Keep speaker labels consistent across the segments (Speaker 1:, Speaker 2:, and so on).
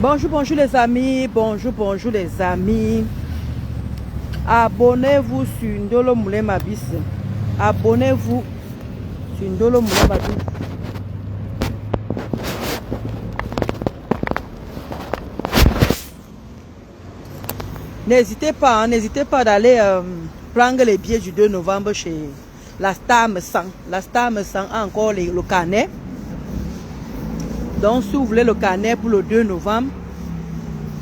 Speaker 1: Bonjour, bonjour les amis. Bonjour, bonjour les amis. Abonnez-vous sur Ndolo Moulin Mabis. Abonnez-vous sur Ndolo Moulin Mabis. N'hésitez pas d'aller prendre les billets du 2 novembre chez la Star Me Sang. La Star Me Sang a encore le carnet. Donc, si vous voulez le carnet pour le 2 novembre,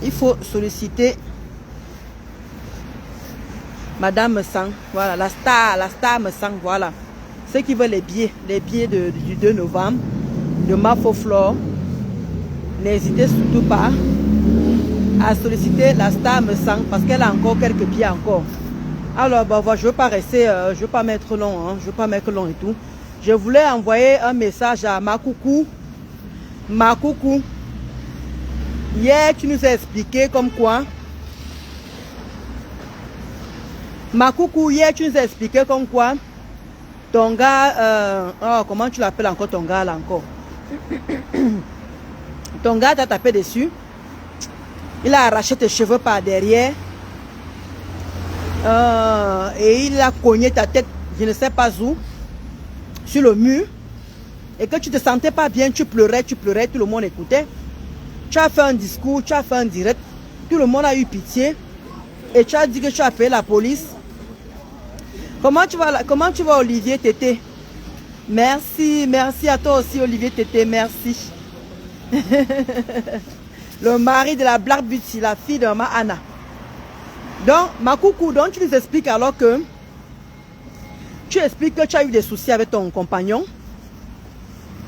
Speaker 1: il faut solliciter Madame Me Sang. Voilà, la Star Me Sang. Voilà. Ceux qui veulent les billets du 2 novembre de Mafoflore, n'hésitez surtout pas à solliciter la Star Me Sang parce qu'elle a encore quelques billets encore. Alors, bah, je ne veux pas rester, je ne veux pas mettre long, hein, je ne veux pas mettre long et tout. Je voulais envoyer un message à Makoukou. Makoukou, hier tu nous as expliqué comme quoi. Makoukou, hier tu nous as expliqué comme quoi ton gars, comment tu l'appelles encore ton gars là encore? Ton gars t'a tapé dessus. Il a arraché tes cheveux par derrière. Et il a cogné ta tête, je ne sais pas où, sur le mur. Et que tu ne te sentais pas bien, tu pleurais, tout le monde écoutait. Tu as fait un discours, tu as fait un direct. Tout le monde a eu pitié. Et tu as dit que tu as appelé la police. Comment tu vas Olivier Tété? Merci, merci à toi aussi Olivier Tété, merci. Le mari de la Black Beauty, la fille de ma Anna. Donc, Makoukou, donc tu nous expliques alors que tu expliques que tu as eu des soucis avec ton compagnon.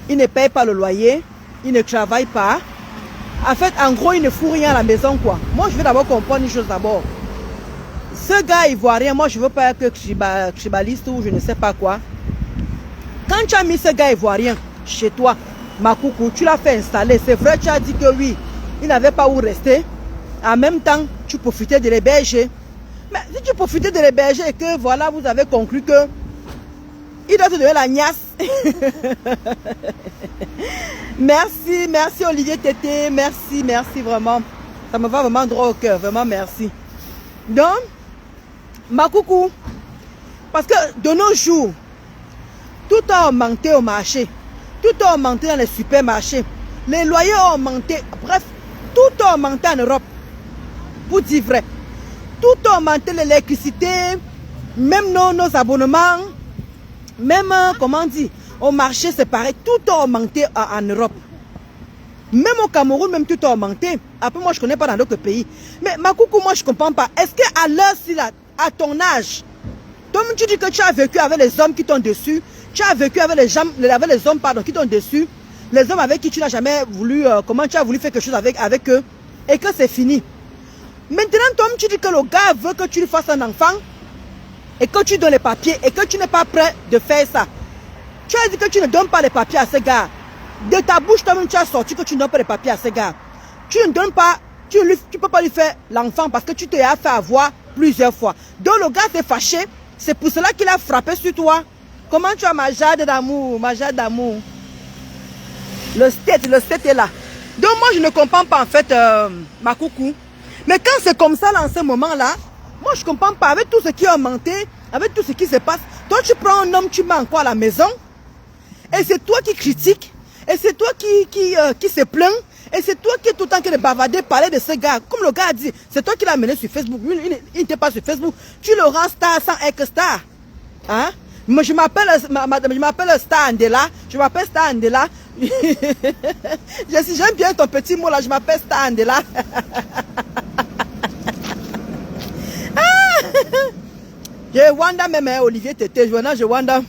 Speaker 1: Il ne paye pas le loyer, il ne travaille pas. En fait, en gros, il ne fout rien à la maison, quoi. Moi, je veux d'abord comprendre une chose d'abord. Ce gars ivoirien, moi, je ne veux pas être tribaliste ou je ne sais pas quoi. Quand tu as mis ce gars ivoirien chez toi, Makoukou, tu l'as fait installer. C'est vrai, tu as dit que oui, il n'avait pas où rester. En même temps, tu profitais de l'héberger. Mais si tu profitais de l'héberger et que voilà, vous avez conclu que il doit te donner la gnasse. Merci, merci Olivier Tété. Merci, merci vraiment. Ça me va vraiment droit au cœur. Vraiment merci. Donc, Makoukou, parce que de nos jours, tout a augmenté au marché. Tout a augmenté dans les supermarchés. Les loyers ont augmenté. Bref, tout a augmenté en Europe. Pour dire vrai. Tout a augmenté l'électricité, même nos abonnements. Même, comment dire, au marché c'est pareil, tout a augmenté en Europe. Même au Cameroun, même tout a augmenté. Après, moi, je ne connais pas dans d'autres pays. Mais Makoukou, moi, je ne comprends pas. Est-ce qu'à l'heure, à ton âge, toi, tu dis que tu as vécu avec les hommes qui t'ont dessus, tu as vécu avec les hommes qui t'ont dessus, les hommes avec qui tu n'as jamais voulu, comment tu as voulu faire quelque chose avec eux, et que c'est fini. Maintenant, toi, tu dis que le gars veut que tu lui fasses un enfant, et que tu donnes les papiers et que tu n'es pas prêt de faire ça. Tu as dit que tu ne donnes pas les papiers à ce gars. De ta bouche, toi-même, tu as sorti que tu ne donnes pas les papiers à ce gars. Tu ne donnes pas, tu ne peux pas lui faire l'enfant parce que tu te as fait avoir plusieurs fois. Donc le gars s'est fâché. C'est pour cela qu'il a frappé sur toi. Comment tu as ma jade d'amour, ma jade d'amour? Le state est là. Donc moi, je ne comprends pas en fait, Makoukou. Mais quand c'est comme ça, là, en ce moment-là, moi, je ne comprends pas. Avec tout ce qui a augmenté, avec tout ce qui se passe, toi, tu prends un homme, tu mets encore à la maison. Et c'est toi qui critiques. Et c'est toi qui se plaint. Et c'est toi qui est tout le temps de bavarder, parler de ce gars. Comme le gars a dit, c'est toi qui l'as amené sur Facebook. Il n'était pas sur Facebook. Tu le rends star sans être star. Hein? Moi, je m'appelle Star Andela. Je m'appelle Star Andela. J'aime bien ton petit mot là. Je m'appelle Star Andela. Je Wanda même, hein, Olivier Tété, je Wanda.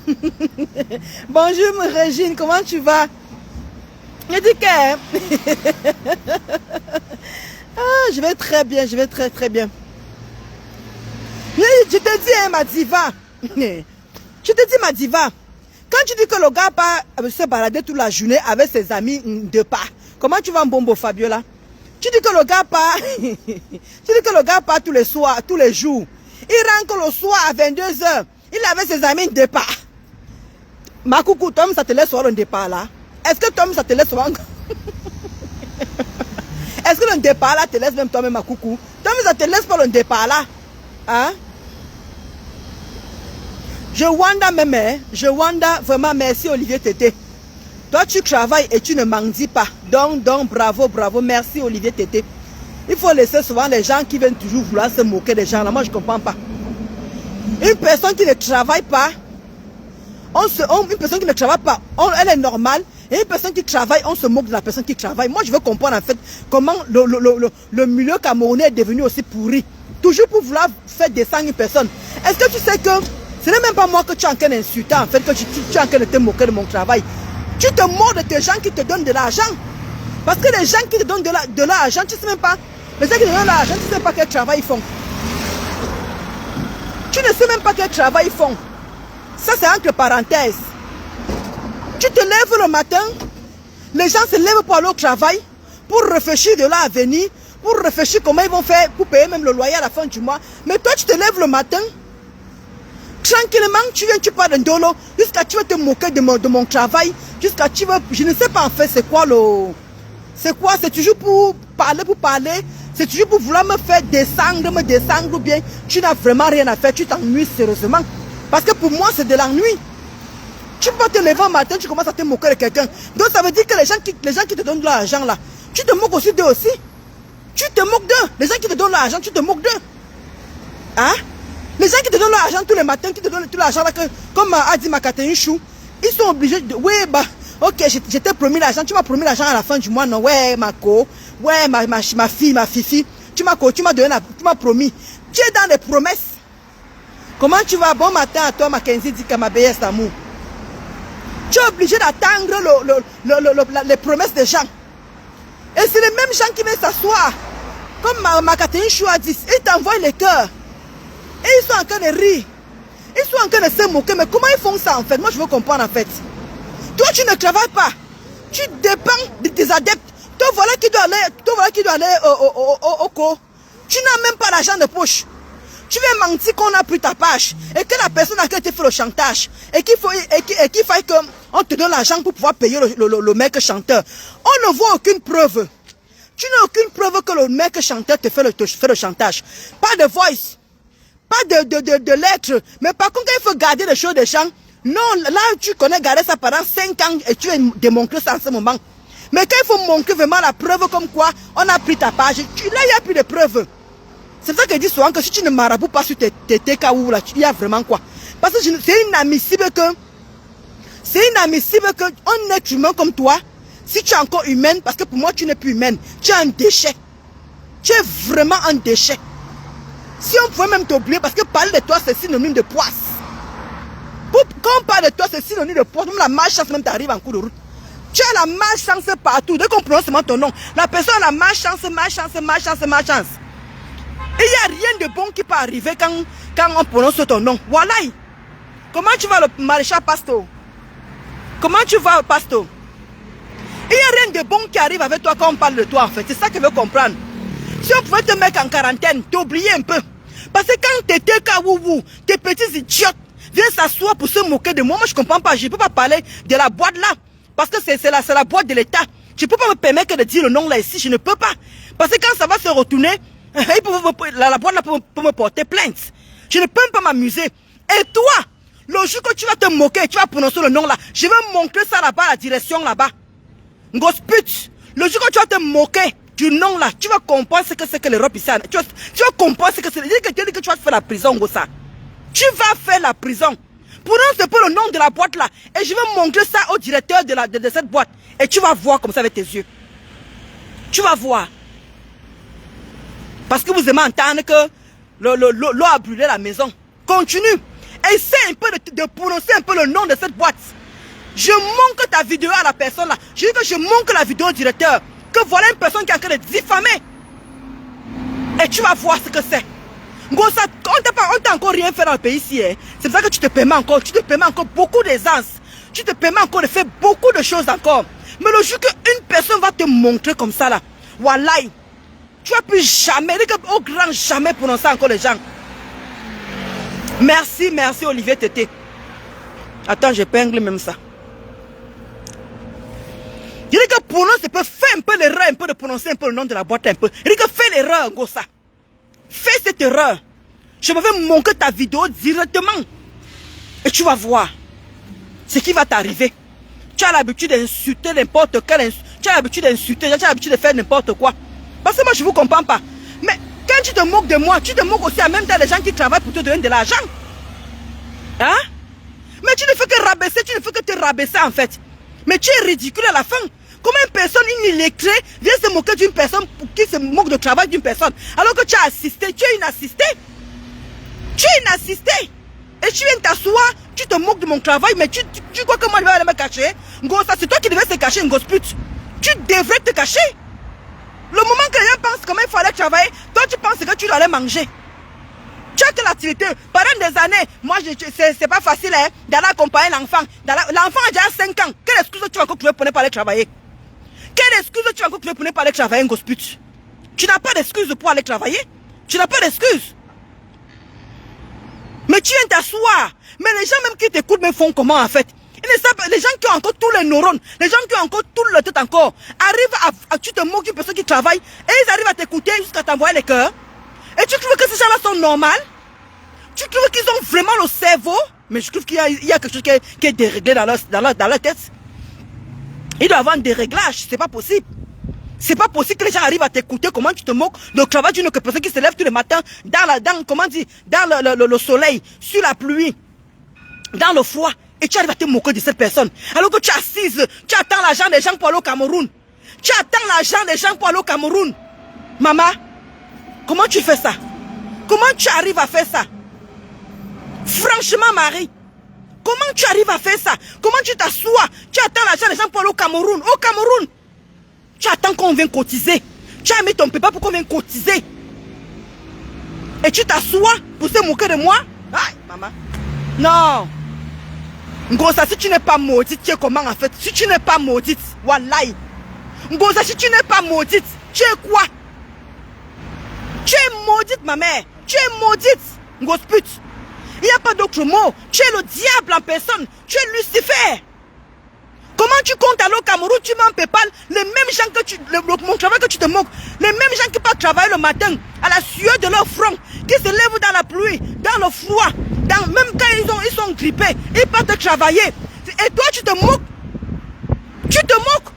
Speaker 1: Bonjour Régine, comment tu vas? Je dis que... je vais très bien, je vais très bien. Je te dis, hein, ma diva. Je te dis, ma diva. Quand tu dis que le gars part se balader toute la journée avec ses amis de pas, comment tu vas, Mbombo Fabiola? Tu dis que le gars part... tu dis que le gars part tous les soirs, tous les jours. Il rentre le soir à 22 h. Il avait ses amis de départ. Makoukou, Tom, ça te laisse voir un départ là. Est-ce que Tom, ça te laisse voir Est-ce que le départ là te laisse même toi-même à coucou? Toi-même, ça te laisse pas le départ là. Hein? Je wanda même, hein? Je wanda vraiment, merci Olivier Tété. Toi, tu travailles et tu ne mendies pas. Donc, bravo, bravo. Merci Olivier Tété. Il faut laisser souvent les gens qui viennent toujours vouloir se moquer des gens là. Moi, je ne comprends pas. Une personne qui ne travaille pas, une personne qui ne travaille pas, elle est normale. Et une personne qui travaille, on se moque de la personne qui travaille. Moi, je veux comprendre en fait comment le milieu camerounais est devenu aussi pourri. Toujours pour vouloir faire descendre une personne. Est-ce que tu sais que ce n'est même pas moi que tu es en train d'insulter, en fait, que tu es en train de te moquer de mon travail. Tu te moques de tes gens qui te donnent de l'argent. Parce que les gens qui te donnent de l'argent, tu ne sais même pas. Les gens qui te donnent de l'argent, tu ne sais pas quel travail ils font. Tu ne sais même pas quel travail ils font. Ça, c'est entre parenthèses. Tu te lèves le matin, les gens se lèvent pour aller au travail, pour réfléchir de leur avenir, pour réfléchir comment ils vont faire pour payer même le loyer à la fin du mois. Mais toi, tu te lèves le matin, tranquillement, tu viens, tu parles d'un dolo, jusqu'à tu vas te moquer de mon travail, jusqu'à tu vas, je ne sais pas en fait c'est quoi c'est toujours pour parler, c'est toujours pour vouloir me faire descendre, ou bien tu n'as vraiment rien à faire, tu t'ennuies sérieusement. Parce que pour moi, c'est de l'ennui. Tu peux te lever un matin, tu commences à te moquer de quelqu'un. Donc ça veut dire que les gens qui te donnent de l'argent là, tu te moques aussi d'eux aussi. Tu te moques d'eux. Les gens qui te donnent l'argent, tu te moques d'eux. Hein? Les gens qui te donnent l'argent tous les matins, qui te donnent tout l'argent là, comme a dit ma Catherine Chou, ils sont obligés de... Oui, bah, ok, je t'ai promis l'argent, tu m'as promis l'argent à la fin du mois, non? Ouais, ma co, ouais, ma fille, ma fifi, tu m'as promis. Tu es dans les promesses. Comment tu vas? Bon matin à toi, Mackenzie dit que ma belle amour. Tu es obligé d'attendre les promesses des gens. Et c'est les mêmes gens qui viennent s'asseoir. Comme ma Catherine Chou a dit, ils t'envoient les cœurs. Et ils sont en train de rire. Ils sont en train de se moquer. Mais comment ils font ça en fait? Moi je veux comprendre en fait. Toi tu ne travailles pas. Tu dépends de tes adeptes. Toi voilà qui doit aller au cours. Tu n'as même pas l'argent de poche. Tu viens mentir qu'on a pris ta page. Et que la personne à qui tu fait le chantage. Et qu'il faille qu'on te donne l'argent pour pouvoir payer le mec chanteur. On ne voit aucune preuve. Tu n'as aucune preuve que le mec chanteur te fait le chantage. Pas de voice. Pas de lettres. Mais par contre, il faut garder les choses des gens. Non, là, tu connais garder ça pendant 5 ans et tu as démontré ça en ce moment. Mais quand il faut montrer vraiment la preuve comme quoi on a pris ta page, là, il n'y a plus de preuves. C'est pour ça que je dis souvent que si tu ne marabouts pas sur tes TKO, là, il y a vraiment quoi. Parce que c'est inadmissible qu'un être humain comme toi, si tu es encore humaine, parce que pour moi, tu n'es plus humaine, tu es un déchet. Tu es vraiment un déchet. Si on pouvait même t'oublier, parce que parler de toi, c'est synonyme de poisse. Quand on parle de toi, c'est synonyme de poisse. Même la malchance même t'arrive en cours de route. Tu as la malchance partout. Dès qu'on prononce seulement ton nom, la personne a la malchance. Et il n'y a rien de bon qui peut arriver quand on prononce ton nom. Voilà. Comment tu vas, le maréchal Pasto? Comment tu vas, Pasto? Il n'y a rien de bon qui arrive avec toi quand on parle de toi, en fait. C'est ça que je veux comprendre. Si on pouvait te mettre en quarantaine, t'oublier un peu. Parce que quand t'es tes petits idiotes viennent s'asseoir pour se moquer de moi, moi je comprends pas. Je ne peux pas parler de la boîte là. Parce que c'est la boîte de l'État. Je ne peux pas me permettre de dire le nom là ici. Je ne peux pas. Parce que quand ça va se retourner, la boîte là peut me porter plainte. Je ne peux pas m'amuser. Et toi, le jour que tu vas te moquer, tu vas prononcer le nom là, je vais montrer ça là-bas, la direction là-bas. Gosput, le jour que tu vas te moquer du nom là, tu vas comprendre ce que c'est que l'Europe ici. Tu vas comprendre ce que c'est. Tu dis que tu vas faire la prison, Gossa. Tu vas faire la prison. Prononce un peu le nom de la boîte là. Et je vais montrer ça au directeur de cette boîte. Et tu vas voir comme ça avec tes yeux. Tu vas voir. Parce que vous aimez entendre que l'eau a brûlé la maison. Continue. Essaie un peu de prononcer un peu le nom de cette boîte. Je montre ta vidéo à la personne là. Je dis que je montre la vidéo au directeur. Que voilà une personne qui est en train de diffamer. Et tu vas voir ce que c'est. Gossa, on t'a encore rien fait dans le pays ici. Hein. C'est pour ça que tu te permets encore. Tu te permets encore beaucoup d'aisance. Tu te permets encore de faire beaucoup de choses encore. Mais le jour qu'une personne va te montrer comme ça là. Wallahi. Tu vas plus jamais, au grand jamais prononcer encore les gens. Merci Olivier Tété. Attends, j'épingle même ça. Je dis que prononce un peu, fais un peu l'erreur, un peu de prononcer un peu le nom de la boîte un peu. Dit que fais l'erreur, Ngosa. Fais cette erreur. Je vais montrer ta vidéo directement. Et tu vas voir ce qui va t'arriver. Tu as l'habitude d'insulter n'importe quel. Tu as l'habitude d'insulter, tu as l'habitude de faire n'importe quoi. Parce que moi, je ne vous comprends pas. Mais quand tu te moques de moi, tu te moques aussi en même temps des gens qui travaillent pour te donner de l'argent. Hein? Mais tu ne fais que rabaisser, tu ne fais que te rabaisser en fait. Mais tu es ridicule à la fin. Comment une personne illettrée vient se moquer d'une personne qui se moque du travail d'une personne alors que tu as assisté, tu es une assistée. Tu es une assistée. Et tu viens t'asseoir, tu te moques de mon travail, mais tu crois que moi je vais aller me cacher? Ngosa, c'est toi qui devais se cacher, Ngospute. Tu devrais te cacher. Le moment que les gens pensent comment il faut aller travailler, toi tu penses que tu dois aller manger. Tu as quelle activité? Pendant des années, moi c'est pas facile hein, d'aller accompagner l'enfant. L'enfant a déjà 5 ans. Quelle excuse tu vas encore trouver pour ne pas aller travailler? Quelle excuse tu vas encore trouver pour ne pas aller travailler, Ngospute? Tu n'as pas d'excuse pour aller travailler. Tu n'as pas d'excuse. Mais tu viens t'asseoir. Mais les gens même qui t'écoutent me font comment en fait? Les gens qui ont encore tous les neurones, les gens qui ont encore tout le tête encore, arrivent à tu te moques d'une personne qui travaille et ils arrivent à t'écouter jusqu'à t'envoyer les cœurs. Et tu trouves que ces gens-là sont normaux? Tu trouves qu'ils ont vraiment le cerveau? Mais je trouve qu'il y a quelque chose qui est déréglé dans leur tête. Il doit y avoir un déréglage, c'est pas possible. C'est pas possible que les gens arrivent à t'écouter comment tu te moques du travail d'une autre personne qui se lève tous les matins dans le soleil, sur la pluie, dans le froid. Et tu arrives à te moquer de cette personne. Alors que tu es assise, tu attends l'argent des gens pour aller au Cameroun. Tu attends l'argent des gens pour aller au Cameroun. Maman, comment tu fais ça? Comment tu arrives à faire ça? Franchement, Marie, comment tu arrives à faire ça? Comment tu t'assois? Tu attends l'argent des gens pour aller au Cameroun. Au Cameroun, tu attends qu'on vienne cotiser. Tu as mis ton papa pour qu'on vienne cotiser. Et tu t'assois pour se moquer de moi? Aïe, maman. Non. Ngosa, si tu n'es pas maudite, tu es comment en fait? Si tu n'es pas maudite, wallahi. Ngosa, si tu n'es pas maudite, tu es quoi? Tu es maudite, ma mère. Tu es maudite, Ngospute. Il n'y a pas d'autre mot. Tu es le diable en personne. Tu es Lucifer. Comment tu comptes aller au Cameroun, tu mets en PayPal les mêmes gens que mon travail que tu te moques, les mêmes gens qui partent travailler le matin à la sueur de leur front, qui se lèvent dans la pluie, dans le froid, même quand ils sont grippés, ils partent travailler. Et toi tu te moques. Tu te moques.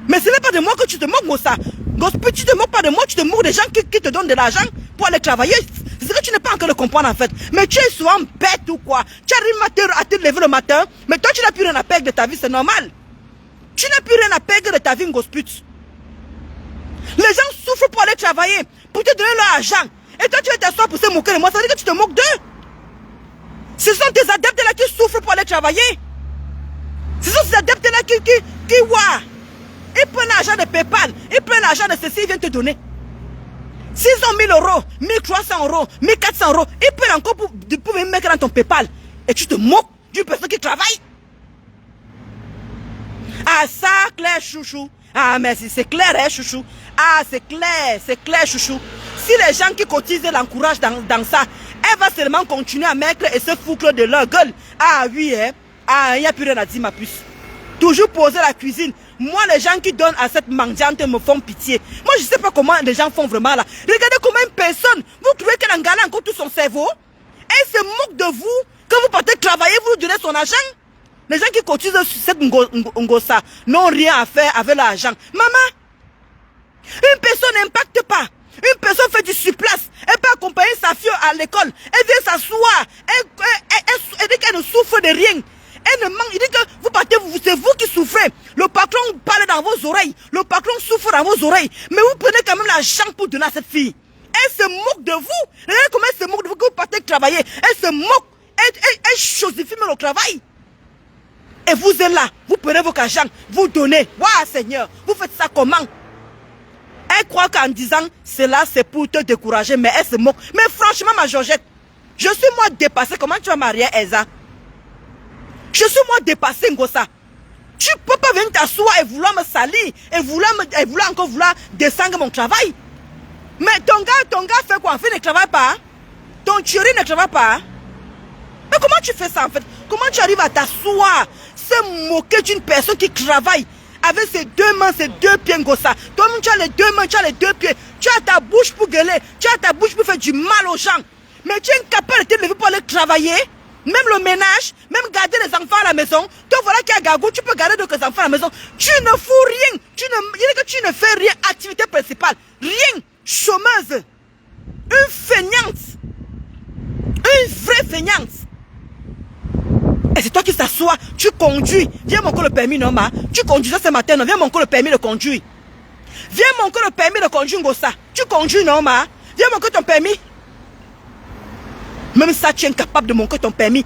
Speaker 1: Mais ce n'est pas de moi que tu te moques, Ngosa. Ngospute, tu te moques pas de moi, tu te moques des gens qui te donnent de l'argent pour aller travailler. C'est ce que tu n'es pas encore de comprendre en fait. Mais tu es souvent bête ou quoi? Tu arrives à te lever le matin, mais toi tu n'as plus rien à perdre de ta vie, c'est normal. Tu n'as plus rien à perdre de ta vie, Ngospute. Les gens souffrent pour aller travailler, pour te donner leur argent. Et toi tu vas t'asseoir pour se moquer de moi, ça veut dire que tu te moques d'eux. Ce sont tes adeptes là qui souffrent pour aller travailler. Ce sont ces adeptes là qui ils prennent l'argent de PayPal, ils prennent l'argent de ceci, ils viennent te donner. S'ils ont 1000 euros, 1300 euros, 1400 euros, ils prennent encore pour venir mettre dans ton PayPal. Et tu te moques d'une personne qui travaille. Ah ça, clair chouchou. Ah mais c'est clair hein chouchou. Ah c'est clair chouchou. Si les gens qui cotisent l'encouragent dans ça, elle va seulement continuer à mettre et se foutre de leur gueule. Ah oui hein. Ah il n'y a plus rien à dire ma puce. Toujours poser la cuisine. Moi, les gens qui donnent à cette mendiante me font pitié. Moi, je ne sais pas comment les gens font vraiment là. Regardez comment une personne, vous trouvez qu'elle en galère encore tout son cerveau. Elle se moque de vous. Quand vous partez travailler, vous lui donnez son argent. Les gens qui cotisent sur cette Ngosa n'ont rien à faire avec l'argent. Maman, une personne n'impacte pas. Une personne fait du surplace. Elle peut accompagner sa fille à l'école. Elle vient s'asseoir. Elle dit qu'elle ne souffre de rien. Elle ne manque, il dit que vous partez, c'est vous qui souffrez. Le patron parle dans vos oreilles. Le patron souffre dans vos oreilles. Mais vous prenez quand même l'argent pour donner à cette fille. Elle se moque de vous. Regardez comment elle se moque de vous que vous partez travailler. Elle se moque. Elle chosifie même le travail. Et vous êtes là. Vous prenez vos argent. Vous donnez. Waouh Seigneur. Vous faites ça comment? Elle croit qu'en disant cela c'est pour te décourager. Mais elle se moque. Mais franchement ma Georgette, je suis moi dépassée. Comment tu vas marier Elsa? Je suis moi dépassé, Ngosa. Tu ne peux pas venir t'asseoir et vouloir me salir. Et vouloir encore descendre mon travail. Mais ton gars fait quoi? En fait, il ne travaille pas. Ton chéri ne travaille pas. Mais comment tu fais ça en fait? Comment tu arrives à t'asseoir, se moquer d'une personne qui travaille, avec ses deux mains, ses deux pieds, Ngossa. Toi-même, tu as les deux mains, tu as les deux pieds. Tu as ta bouche pour gueuler. Tu as ta bouche pour faire du mal aux gens. Mais tu es incapable de te lever pour aller travailler. Même le ménage, même garder les enfants à la maison. Toi, voilà qui a Gagou, tu peux garder d'autres enfants à la maison. Tu ne fous rien. Il dit que tu ne fais rien. Activité principale. Rien. Chômeuse. Une feignante. Une vraie feignante. Et c'est toi qui s'assois, tu conduis. Viens mon le permis, non, ma. Tu conduisais ce matin, non. Viens mon le permis de conduire. Viens mon le permis de conduire, Ngossa. Tu conduis, non, ma. Viens mon ton permis. Même ça, tu es incapable de manquer ton permis.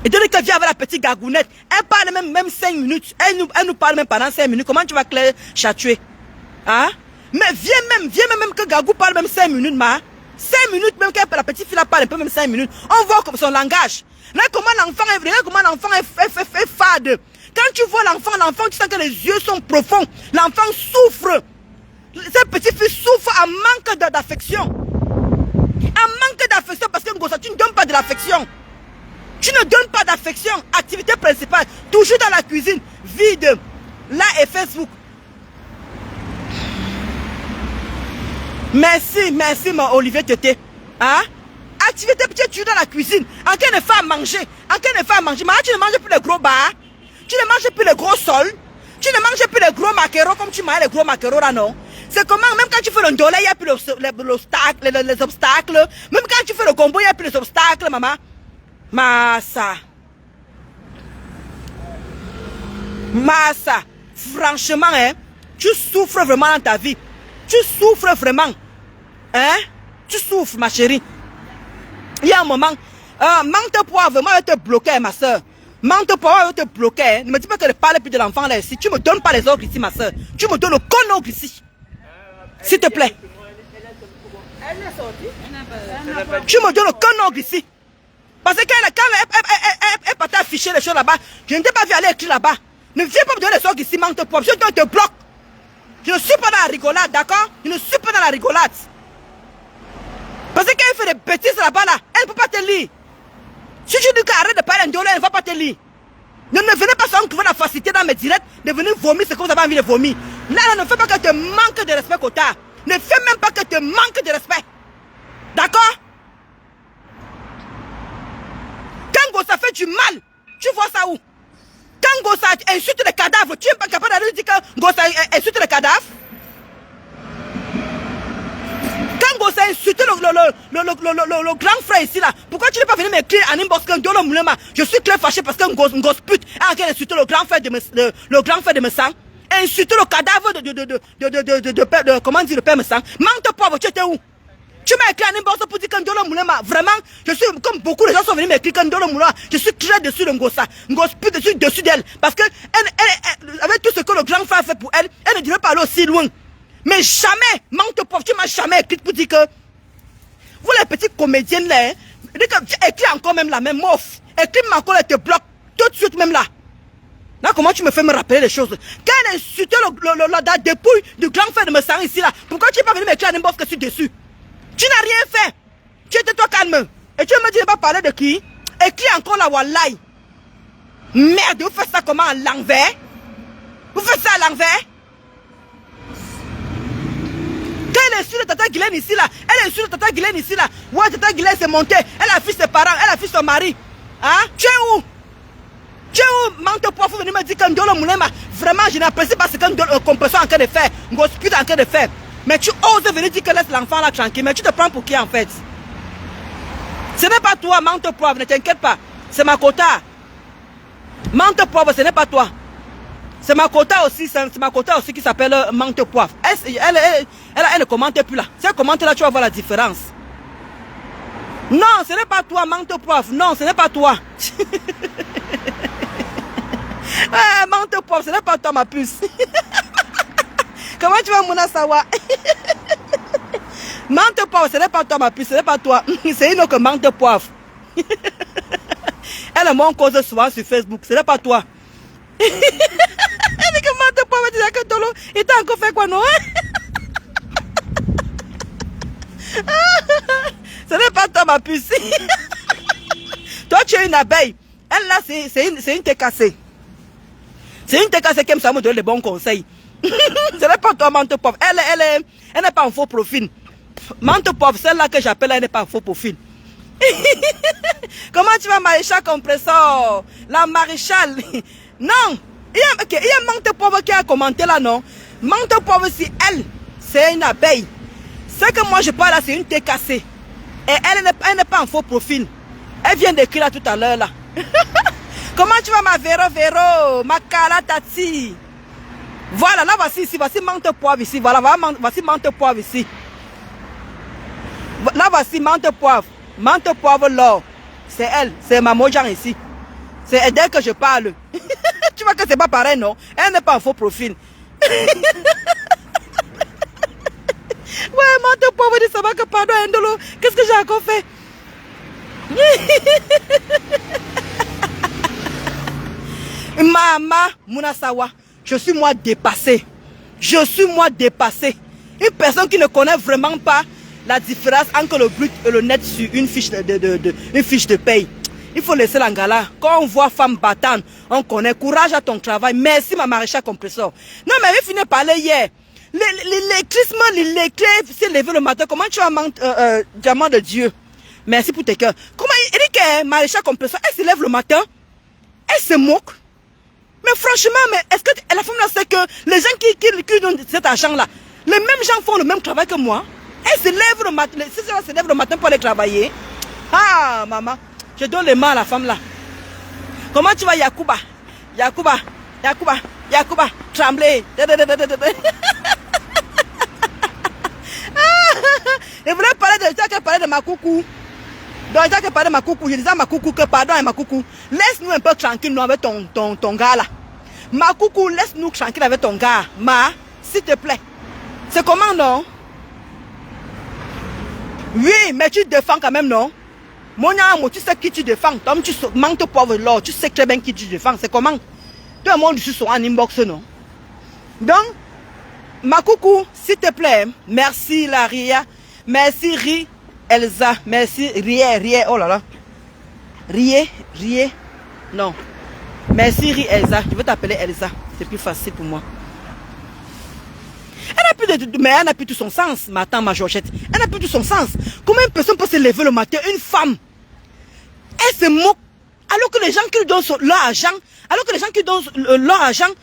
Speaker 1: Et dès que vient avec la petite gagounette, elle parle même 5 minutes. Elle nous parle même pendant 5 minutes. Comment tu vas Claire chatuer? Hein? Mais viens même que Gagou parle même 5 minutes, ma. 5 minutes, même que la petite fille la parle un peu, même 5 minutes. On voit comme son langage. Là, comment l'enfant est fade. Quand tu vois l'enfant, tu sens que les yeux sont profonds. L'enfant souffre. Cette petite fille souffre en manque d'affection. En manque d'affection parce que Ngossa, tu ne donnes pas de l'affection. Tu ne donnes pas d'affection. Activité principale, toujours dans la cuisine, vide. Là et Facebook. Merci, mon Olivier Tété. Hein? Activité petite, tu es dans la cuisine. En train de faire manger. En train de faire manger. Mais tu ne manges plus les gros bas. Tu ne manges plus les gros sols. Tu ne manges plus les gros macarons comme tu manges les gros macarons là, non? C'est comment, même quand tu fais le ndolé, il n'y a plus les obstacles. Même quand tu fais le combo, il n'y a plus les obstacles, maman. Massa. Franchement, hein, tu souffres vraiment dans ta vie. Tu souffres vraiment. Hein? Tu souffres, ma chérie. Il y a un moment, manque poivre, moi, je vais te bloquer, ma soeur. Manque poivre, je vais te bloquer. Ne me dis pas que je parle plus de l'enfant là ici. Tu me donnes pas les ogres ici, ma soeur. Tu me donnes le con ogre ici. S'il te plaît. Tu me donnes le con ogre ici. Parce que quand elle partait afficher les choses là-bas, je ne t'ai pas vu aller écrire là-bas. Ne viens pas me donner les ogres ici, manque poivre. Je te bloque. Je ne suis pas dans la rigolade, d'accord? Je ne suis pas dans la rigolade. Parce qu'elle fait des bêtises là-bas, là, elle ne peut pas te lire. Si tu dis qu'arrête de parler indolé, elle ne va pas te lire. Ne venez pas sans trouver la facilité dans mes directs de venir vomir ce que vous avez envie de vomir. Là, ne fais pas que tu manques de respect, Kota. Ne fais même pas que tu manques de respect. D'accord? Quand Ngossa fait du mal, tu vois ça où? Quand Ngossa insulte les cadavres, tu n'es pas capable de dire que Ngossa insulte les cadavres? Quand Ngossa insulte le grand frère ici là, pourquoi tu n'es pas venu m'écrire en inbox que Ndolo Moulema? Je suis clair fâché parce que Ngossa pute a insulté le grand frère de Messang, insulté le cadavre de comment dire, le père Messang. Manque pauvre, tu étais où? Tu m'as écrit en inbox pour dire que Ndolo Moulema, vraiment, je suis comme beaucoup de gens sont venus m'écrire que Ndolo Moulema, je suis très dessus de Ngossa. Ngossa pute dessus d'elle. Parce que avec tout ce que le grand frère fait pour elle, elle ne devrait pas aller aussi loin. Mais jamais, manque pauvre, tu m'as jamais écrit pour dire que vous les petites comédiennes là, écris encore même la même mof. Écris-moi encore, elle te bloque tout de suite même là. Là, comment tu me fais me rappeler les choses? Quand elle insultait la dépouille du grand frère de Messang ici là, pourquoi tu n'es pas venu m'écrire en inbox que je suis dessus? Tu n'as rien fait. Tu étais toi calme. Et tu me dis de pas parler de qui? Écris encore la wallahi. Merde, vous faites ça comment à l'envers? Vous faites ça à l'envers? Quand elle insulte Tata Guylaine ici là, elle insulte Tata Guylaine ici là. Ouais, Tata Guylaine s'est montée. Elle a fui ses parents, elle a fui son mari. Hein? Tu es où? Tu es où? Manque de poids, faut venir me dire que Ndolo Moulema, vraiment je n'apprécie pas ce que Compression est en train de faire. Ngosput est en train de faire. Mais tu oses venir dire que laisse l'enfant là tranquille. Mais tu te prends pour qui en fait? Ce n'est pas toi, manque de poivre, ne t'inquiète pas. C'est ma quota. Manque de poivre, ce n'est pas toi. C'est ma quota aussi, c'est ma quota aussi qui s'appelle manque de poivre. Elle ne commente plus là. Si elle commente là, tu vas voir la différence. Non, ce n'est pas toi, manque de poivre. Non, ce n'est pas toi. Manque de poivre, ce n'est pas toi, ma puce. Comment tu vas, Mouna Sawa? Manque de poivre, ce n'est pas toi, ma puce, ce n'est pas toi. C'est une autre manque de poivre. Elle m'en cause souvent sur Facebook, ce n'est pas toi. Elle dit que manque de poivre, elle dit que Tolo, il t'a encore fait quoi, non? Ce n'est pas toi, ma puce. Toi, tu es une abeille. Elle, là, c'est une thé cassée. C'est une TKC qui aime ça me donner les bons conseils. Ce n'est pas toi, menthe pauvre. Elle n'est pas en faux profil. Menthe pauvre, celle-là que j'appelle, elle n'est pas en faux profil. Comment tu vas, maréchal compresseur? La maréchale. Non. Il y a menthe pauvre qui a commenté là, non? Menthe pauvre, si elle, c'est une abeille. Ce que moi je parle là, c'est une TKC. Et elle n'est pas en faux profil. Elle vient d'écrire là tout à l'heure là. Comment tu vas, ma Véro, ma Kala Tati? Voilà, là voici ici, voici menthe poivre ici. Voilà, voici menthe poivre ici. Là voici menthe poivre. Menthe poivre l'or. C'est elle, c'est ma Mojang ici. C'est d'elle que je parle. Tu vois que c'est pas pareil, non? Elle n'est pas en faux profil. Ouais, menthe pauvre dit ça va que pardon, Indolo. Qu'est-ce que j'ai encore fait? Mama Munasawa, je suis moi dépassé. Je suis moi dépassé. Une personne qui ne connaît vraiment pas la différence entre le brut et le net sur une fiche de paye. Il faut laisser l'angala. Quand on voit femme battante, on connaît. Courage à ton travail. Merci ma maréchale compresseur. Non mais il finit de parler hier. L'électrisme, les clés, s'est levé le matin. Comment tu as diamant de Dieu? Merci pour tes cœurs. Comment il dit que maréchal compresseur, elle se lève le matin, elle se moque. Mais franchement, mais est-ce que la femme là sait que les gens qui donnent cet argent là, les mêmes gens font le même travail que moi? Elle se lève le matin, si elle se lève le matin pour aller travailler. Ah maman, je donne les mains à la femme là. Comment tu vas Yacouba? Yacouba, trembler. Je voulais parler de ma coucou. Donc, j'ai que parler de ma coucou. Je disais à ma coucou que pardon et ma coucou. Laisse-nous un peu tranquille nous avec ton gars là. Ma coucou, laisse-nous tranquille avec ton gars. S'il te plaît. C'est comment non? Oui, mais tu défends quand même non? Mon amo, tu sais qui tu défends. Comme tu manques pauvre l'or, tu sais très bien qui tu défends. C'est comment? Tout le monde sur son inbox non? Donc, ma coucou, s'il te plaît. Merci la Ria. Merci Ri. Elsa, merci, Rie, oh là là. Rie, non. Merci Elsa, je vais t'appeler Elsa, c'est plus facile pour moi. Mais elle n'a plus tout son sens, ma tante, ma Georgette. Elle n'a plus tout son sens. Comment une personne peut se lever le matin, une femme? Elle se moque, alors que les gens qui lui donnent leur argent,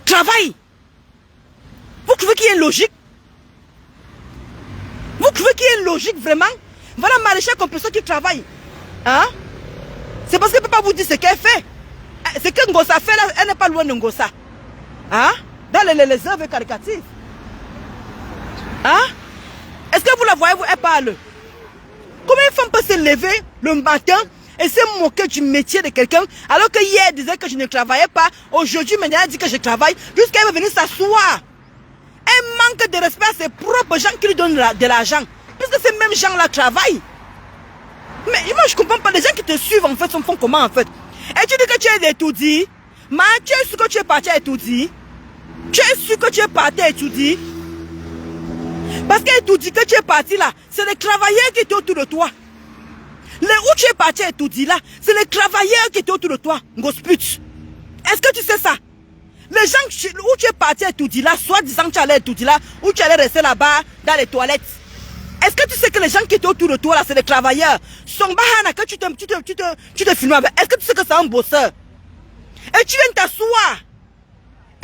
Speaker 1: travaillent. Vous trouvez qu'il y a une logique? Vous trouvez qu'il y a une logique vraiment? Voilà maréchal compresseur qui travaille. Hein? C'est parce qu'elle ne peut pas vous dire ce qu'elle fait. Ce que Ngosa fait là, elle n'est pas loin de Ngosa. Hein? Dans les œuvres caricatives. Hein? Est-ce que vous la voyez, elle parle? Comment une femme peut se lever le matin et se moquer du métier de quelqu'un alors que hier elle disait que je ne travaillais pas, aujourd'hui maintenant elle dit que je travaille, jusqu'à elle va venir s'asseoir. Elle manque de respect à ses propres gens qui lui donnent de l'argent. Puisque ces mêmes gens-là travaillent. Mais moi je ne comprends pas. Les gens qui te suivent en fait font comment en fait? Et tu dis que tu es étudié. Mais tu es sûr que tu es parti à étudier? Tu es sûr que tu es parti à étudier? Parce qu'étudier que tu es parti là, c'est les travailleurs qui étaient autour de toi. Où tu es parti à étudier là, c'est les travailleurs qui étaient autour de toi. Gosput. Est-ce que tu sais ça? Les gens où tu es parti à étudier là, soit disant que tu allais étudier là, ou tu allais rester là-bas dans les toilettes. Est-ce que tu sais que les gens qui étaient autour de toi là, c'est les travailleurs? Son bahana que tu te filmes avec. Est-ce que tu sais que c'est un bosseur? Et tu viens t'asseoir.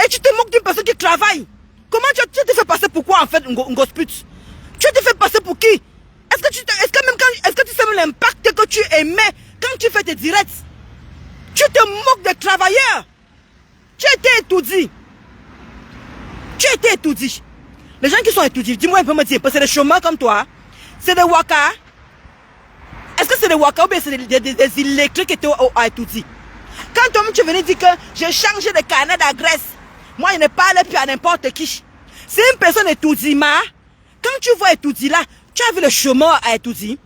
Speaker 1: Et tu te moques d'une personne qui travaille. Comment tu te fais passer pour quoi en fait, Ngosput? Tu te fais passer pour qui? Est-ce que tu sais l'impact que tu émets quand tu fais tes directs? Tu te moques des travailleurs. Tu étais étudié. Les gens qui sont étudiés, dis-moi un peu me dire, parce que c'est des chômeurs comme toi, c'est des waka. Est-ce que c'est des waka ou bien c'est des illettrés qui étaient à étudier? Quand toi tu venais dire que j'ai changé de carnet d'adresse, moi je ne parle plus à n'importe qui. C'est une personne étudiée, quand tu vois étudier là, tu as vu le chômeur à étudier.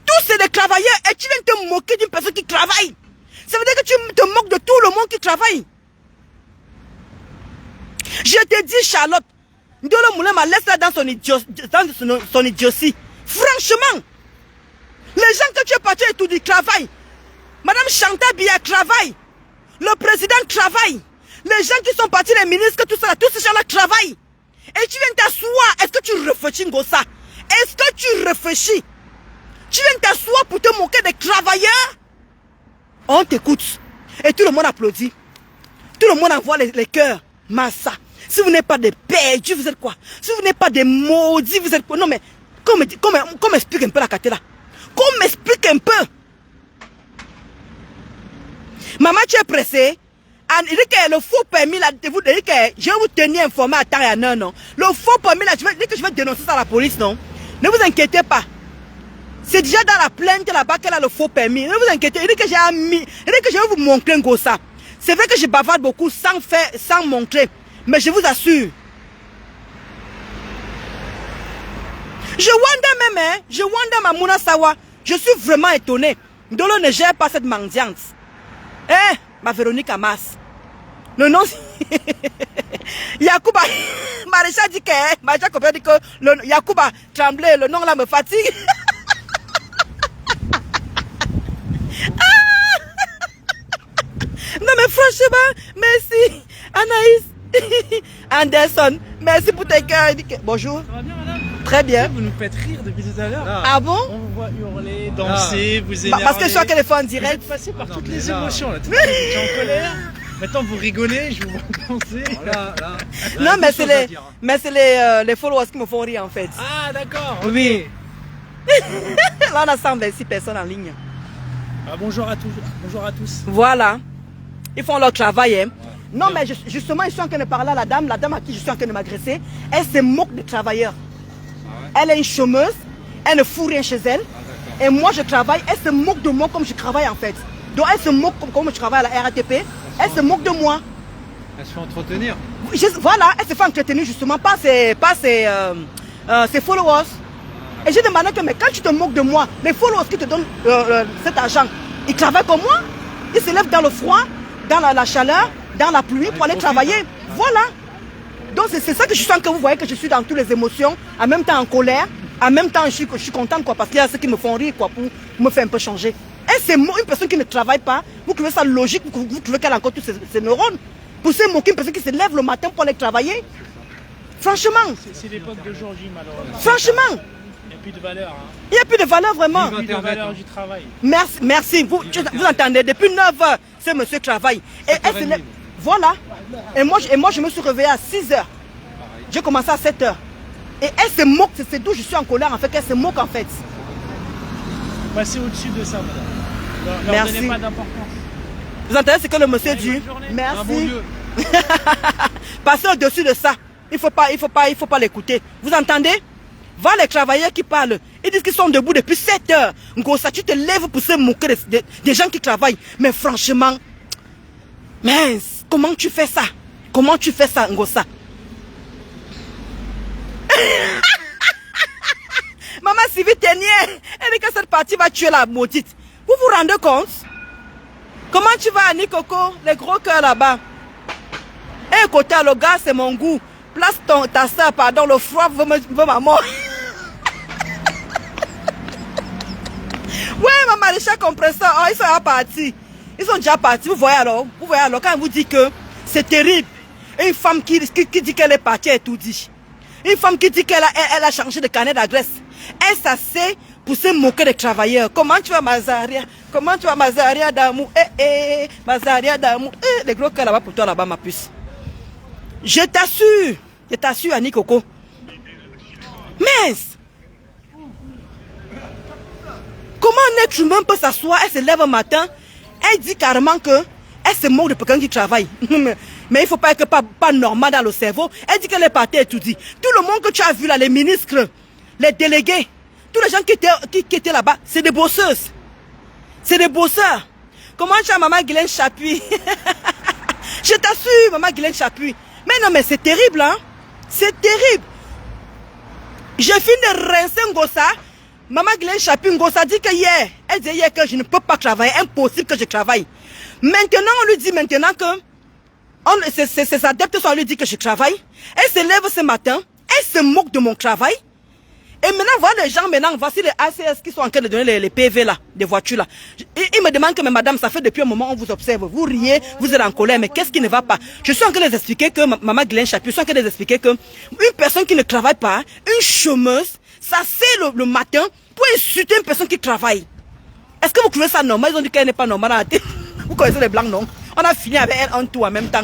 Speaker 1: Tous c'est des travailleurs et tu viens te moquer d'une personne qui travaille. Ça veut dire que tu te moques de tout le monde qui travaille. Je te dis, Charlotte, Ndolo Moulema, laisse-la dans son idiotie. Franchement, les gens que tu es parti étudier travaillent. Madame Chantal Biya travaille. Le président travaille. Les gens qui sont partis, les ministres, tout ça, tous ces gens-là travaillent. Et tu viens t'asseoir. Est-ce que tu réfléchis, Ngossa? Est-ce que tu réfléchis? Tu viens t'asseoir pour te moquer des travailleurs? On t'écoute. Et tout le monde applaudit. Tout le monde envoie les cœurs. Massa. Si vous n'êtes pas des perdus, vous êtes quoi? Si vous n'êtes pas des maudits, vous êtes quoi? Non mais, qu'on m'explique un peu la caté là. Qu'on m'explique un peu. Maman, tu es pressée. Il dit que le faux permis là, je vais vous tenir informé à temps et à heure, non? Le faux permis là, je vais dénoncer ça à la police, non? Ne vous inquiétez pas. C'est déjà dans la plainte là-bas qu'elle a le faux permis. Ne vous inquiétez. Il dit que je vais vous montrer un gossa. C'est vrai que je bavarde beaucoup sans montrer. Mais je vous assure. Je wonder même, hein. Je wonder Mamouna Sawa. Je suis vraiment étonné. Dolo ne gère pas cette mendiance. Eh, ma Véronique Amas. Le nom, Yacouba, Maréchal dit que, Maréchal Kopia dit que, Yacouba Tremblay, le nom là me fatigue. Non mais franchement, merci. Anaïs, Anderson, merci pour tes cœurs. Bonjour. Ça va bien, madame? Très bien.
Speaker 2: Vous nous faites rire depuis tout à l'heure.
Speaker 1: Ah bon?
Speaker 2: On vous voit hurler, danser, vous énerver.
Speaker 1: Parce que je suis en téléphone direct.
Speaker 2: Vous êtes passé par toutes les émotions là. Vous êtes en colère. Maintenant vous rigolez, je vous vois danser.
Speaker 1: Non mais c'est les followers qui me font rire en fait.
Speaker 2: Ah d'accord.
Speaker 1: Oui. Là on a 126 personnes en ligne.
Speaker 2: Ah, bonjour à tous. Bonjour à tous.
Speaker 1: Voilà. Ils font leur travail. Hein. Ouais. Non mais justement je suis en train de parler à la dame à qui je suis en train de m'agresser. Elle se moque des travailleurs. Ah ouais? Elle est une chômeuse. Elle ne fout rien chez elle. Ah, et moi je travaille. Elle se moque de moi comme je travaille en fait. Donc elle se moque comme je travaille à la RATP. Elle se moque de moi.
Speaker 2: Elle se fait entretenir.
Speaker 1: Voilà, elle se fait entretenir justement par ses followers. Et j'ai demandé que, mais quand tu te moques de moi, les followers qui te donnent cet argent, ils travaillent comme moi. Ils se lèvent dans le froid, dans la chaleur, dans la pluie pour aller travailler. Voilà. Donc c'est ça que je sens que vous voyez que je suis dans toutes les émotions, en même temps en colère, en même temps je suis contente quoi, parce qu'il y a ceux qui me font rire quoi, pour me faire un peu changer. Et c'est une personne qui ne travaille pas, vous trouvez ça logique, vous trouvez qu'elle a encore tous ses neurones. Pour se moquer une personne qui se lève le matin pour aller travailler. Franchement.
Speaker 2: C'est l'époque d'aujourd'hui malheureusement.
Speaker 1: Franchement.
Speaker 2: Il n'y a plus de valeur. Hein.
Speaker 1: Il n'y a plus de valeur vraiment.
Speaker 2: Il n'y a plus de valeur du travail.
Speaker 1: Merci. Vous entendez, depuis 9 heures, ce monsieur travaille. Et elle se lève. Voilà. Et moi, je me suis réveillée à 6 heures. J'ai commencé à 7 heures. Et elle se moque, c'est d'où je suis en colère en fait, elle se moque en fait.
Speaker 2: Passez au-dessus de ça, madame.
Speaker 1: Merci.
Speaker 2: Donnez pas d'importance.
Speaker 1: Vous entendez ce que le monsieur dit? Merci. Bon passez au-dessus de ça. Il faut pas l'écouter. Vous entendez? Va les travailleurs qui parlent. Ils disent qu'ils sont debout depuis 7 heures. Ngossa, tu te lèves pour se moquer des gens qui travaillent. Mais franchement, mince, comment tu fais ça? Comment tu fais ça, Ngossa? Maman Sylvie Ténier, elle dit que cette partie va tuer la maudite. Vous vous rendez compte? Comment tu vas, Annie Coco? Les gros cœurs là-bas. Eh, côté le gars, c'est mon goût. Place ta soeur, pardon, le froid veut ma mort. Ouais, ma maréchal compresseur, oh, ils sont déjà partis. Ils sont déjà partis, vous voyez alors quand elle vous dit que c'est terrible. Et une femme qui dit qu'elle est partie et tout dit. Une femme qui dit qu'elle a changé de carnet d'adresse. Elle s'assied pour se moquer des travailleurs. Comment tu vas, Mazaria? Comment tu vas, Mazaria d'amour? Mazaria d'amour. Les gros cœurs là-bas pour toi, là-bas, ma puce. Je t'assure, Annie Coco. Mince! Comment un être humain peut s'asseoir, elle se lève un matin, elle dit carrément que elle se moque de quelqu'un qui travaille. Mais il ne faut pas être pas normal dans le cerveau. Elle dit qu'elle est partie étudier. Tout le monde que tu as vu là, les ministres, les délégués, tous les gens qui étaient là-bas, c'est des bosseuses. C'est des bosseurs. Comment tu as maman Guylaine Chapuis? Je t'assure, maman Guylaine Chapuis. Mais non, mais c'est terrible, hein? C'est terrible. J'ai fini de rincer Ngossa. Maman Guylaine Chapuis, Ngossa dit que hier, elle dit hier que je ne peux pas travailler, impossible que je travaille. Maintenant, on lui dit maintenant que ses adeptes, on lui dit que je travaille. Elle se lève ce matin, elle se moque de mon travail. Et maintenant, voilà les gens, maintenant, voici les ACS qui sont en train de donner les PV là, des voitures là. Ils me demandent que, mais madame, ça fait depuis un moment, on vous observe, vous riez, vous êtes en colère, mais qu'est-ce qui ne va pas? Je suis en train de les expliquer que, maman Glenn Chapuis, je suis en train de les expliquer que, une personne qui ne travaille pas, une chômeuse, ça c'est le matin pour insulter une personne qui travaille. Est-ce que vous trouvez ça normal? Ils ont dit qu'elle n'est pas normale. Vous connaissez les blancs, non? On a fini avec elle en tout en même temps.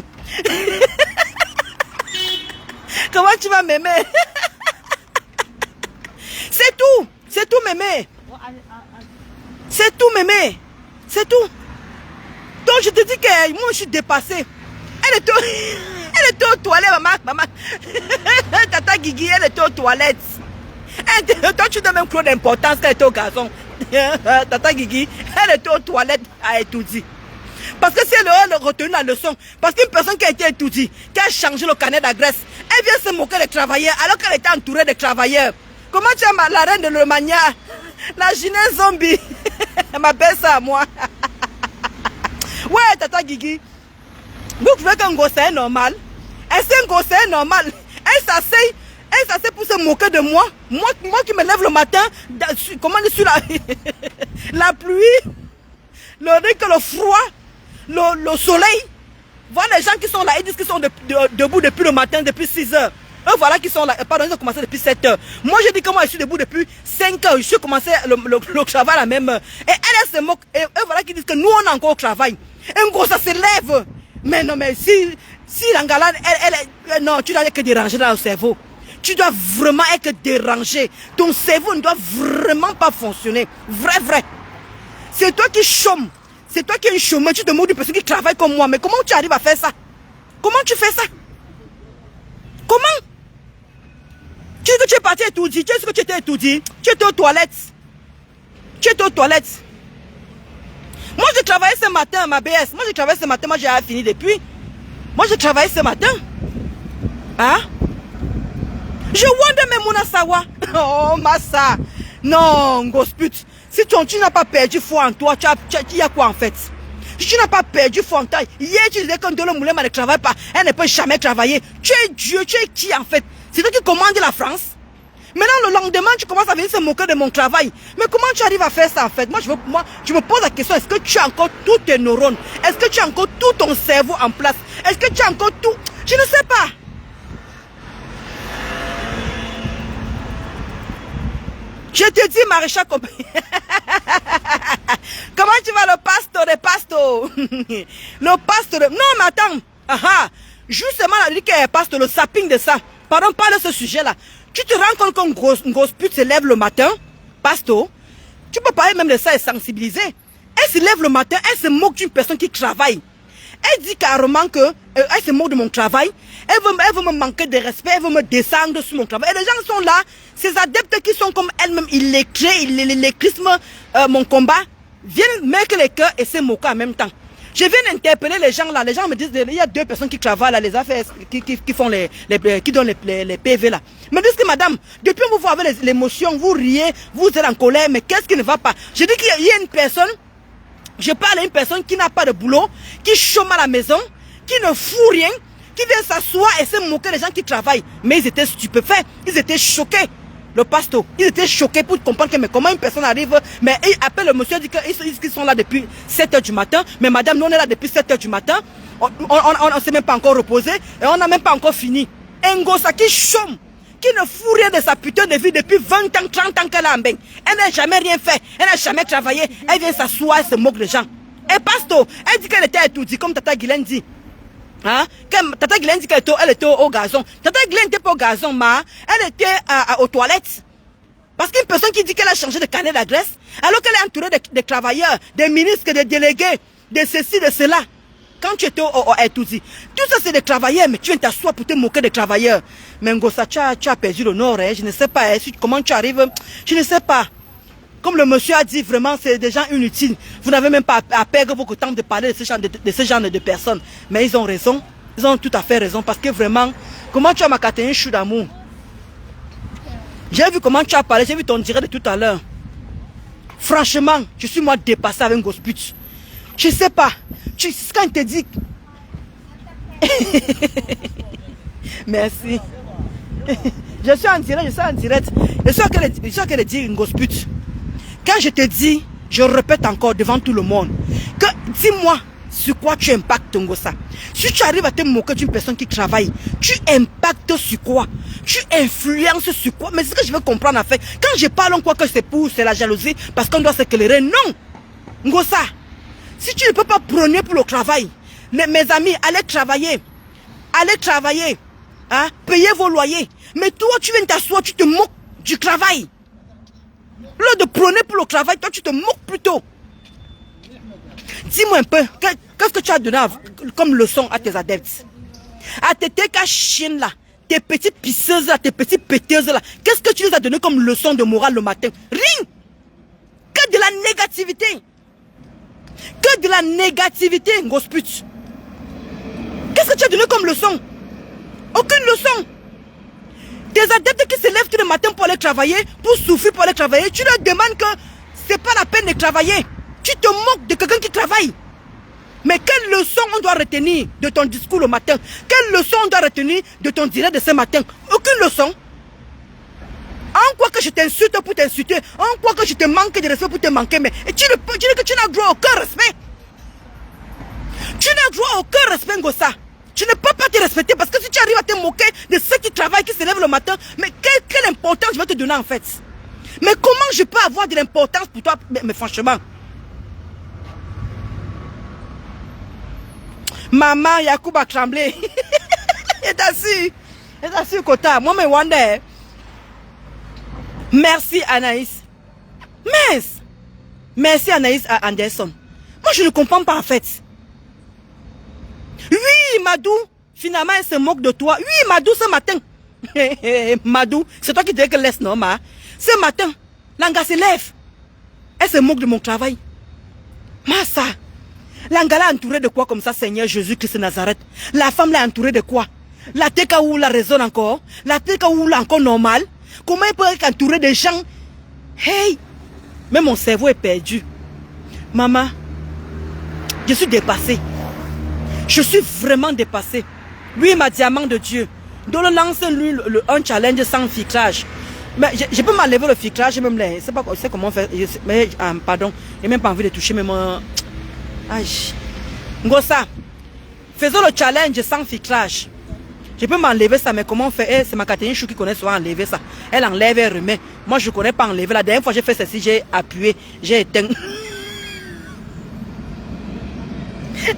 Speaker 1: Comment tu vas m'aimer? C'est tout mémé. C'est tout mémé. C'est tout. Donc je te dis que moi je suis dépassée. Elle était aux toilettes, maman. Tata Guigui, elle était aux toilettes. Toi tu donnes même trop d'importance qu'elle était au gazon. Tata Guigui, elle était aux toilettes à étudier. Parce que si elle a retenu la leçon, parce qu'une personne qui a été étudiée, qui a changé le carnet d'adresse, elle vient se moquer des travailleurs alors qu'elle était entourée de travailleurs. Comment tu as la reine de Lemania, la Ginée zombie, elle m'appelle ça à moi. Ouais, Tata Guigui, vous trouvez qu'un gosse est normal? Est-ce qu'un gosse est normal? Elle s'asseye pour se moquer de moi. Moi qui me lève le matin, comment je suis là? La pluie, le froid, le soleil. Voilà les gens qui sont là, ils disent qu'ils sont debout depuis le matin, depuis 6 heures. Eux voilà qui sont là, pardon, ils ont commencé depuis 7 heures. Moi je dis que moi je suis debout depuis 5 heures, je suis commencé le travail à la même heure. Et elle se moque, et eux voilà qui disent que nous on est encore au travail. Un gros ça se lève. Mais non mais si l'Angalade, non, tu dois être dérangé dans le cerveau. Tu dois vraiment être dérangé. Ton cerveau ne doit vraiment pas fonctionner. Vrai. C'est toi qui chômes. C'est toi qui es une chômeuse, tu te moques d'une personne qui travaille comme moi. Mais comment tu arrives à faire ça? Comment tu fais ça? Comment? Tu dis que tu es parti étudier. Tu sais ce que tu étais étudié? Tu étais aux toilettes. Moi, je travaillais ce matin, ma BS. Moi, j'ai fini depuis. Moi, je travaillais ce matin. Hein? Je wonder même mon sawa. Oh, Massa. Non, gosput. Si tu n'as pas perdu foi en toi, il y a quoi en fait? Si tu n'as pas perdu foi en toi, hier tu disais que Ndolo Moulema ne travaille pas, elle ne peut jamais travailler. Tu es Dieu, tu es qui en fait? C'est toi qui commandes la France. Maintenant, le lendemain, tu commences à venir se moquer de mon travail. Mais comment tu arrives à faire ça en fait? Moi, je me pose la question, est-ce que tu as encore tous tes neurones? Est-ce que tu as encore tout ton cerveau en place? Est-ce que tu as encore tout? Je ne sais pas. Je te dis, Maréchal Compagnie. Comment tu vas, le pasto? Le pasto. Non, mais attends. Justement, elle dit qu'elle est pasto, le sapping de ça. Pardon, parle de ce sujet-là. Tu te rends compte qu'une grosse pute se lève le matin, pasto. Tu peux parler même de ça et sensibiliser. Elle se lève le matin, elle se moque d'une personne qui travaille. Elle dit carrément que elle se moque de mon travail. Elle veut me manquer de respect, elle veut me descendre sur mon travail. Et les gens sont là, ces adeptes qui sont comme elle-même illettrés, mon combat, viennent mettre les cœurs et se moquer en même temps. Je viens d'interpeller les gens là. Les gens me disent il y a 2 personnes qui travaillent là, les affaires, qui font qui donnent les PV là. Me disent que madame, depuis vous voyez avec l'émotion, vous riez, vous êtes en colère, mais qu'est-ce qui ne va pas? Je dis qu'il y a une personne. Je parle à une personne qui n'a pas de boulot, qui chôme à la maison, qui ne fout rien, qui vient s'asseoir et se moquer des gens qui travaillent. Mais ils étaient stupéfaits, ils étaient choqués. Le pasteur, ils étaient choqués pour comprendre que mais comment une personne arrive, mais il appelle le monsieur, dit qu'ils sont là depuis 7 heures du matin, mais madame, nous on est là depuis 7 heures du matin, on ne s'est même pas encore reposé, et on n'a même pas encore fini. Un gosse qui chôme, qui ne fout rien de sa putain de vie depuis 20 ans, 30 ans qu'elle a en bain. Elle n'a jamais rien fait, elle n'a jamais travaillé, elle vient s'asseoir, elle se moque des gens. Et pasteur, elle dit qu'elle était étudiée, comme Tata Guylaine dit. Hein? Tata Guylaine dit qu'elle était au gazon. Tata Guylaine n'était pas au gazon, mais elle était aux toilettes. Parce qu'une personne qui dit qu'elle a changé de carnet d'adresse, alors qu'elle est entourée de travailleurs, des ministres, des délégués, de ceci, de cela. Quand tu étais à Etouzi, tout ça c'est des travailleurs, mais tu viens t'asseoir pour te moquer des travailleurs. Mais Ngossa, tu as perdu le nord, hein? Je ne sais pas, hein? Comment tu arrives, je ne sais pas. Comme le monsieur a dit, vraiment, c'est des gens inutiles. Vous n'avez même pas à perdre beaucoup de temps de parler de ce genre de personnes. Mais ils ont raison. Ils ont tout à fait raison. Parce que vraiment, comment tu as macaté un chou d'amour? J'ai vu comment tu as parlé, j'ai vu ton direct de tout à l'heure. Franchement, je suis moi dépassé avec un gosse pute. Je ne sais pas. Quand il te dit... Merci. Je suis en direct, je suis en direct. Je suis en train de dire une grosse pute. Quand je te dis, je répète encore devant tout le monde, que dis-moi sur quoi tu impactes Ngossa. Si tu arrives à te moquer d'une personne qui travaille, tu impactes sur quoi? Tu influences sur quoi? Mais ce que je veux comprendre en fait, quand je parle, on croit que c'est pour, c'est la jalousie, parce qu'on doit s'éclairer. Non! Ngossa, si tu ne peux pas prôner pour le travail, mes amis, allez travailler. Allez travailler. Hein? Payez vos loyers. Mais toi, tu viens t'asseoir, tu te moques du travail. Au lieu de prôner pour le travail, toi, tu te moques plutôt. Dis-moi un peu, qu'est-ce que tu as donné comme leçon à tes adeptes? À tes chiennes là, tes petites pisseuses là, tes petites péteuses là, qu'est-ce que tu les as donné comme leçon de morale le matin? Rien! Que de la négativité! Que de la négativité, grosse pute! Qu'est-ce que tu as donné comme leçon? Aucune leçon! Tes adeptes qui se lèvent tous les matins pour aller travailler, pour souffrir pour aller travailler, tu leur demandes que c'est pas la peine de travailler. Tu te moques de quelqu'un qui travaille. Mais quelle leçon on doit retenir de ton discours le matin? Quelle leçon on doit retenir de ton direct de ce matin? Aucune leçon. En quoi que je t'insulte pour t'insulter, en quoi que je te manque de respect pour te manquer, mais tu dis que tu n'as droit à aucun respect. Tu n'as droit à aucun respect, Ngossa. Tu ne peux pas te respecter parce que si tu arrives à te moquer de ceux qui travaillent, qui se lèvent le matin, mais quelle importance je vais te donner en fait? Mais comment je peux avoir de l'importance pour toi? Mais franchement. Maman, Yacoub a tremblé. Il est assis. Il est assis au côté. Moi, je wonder. Merci Anaïs. Merci Anaïs Anderson. Moi, je ne comprends pas en fait. Oui, Madou, finalement, elle se moque de toi. Oui, Madou, ce matin. Madou, c'est toi qui disais que laisse, non, ma. Ce matin, Langa se lève. Elle se moque de mon travail. Massa. Langa l'a entourée de quoi comme ça, Seigneur Jésus-Christ de Nazareth? La femme l'a entourée de quoi? La teka ou la raison encore? La teka ou la encore normal? Comment elle peut être entourée de gens? Hey! Mais mon cerveau est perdu. Maman, je suis dépassée. Je suis vraiment dépassée. Oui, ma diamant de Dieu. Donc, lance-lui un challenge sans filtrage. Mais je peux m'enlever le filtrage, même là. C'est pas comment faire. Mais, pardon, j'ai même pas envie de toucher même. Aïe. Ngossa, faisons le challenge sans filtrage. Je peux m'enlever ça, mais comment faire? C'est ma Catherine Chou qui connaît souvent enlever ça. Elle enlève et remet. Moi, je ne connais pas enlever. La dernière fois, j'ai fait ceci, j'ai appuyé, j'ai éteint.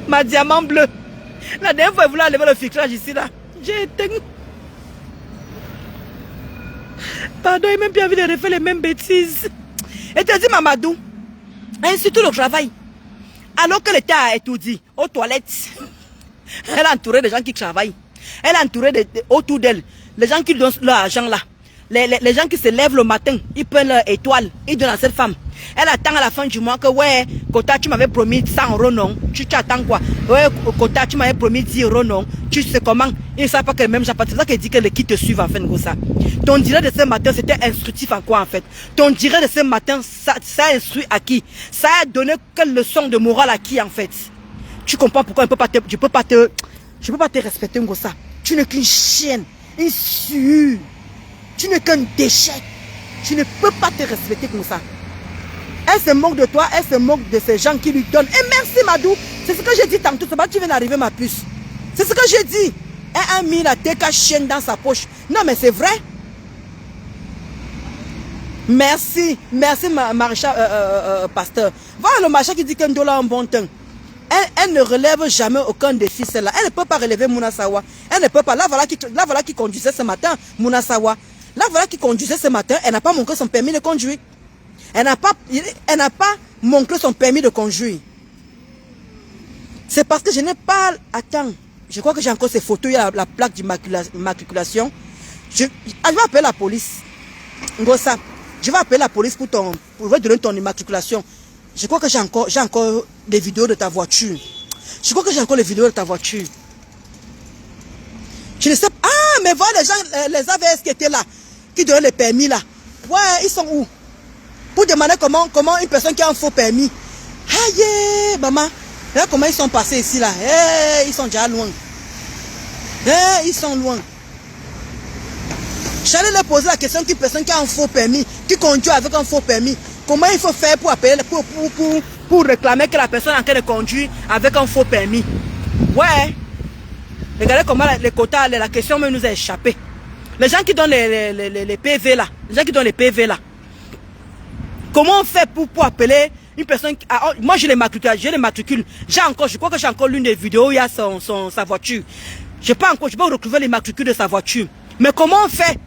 Speaker 1: Ma diamant bleu. La dernière fois, elle voulait enlever le filtrage ici, là. J'ai éteint. Pardon, il m'a même plus envie de refaire les mêmes bêtises. Et te dit, Mamadou, surtout le travail. Alors qu'elle était à étudier, aux toilettes, elle a entouré des gens qui travaillent. Elle a entouré autour d'elle, les gens qui donnent leur argent là. Les gens qui se lèvent le matin, ils prennent leur étoile, ils donnent à cette femme. Elle attend à la fin du mois que, ouais, Kota, tu m'avais promis 100 € non. Tu attends quoi? Ouais, Kota, tu m'avais promis 10 € non. Tu sais comment? Ils ne savent pas que les mêmes gens, c'est ça qu'elle dit que les qui te suivent en fait, ça. Ton direct de ce matin, c'était instructif en quoi en fait? Ton direct de ce matin, ça a instruit à qui? Ça a donné quelle leçon de morale à qui en fait? Tu comprends pourquoi je ne peux pas te respecter, Ngossa. Tu n'es qu'une chienne, une sueur. Tu n'es qu'un déchet. Tu ne peux pas te respecter comme ça. Elle se moque de toi, elle se moque de ces gens qui lui donnent. Et merci Madou, c'est ce que j'ai dit tantôt, c'est pas que tu viens d'arriver ma puce. C'est ce que j'ai dit. Elle a mis la teka chienne dans sa poche. Non mais c'est vrai. Merci, merci maréchal pasteur. Voilà le machin qui dit qu'un dollar en bon temps. Elle ne relève jamais aucun défi, celle-là. Elle ne peut pas relever Mounasawa. Elle ne peut pas. Là, voilà qui conduisait ce matin, Mounasawa. Là, voilà qui conduisait ce matin. Elle n'a pas montré son permis de conduire. Elle n'a pas montré son permis de conduire. C'est parce que je n'ai pas... Attends. Je crois que j'ai encore ces photos. Il y a la plaque d'immatriculation. Je vais appeler la police. Ngossa, je vais appeler la police pour donner ton immatriculation. Je crois que j'ai encore des vidéos de ta voiture. Je crois que j'ai encore les vidéos de ta voiture. Je ne sais pas. Ah, mais voilà les gens, les AVS qui étaient là, qui donnaient les permis là. Ouais, ils sont où? Pour demander comment une personne qui a un faux permis. Aïe, maman. Regarde comment ils sont passés ici là. Hey, ils sont déjà loin. Hey, ils sont loin. J'allais leur poser la question qu'une personne qui a un faux permis, qui conduit avec un faux permis, comment il faut faire pour appeler, pour réclamer que la personne est en train de conduire avec un faux permis. Ouais. Regardez comment les quotas, la question même nous a échappé. Les gens qui donnent les PV là, les gens qui donnent les PV là, comment on fait pour appeler une personne moi j'ai les matricules, j'ai encore, je crois que j'ai encore l'une des vidéos où il y a sa voiture. Je peux retrouver les matricules de sa voiture. Mais comment on fait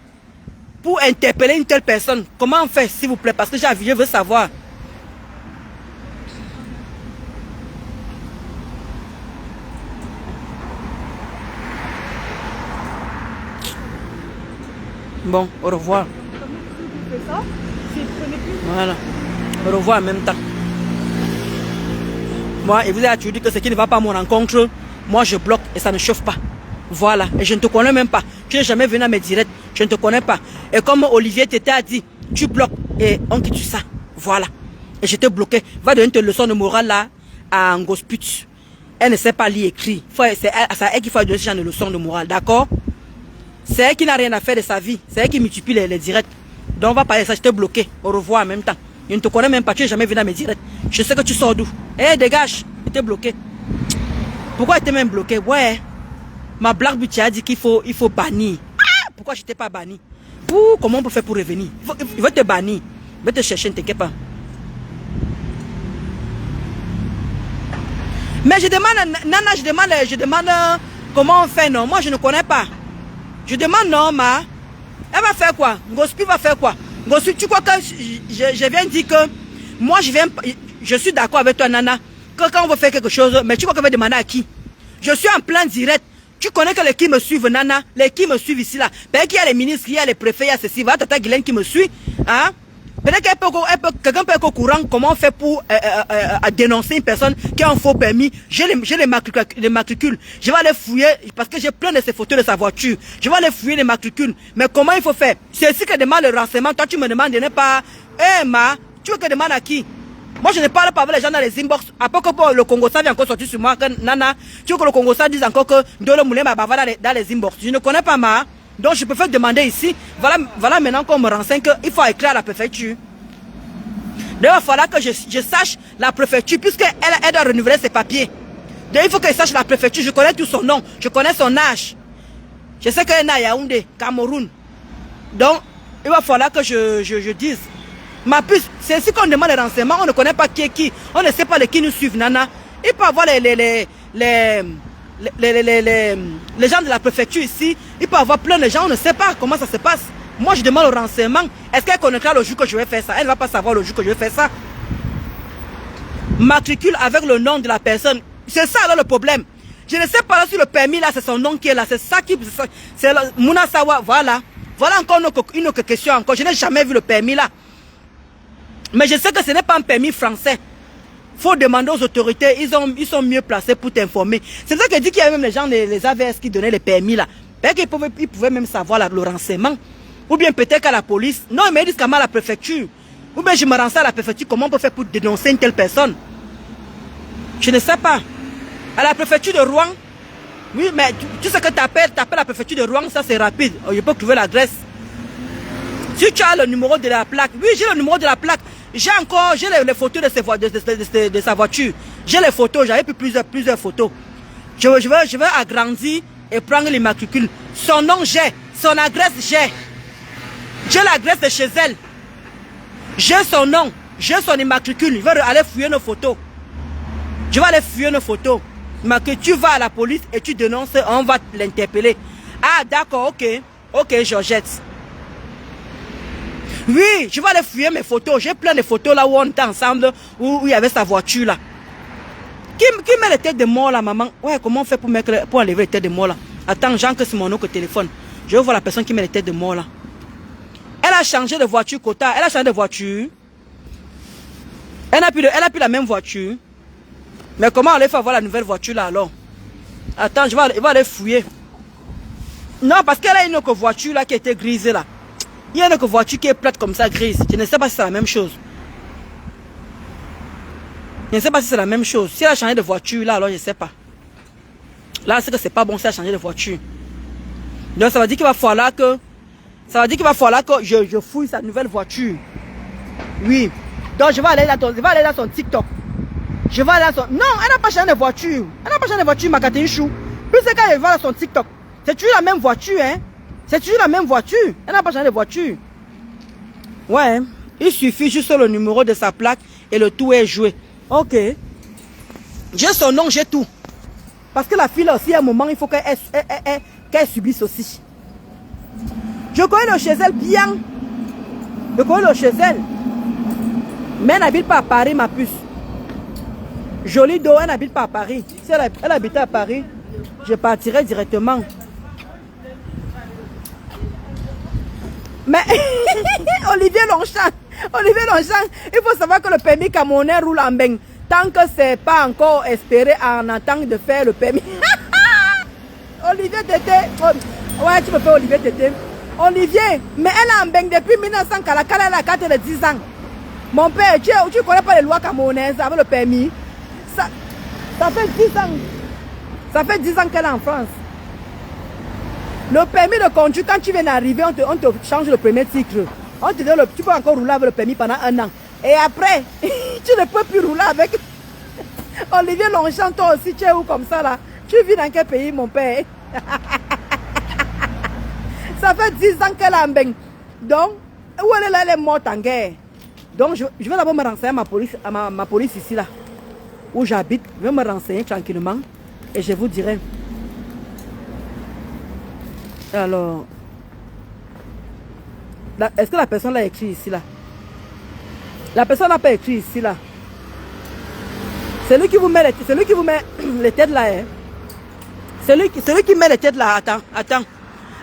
Speaker 1: pour interpeller une telle personne? Comment on fait, s'il vous plaît? Parce que je veux savoir. Bon, au revoir. Voilà. Au revoir en même temps. Moi, et vous avez toujours dit que ce qui ne va pas à mon rencontre, moi je bloque et ça ne chauffe pas. Voilà. Et je ne te connais même pas. Tu n'es jamais venu à mes directs. Je ne te connais pas. Et comme Olivier Tété a dit, tu bloques et on quitte ça. Voilà. Et je t'ai bloqué. Va donner une leçon de morale là à Ngosput. Elle ne sait pas lire et écrire. C'est à elle qu'il faut donner ce genre de leçon de morale. D'accord? C'est elle qui n'a rien à faire de sa vie. C'est elle qui multiplie les directs. Donc on va parler de ça. Je t'ai bloqué. Au revoir en même temps. Je ne te connais même pas. Tu n'es jamais venu à mes directs. Je sais que tu sors d'où. Eh, dégage. Je t'ai bloqué. Pourquoi tu t'es même bloqué? Ouais. Ma blague, tu as dit qu'il faut bannir. Ah, pourquoi je t'ai pas banni? Comment on peut faire pour revenir? Il va te bannir. Il va te chercher, ne t'inquiète pas. Mais je demande, Nana, je demande comment on fait, non? Moi, je ne connais pas. Je demande, non, ma. Elle va faire quoi? Ngospi va faire quoi? Ngospi, tu crois que je viens dire que moi, je suis d'accord avec toi, Nana, que quand on veut faire quelque chose, mais tu crois qu'elle va demander à qui? Je suis en plein direct. Tu connais que les qui me suivent, Nana, les qui me suivent ici, là. Peut-être qu'il y a les ministres, il y a les préfets, il y a ceci. Voilà, Tata Guylaine qui me suit. Hein? Peut-être quelqu'un peut être au courant comment on fait pour dénoncer une personne qui a un faux permis. J'ai les matricules. Je vais aller fouiller, parce que j'ai plein de ces photos de sa voiture. Je vais aller fouiller les matricules. Mais comment il faut faire? C'est ici que demande le renseignement. Toi, tu me demandes de ne pas... Eh, ma, tu veux que je demande à qui? Moi, je ne parle pas avec les gens dans les inbox. Après que le Congo ça vient encore sortir sur moi, que Nana, tu veux que le Congo ça dise encore que Dolo Moulin m'a bavaré dans les inbox. Je ne connais pas ma. Donc, je peux faire demander ici. Voilà maintenant qu'on me renseigne qu'il faut écrire à la préfecture. Donc, il va falloir que je sache la préfecture, puisqu'elle doit renouveler ses papiers. Donc, il faut qu'elle sache la préfecture. Je connais tout son nom. Je connais son âge. Je sais qu'elle est à Yaoundé, Cameroun. Donc, il va falloir que je dise. Ma puce, c'est ainsi qu'on demande les renseignements, on ne connaît pas qui est qui, on ne sait pas les qui nous suivent, Nana. Il peut avoir les gens de la préfecture ici, il peut avoir plein de gens, on ne sait pas comment ça se passe. Moi, je demande le renseignement, est-ce qu'elle connaîtra le jour que je vais faire ça? Elle ne va pas savoir le jour que je vais faire ça. Matricule avec le nom de la personne, c'est ça alors le problème. Je ne sais pas si le permis là, c'est son nom qui est là, c'est ça qui... C'est Mouna Sawa, voilà. Voilà encore une autre question encore, je n'ai jamais vu le permis là. Mais je sais que ce n'est pas un permis français. Il faut demander aux autorités, ils sont mieux placés pour t'informer. C'est ça que dit qu'il y avait même les gens, les AVS qui donnaient les permis là. Peut-être qu'ils pouvaient même savoir le renseignement. Ou bien peut-être qu'à la police. Non, mais ils disent qu'à la préfecture. Ou bien je me renseigne à la préfecture, comment on peut faire pour dénoncer une telle personne? Je ne sais pas. À la préfecture de Rouen, oui, mais tu sais que tu appelles la préfecture de Rouen, ça c'est rapide. Je peux trouver l'adresse. Si tu as le numéro de la plaque, oui, j'ai le numéro de la plaque. J'ai les photos de sa voiture. J'ai les photos, j'avais pris plusieurs photos. Je vais agrandir et prendre les matricules. Son nom, j'ai. Son adresse, j'ai. J'ai l'adresse de chez elle. J'ai son nom. J'ai son immatricule. Je vais aller fouiller nos photos. Je vais aller fouiller nos photos. Mais que tu vas à la police et tu dénonces, on va l'interpeller. Ah, d'accord, ok. Ok, Georgette. Oui, je vais aller fouiller mes photos. J'ai plein de photos là où on était ensemble, où il y avait sa voiture là. Qui met les têtes de mort là, maman? Ouais, comment on fait pour enlever les têtes de mort là? Attends, Jean, que c'est mon autre téléphone. Je vais voir la personne qui met les têtes de mort là. Elle a changé de voiture, Kota. Elle a changé de voiture. Elle n'a plus la même voiture. Mais comment on va faire voir la nouvelle voiture là alors? Attends, je vais aller fouiller. Non, parce qu'elle a une autre voiture là qui était grise là. Il y a une autre voiture qui est plate comme ça, grise. Je ne sais pas si c'est la même chose. Je ne sais pas si c'est la même chose. Si elle a changé de voiture, là, alors je ne sais pas. Là, c'est que c'est pas bon si elle a changé de voiture. Donc, ça veut dire qu'il va falloir que Ça veut dire qu'il va falloir que je fouille sa nouvelle voiture. Oui. Donc je vais aller dans son TikTok. Je vais aller dans son... Non, elle n'a pas changé de voiture. Elle n'a pas changé de voiture, ma Catherine Chou. Plus c'est quand elle va dans son TikTok. C'est toujours la même voiture, hein. C'est toujours la même voiture. Elle n'a pas changé de voiture. Ouais. Il suffit juste le numéro de sa plaque et le tout est joué. Ok. J'ai son nom, j'ai tout. Parce que la fille aussi, à un moment, il faut qu'elle subisse aussi. Je connais le chez elle bien. Je connais le chez elle. Mais elle n'habite pas à Paris, ma puce. Jolie d'eau, elle n'habite pas à Paris. Si elle habitait à Paris, je partirais directement. Mais Olivier Longchamp, il faut savoir que le permis camerounais roule en beng. Tant que c'est pas encore espéré en attente de faire le permis. Olivier Tété. Ouais, tu me fais Olivier Tété. Olivier, mais elle est en beng depuis 1900, elle a la carte de 10 ans. Mon père, tu connais pas les lois camerounaises avec le permis. Ça fait 10 ans. Ça fait 10 ans qu'elle est en France. Le permis de conduire, quand tu viens d'arriver, on te change le premier cycle. On te donne tu peux encore rouler avec le permis pendant 1 an. Et après, tu ne peux plus rouler avec. Olivier Longchamp, toi aussi, tu es où comme ça là? Tu vis dans quel pays, mon père? Ça fait 10 ans qu'elle est en beng. Donc, où elle est là, elle est morte en guerre. Donc, je vais d'abord me renseigner à ma police ici là. Où j'habite. Je vais me renseigner tranquillement. Et je vous dirai. Alors, est-ce que la personne l'a écrit ici là? La personne n'a pas écrit ici là. C'est lui qui vous met les têtes là. Hein? C'est lui qui met les têtes là.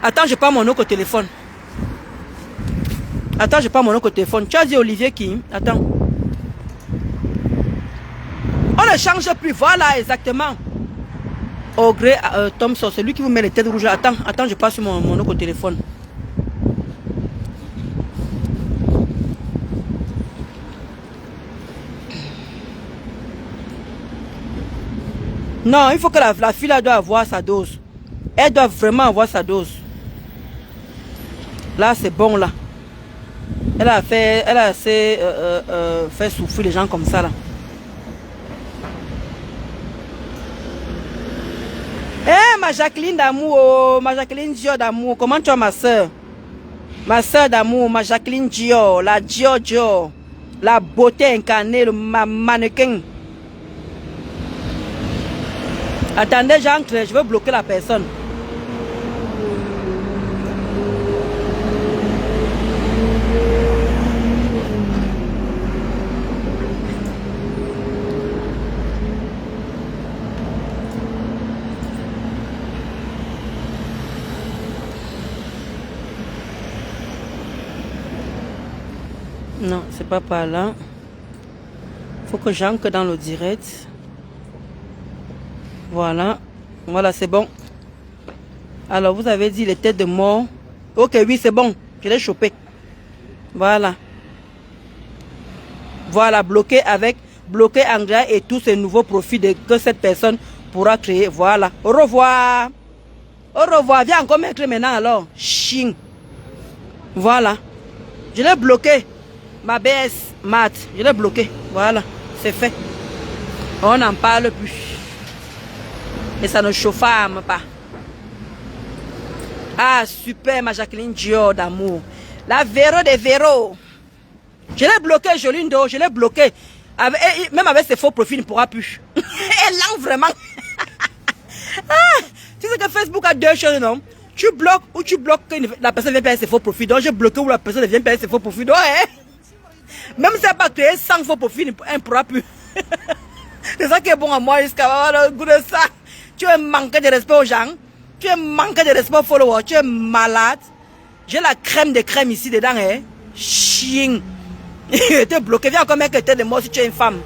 Speaker 1: Attends, je prends mon autre téléphone. Attends, je prends mon autre téléphone. Tu as dit Olivier qui? Attends. On ne change plus. Voilà, exactement. Augré Thompson, c'est lui qui vous met les têtes rouges. Attends, je passe sur mon autre téléphone. Non, il faut que la fille là doit avoir sa dose. Elle doit vraiment avoir sa dose. Là, c'est bon là. Elle a assez fait souffrir les gens comme ça là. Eh, ma Jacqueline d'amour, ma Jacqueline Dio d'amour, comment tu vas ma soeur? Ma soeur d'amour, ma Jacqueline Dio, la Dio, la beauté incarnée, le mannequin. Attendez, j'entre, je veux bloquer la personne. Non, c'est pas par là. Faut que j'entre dans le direct. Voilà. Voilà, c'est bon. Alors, vous avez dit les têtes de mort. Ok, oui, c'est bon. Je l'ai chopé. Voilà. Voilà, bloqué Andrea et tous ces nouveaux profils que cette personne pourra créer. Voilà. Au revoir. Au revoir. Viens encore m'écrire maintenant alors. Ching. Voilà. Je l'ai bloqué. Ma BS mat, je l'ai bloqué. Voilà, c'est fait. On n'en parle plus. Et ça ne chauffe pas. Ah, super, ma Jacqueline Dio d'amour. La Véro des Véro. Je l'ai bloqué, Jolindo, je l'ai bloqué. Même avec ses faux profils, il ne pourra plus. Elle lance vraiment. Ah, tu sais que Facebook a 2 choses, non? Tu bloques ou tu bloques que la personne vient payer ses faux profils. Donc, je bloque où la personne vient payer ses faux profils. Donc, hein? Même si elle n'a pas créé 100 faux profils, elle ne pourra plus. C'est ça qui est bon à moi jusqu'à avoir le goût de ça. Tu es manqué de respect aux gens. Tu es manqué de respect aux followers. Tu es malade. J'ai la crème de crème ici dedans. Hein? Chien. Tu es bloqué. Viens encore mettre tête de moi si tu es une femme.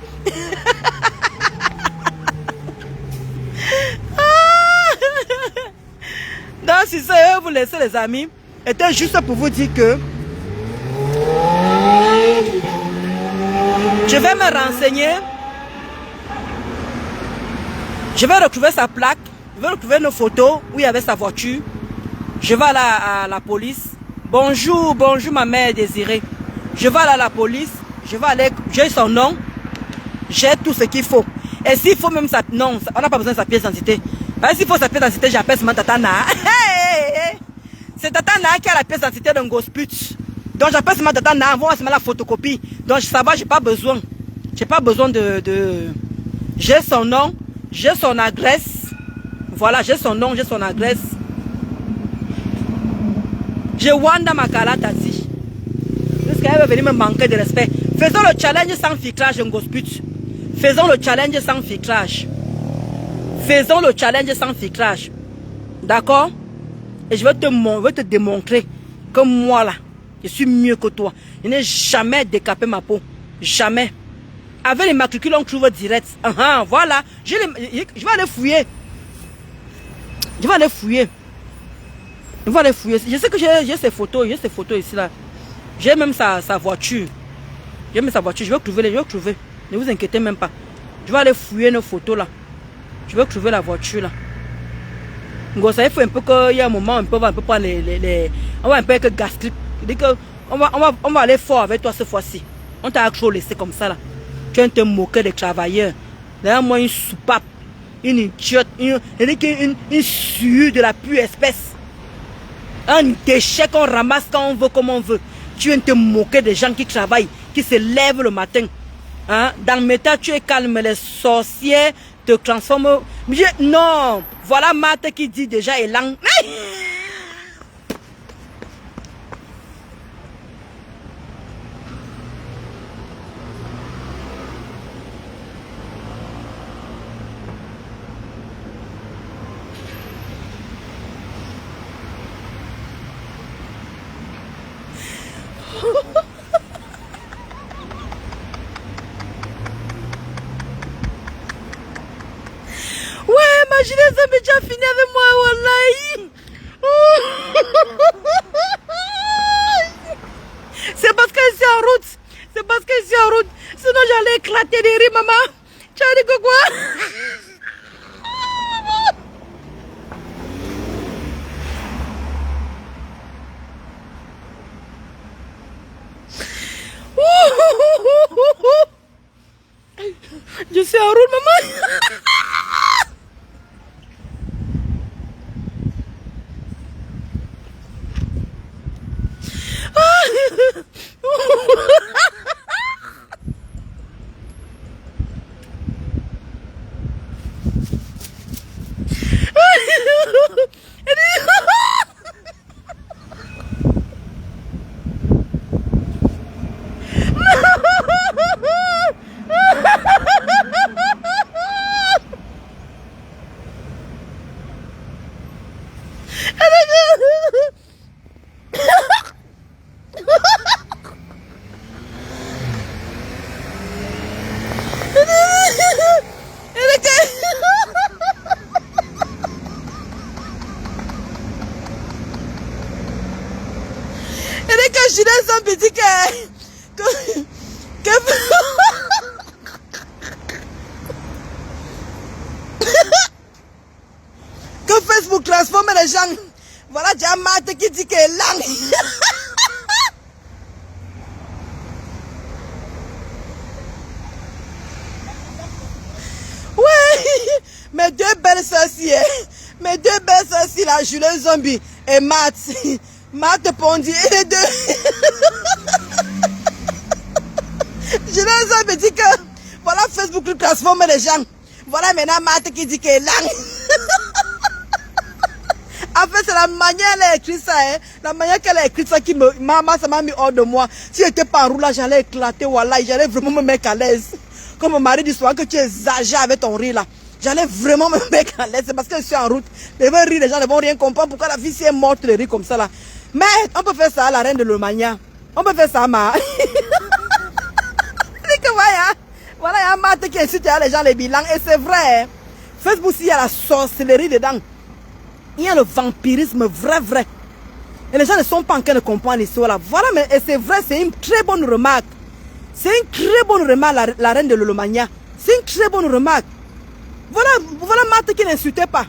Speaker 1: Donc, si ça, je vais vous laisser les amis. C'était juste pour vous dire que je vais me renseigner. Je vais retrouver sa plaque. Je vais retrouver nos photos où il y avait sa voiture. Je vais aller à la police. Bonjour, bonjour ma mère désirée. Je vais aller à la police. Je vais aller, j'ai son nom. J'ai tout ce qu'il faut. Et s'il faut même ça, non, on n'a pas besoin de sa pièce d'identité. S'il faut sa pièce d'identité, j'appelle seulement Tatana. C'est Tatana qui a la pièce d'identité d'un gosput. Donc j'appelle seulement Tatana, envoie seulement la photocopie. Donc ça va, j'ai pas besoin. J'ai pas besoin de... J'ai son nom, j'ai son adresse. Voilà, j'ai son nom, j'ai son adresse. J'ai Wanda Makala Tati. Parce qu'elle va venir me manquer de respect. Faisons le challenge sans filtrage, un gosput. Faisons le challenge sans filtrage. Faisons le challenge sans filtrage. D'accord? Et je vais te démontrer que moi là, je suis mieux que toi. Je n'ai jamais décapé ma peau. Jamais. Avec les matricules, on trouve direct. Voilà. Je vais aller fouiller. Je vais aller fouiller. Je vais aller fouiller. Je sais que j'ai ces photos. J'ai ces photos ici là. J'ai même sa voiture. J'ai même sa voiture. Je vais trouver. Je vais trouver. Ne vous inquiétez même pas. Je vais aller fouiller nos photos là. Je vais trouver la voiture là. Donc ça il faut un peu qu'il y a un moment on va un peu prendre on va un peu avec gastrique. On va aller fort avec toi cette fois-ci. On t'a trop laissé comme ça là. Tu viens te moquer des travailleurs. Derrière moi une soupape, une idiote, une sueur de la pure espèce. Un déchet qu'on ramasse quand on veut, comme on veut. Tu viens te moquer des gens qui travaillent, qui se lèvent le matin. Hein? Dans le métal, tu es calme, les sorciers te transforment. Non, voilà Marthe qui dit déjà est lent. Ouais, imaginez ça, mais tu as fini avec moi, wallahi. C'est parce que je suis en route. C'est parce que je suis en route. Sinon, j'allais éclater des rires, maman. Tu as dit que quoi? Je suis en route, maman. Je suis un petit que Facebook transforme les gens. Voilà, j'ai un Marthe qui dit qu'elle est langue. Ouais, mes deux belles sorcières. Mes deux belles sorcières là, Julien Zombie et Marthe. Marthe Pondy et les deux. Julien Zombie dit que voilà, Facebook transforme les gens. Voilà maintenant Marthe qui dit qu'elle est langue. En fait, c'est la manière qu'elle a écrit ça, hein. La manière qu'elle a écrit ça qui me... Maman, ça m'a mis hors de moi. Si j'étais pas en roulage, j'allais éclater, voilà. J'allais vraiment me mettre à l'aise. Comme mon mari dit souvent que tu exagères avec ton rire là. J'allais vraiment me mettre à l'aise. C'est parce que je suis en route. Les vont rire, les gens ne vont rien comprendre. Pourquoi la fille si est morte de rire comme ça là. Mais on peut faire ça à la reine de l'Omania. On peut faire ça, ma. Voilà, il y a un Marthe qui insulte les gens les bilans. Et c'est vrai. Hein. Facebook, il y a la sorcellerie dedans. Il y a le vampirisme vrai. Et les gens ne sont pas en train de comprendre l'histoire là. Voilà, mais c'est vrai, c'est une très bonne remarque. C'est une très bonne remarque, la reine de l'Olomania. C'est une très bonne remarque. Voilà Marthe qui n'insultait pas.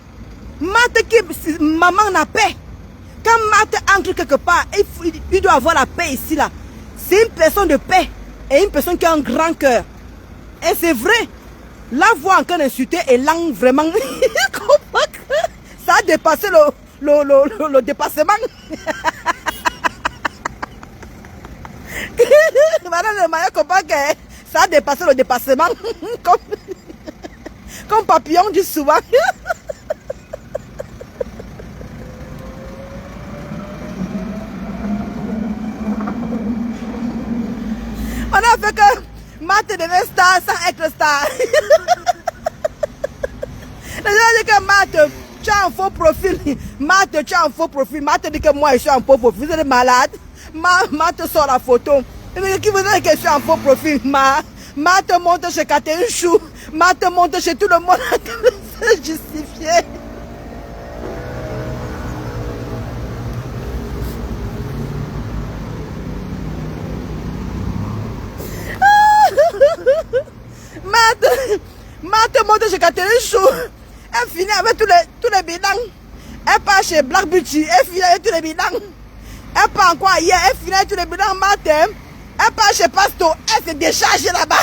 Speaker 1: Marthe qui, maman n'a paix. Quand Matt entre quelque part, il doit avoir la paix ici, là. C'est une personne de paix et une personne qui a un grand cœur. Et c'est vrai. La voix en train d'insulter et langue vraiment. Ça a dépassé le dépassement. Madame le Maya comprend que ça a dépassé le dépassement. Comme Papillon dit souvent. On a fait que Matt devient star sans être star. Les gens disent que Matt, tu as un faux profil. Matt, tu as un faux profil. Matt dit que moi, je suis un faux profil. Vous êtes malade. Matt sort la photo. Qui vous dit que je suis un faux profil? Matt monte chez Catherine Chou. Matt monte chez tout le monde. C'est justifié. Matt monte chez Catherine Chou. Elle finit avec tous les bidons. Elle part chez Black Beauty. Elle finit avec tous les bidons. Elle part encore hier. Elle finit avec tous les bidons matin. Elle part chez Pasto. Elle s'est déchargée là-bas.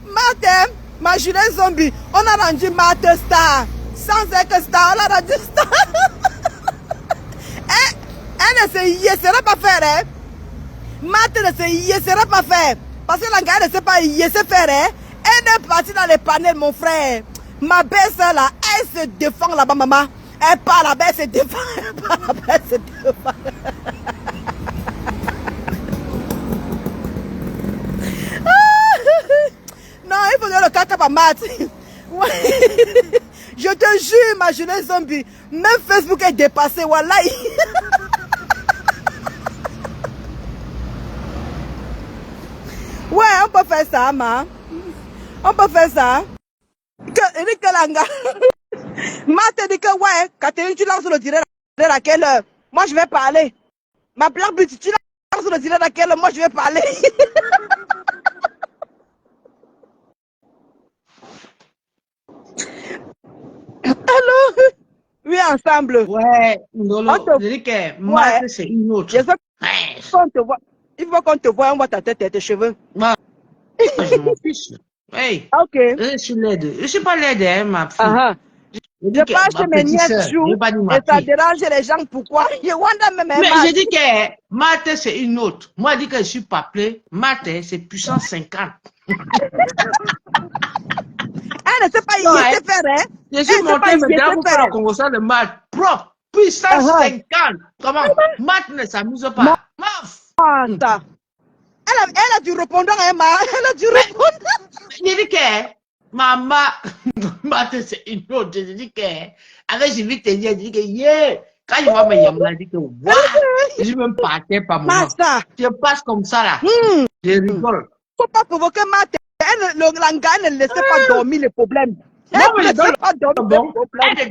Speaker 1: Matin, ma Julien Zombie, on a rendu Matt star. Sans être star, on a rendu star. Elle ne se sera pas faire. Hein? Matt ne se sera pas faire. Parce que la gars ne sait pas se faire. Hein? Elle est partie dans les panels, mon frère. Ma belle-sœur là, elle se défend là-bas, maman. Elle part là-bas, elle se défend. Elle part là-bas, elle se défend. Non, il faut donner le caca à Matt. Ouais. Je te jure, ma jeunesse zombie. Même Facebook est dépassé, voilà. Ouais, on peut faire ça, ma. On peut faire ça. Eric Langa. Matt dit que, ouais, Catherine, tu lances le direct à quelle heure? Moi, je vais parler. Ma Black Beauty, tu lances le direct à quelle heure? Moi, je vais parler. Allô? Oui, ensemble.
Speaker 3: Ouais, Ndolo, je dis que Matt, c'est une autre.
Speaker 1: Il faut qu'on te voie, on voit ta tête et tes cheveux.
Speaker 3: Moi, je m'en fiche. Hey,
Speaker 1: Ok.
Speaker 3: je suis laide. Je suis pas laide, hein, ma fille.
Speaker 1: Je passe chez mes nièces joues et ça dérange les gens. Pourquoi? Je wonder même.
Speaker 3: Mais je dis que Matt, c'est une autre. Moi, je dis que je suis pas appelé. Matt, c'est puissance 50.
Speaker 1: Elle ne sait pas y faire, hein?
Speaker 3: Je suis monté maintenant pour faire le conversation de Matt. Propre, puissance 50. Comment? Matt ne s'amuse pas. Maf!
Speaker 1: Elle a du répondant, hein, elle a du répondant.
Speaker 3: Je dis que maman, Matt, c'est une autre. Je dis que avec Jimmy Ténier, je dis que yeah. Quand je vois mes yamla, je dis que waouh. Je suis même parti par moi. Je passe comme ça là. Je rigole.
Speaker 1: Faut pas provoquer Matt. Le langage ne laisse pas dormir les problèmes.
Speaker 3: Non, mais elle ne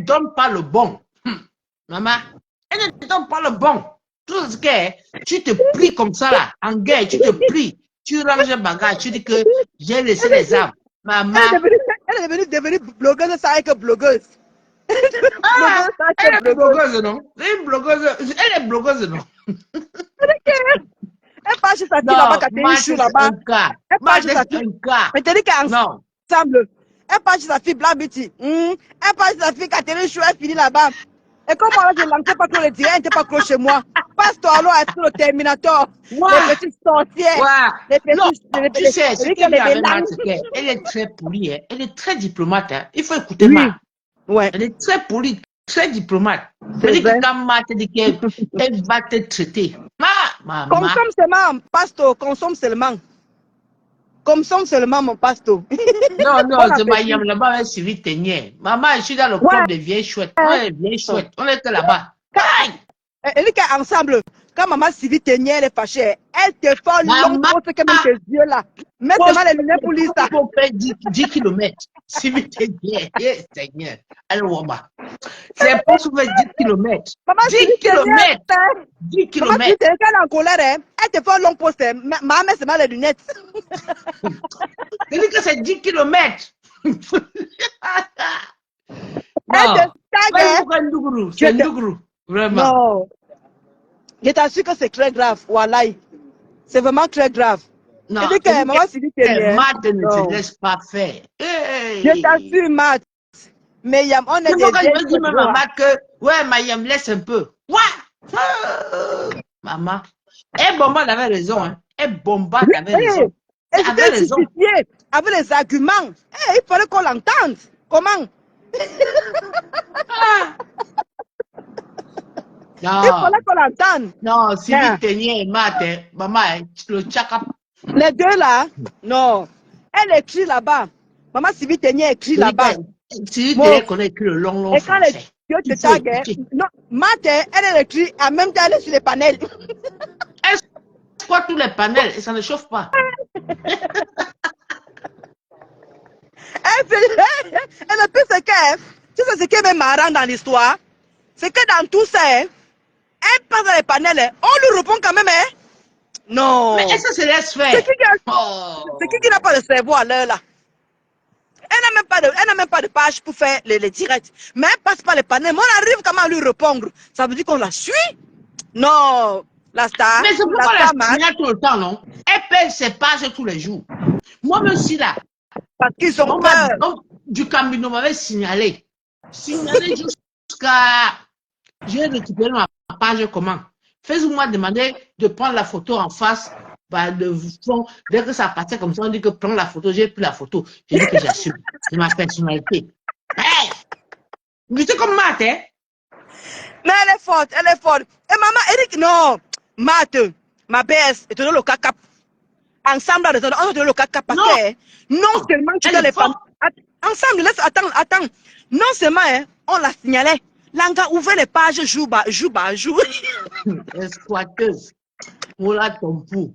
Speaker 3: donne pas le bon. Maman, elle ne donne pas le bon. Tout ce que tu te plies comme ça là, en guerre, tu te plies. Tu ranges le bagage, tu dis que j'ai laissé les armes. Maman.
Speaker 1: Elle est devenue blogueuse, ça avec blogueuse.
Speaker 3: Elle est blogueuse, non? Elle est blogueuse, elle est blogueuse, non?
Speaker 1: Elle part chez sa fille là-bas, Catherine Chou là-bas. Elle part chez sa fille. Mais t'as dit qu'ensemble. Elle part chez sa fille Black Beauty. Elle part chez sa fille Catherine Chou, elle finit là-bas. Et comme moi, je ne lançais pas trop le direct, elle n'était pas trop chez moi. Passe-toi alors à tout le Terminator. Les petites sorcières. Les petites.
Speaker 3: Tu sais, ce qu'elle est, elle est très polie, hein. Elle est très diplomate. Hein. Il faut écouter Matt.
Speaker 1: Ouais.
Speaker 3: Elle est très polie, très diplomate. C'est que quand Matt dit qu'elle va te traiter.
Speaker 1: Consomme seulement, pasto, consomme seulement. Consomme seulement, mon pasto.
Speaker 3: Non, c'est ma yam là-bas avec Sylvie Ténier. Maman, je suis dans le club des vieilles chouettes. On est vieilles chouettes. On était là-bas.
Speaker 1: Elle dit qu'ensemble, quand maman Sylvie Ténier, elle est fâchée, elle te fait long
Speaker 3: Maman,
Speaker 1: pour ce que même tes yeux là. Mets seulement les lunettes pour lire ça.
Speaker 3: il faut faire 10 km. Si vous êtes bien, Seigneur. Allez, Wamba. C'est pas souvent 10 km.
Speaker 1: Maman
Speaker 3: 10
Speaker 1: Sylvie Ténier,
Speaker 3: km. 10
Speaker 1: maman Sylvie
Speaker 3: km.
Speaker 1: Ténier, quand elle est en colère, hein, elle te fait long poste. Maman met seulement les lunettes.
Speaker 3: Je dis que c'est 10 km.
Speaker 1: Elle te
Speaker 3: Non.
Speaker 1: tag.
Speaker 3: C'est Ndougru. Vraiment.
Speaker 1: Non. Je t'assure que c'est très grave. Wallahi. C'est vraiment très grave.
Speaker 3: Non.
Speaker 1: Je dis que maman Sylvie Ténier.
Speaker 3: Matt ne se laisse pas faire. Hey.
Speaker 1: Je t'assure, Matt. Mais on est
Speaker 3: C'est pourquoi je me dis
Speaker 1: des
Speaker 3: même à Matt que, ouais, Mayam, laisse un peu. Ouais. Maman. Et Bombarde avait raison. Hein. Et Bombarde avait raison.
Speaker 1: Et
Speaker 3: Elle avait
Speaker 1: c'était
Speaker 3: raison.
Speaker 1: justifié avec les arguments. Il fallait qu'on l'entende. Comment?
Speaker 3: Non.
Speaker 1: Il fallait qu'on l'entende.
Speaker 3: Non, si vous teniez Matt, maman, le tchakap.
Speaker 1: Les deux là, non. Elle écrit là-bas. Maman Sylvie Ténier écrit là-bas.
Speaker 3: Si vous teniez qu'on a écrit le long
Speaker 1: Et quand les
Speaker 3: français.
Speaker 1: dieux te taguent, non, Matt, elle écrit en même temps, elle est sur les panels.
Speaker 3: Elle squatte tous les panels et ça ne chauffe pas.
Speaker 1: Et le plus c'est que, tu sais ce qui est même marrant dans l'histoire, c'est que dans tout ça, elle passe dans les panels, on lui répond quand même, hein? Non.
Speaker 3: Mais est-ce que se laisse faire?
Speaker 1: C'est qui n'a pas de cerveau à l'heure là? Elle n'a même pas de page pour faire les directs. Mais elle passe par les panels. Mais on arrive comment à lui répondre? Ça veut dire qu'on la suit? Non. La star.
Speaker 3: Mais c'est pourquoi la signale tout le temps, non? Elle paye ses pages tous les jours. Moi, même si là.
Speaker 1: Parce qu'ils ont peur.
Speaker 3: Du Camino m'avait signalé. Signalé jusqu'à. J'ai récupéré ma page comment? Facebook m'a demandé de prendre la photo en face. Bah, de fond, dès que ça partait comme ça, on dit que prends la photo, j'ai pris la photo. J'ai dit que j'assume. C'est ma personnalité. Hey! Mais c'est comme Matt, hein?
Speaker 1: Mais elle est forte, elle est forte. Et maman, Eric, non. Matt, ma baisse, et te donne le caca. Ensemble, on te donne le caca parce que non seulement tu dois les femmes. Ensemble, laisse, attends. Non seulement, hein, on l'a signalé. Langa ouvre les pages jour par jour.
Speaker 3: Squatteuse. Voilà ton pou.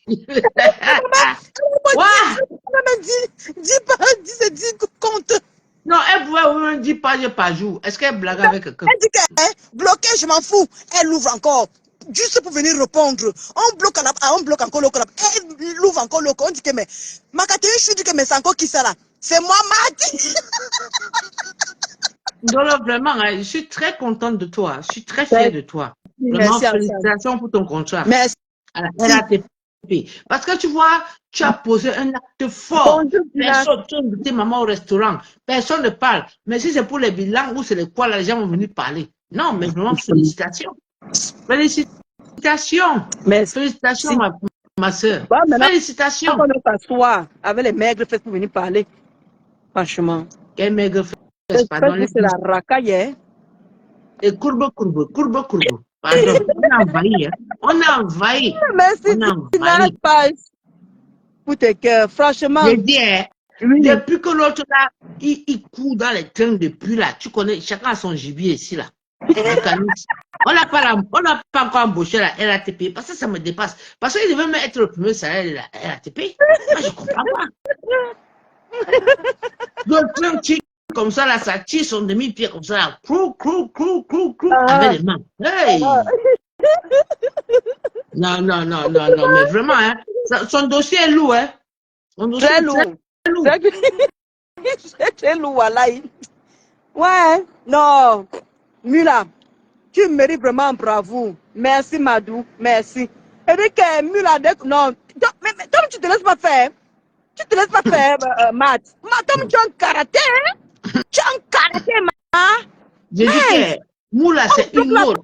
Speaker 1: Dis c'est 10 comptes.
Speaker 3: Non, elle pouvait 10 pages par jour. Est-ce qu'elle blague avec quelqu'un?
Speaker 1: Elle dit que bloqué, je m'en fous. Elle ouvre encore. Juste pour venir répondre. On bloque encore l'autre. Elle ouvre encore l'autre. On dit que mais Makate, je dis que mais c'est encore qui ça là? C'est moi, Mati.
Speaker 3: Non, vraiment, je suis très contente de toi. Je suis très fière de toi. Vraiment, félicitations pour ton contrat.
Speaker 1: Merci.
Speaker 3: À la RATP. Parce que tu vois, tu as posé un acte fort. Personne, tu as invité maman au restaurant. Personne ne parle. Mais si c'est pour les bilans ou c'est les quoi, les gens vont venir parler. Non, mais vraiment, félicitations. Félicitations. Félicitations, ma soeur. Bon, félicitations.
Speaker 1: On va s'asseoir avec les maigres fesses pour venir parler. Franchement.
Speaker 3: Quel maigre fesses, pardon.
Speaker 1: C'est la racaille.
Speaker 3: Et courbe. Pardon, on a envahi. Hein. On a envahi.
Speaker 1: Merci, tu n'arrêtes pas. Pour tes cœurs, franchement.
Speaker 3: Je dis, hein, depuis que l'autre là, il court dans les trains depuis là, tu connais, chacun a son gibier ici là. On n'a pas encore embauché la RATP parce que ça me dépasse. Parce qu'il devait même être le premier salaire de la RATP. Moi, je ne comprends pas. Le train tire comme ça là, ça tire son demi-pied comme ça là. Crou, avec les mains. Hey! Non, mais vraiment, hein, son dossier est lourd, hein.
Speaker 1: Très lourd. Très lourd, voilà. Ouais, non. Mula, tu mérites vraiment bravo. Merci, Madou. Merci. Eric, Mula, non. Mais Tom, tu te laisses pas faire. Matt. Tom, tu as un karaté. Tu as un karaté, Matt.
Speaker 3: Je dis que Moula, c'est une autre.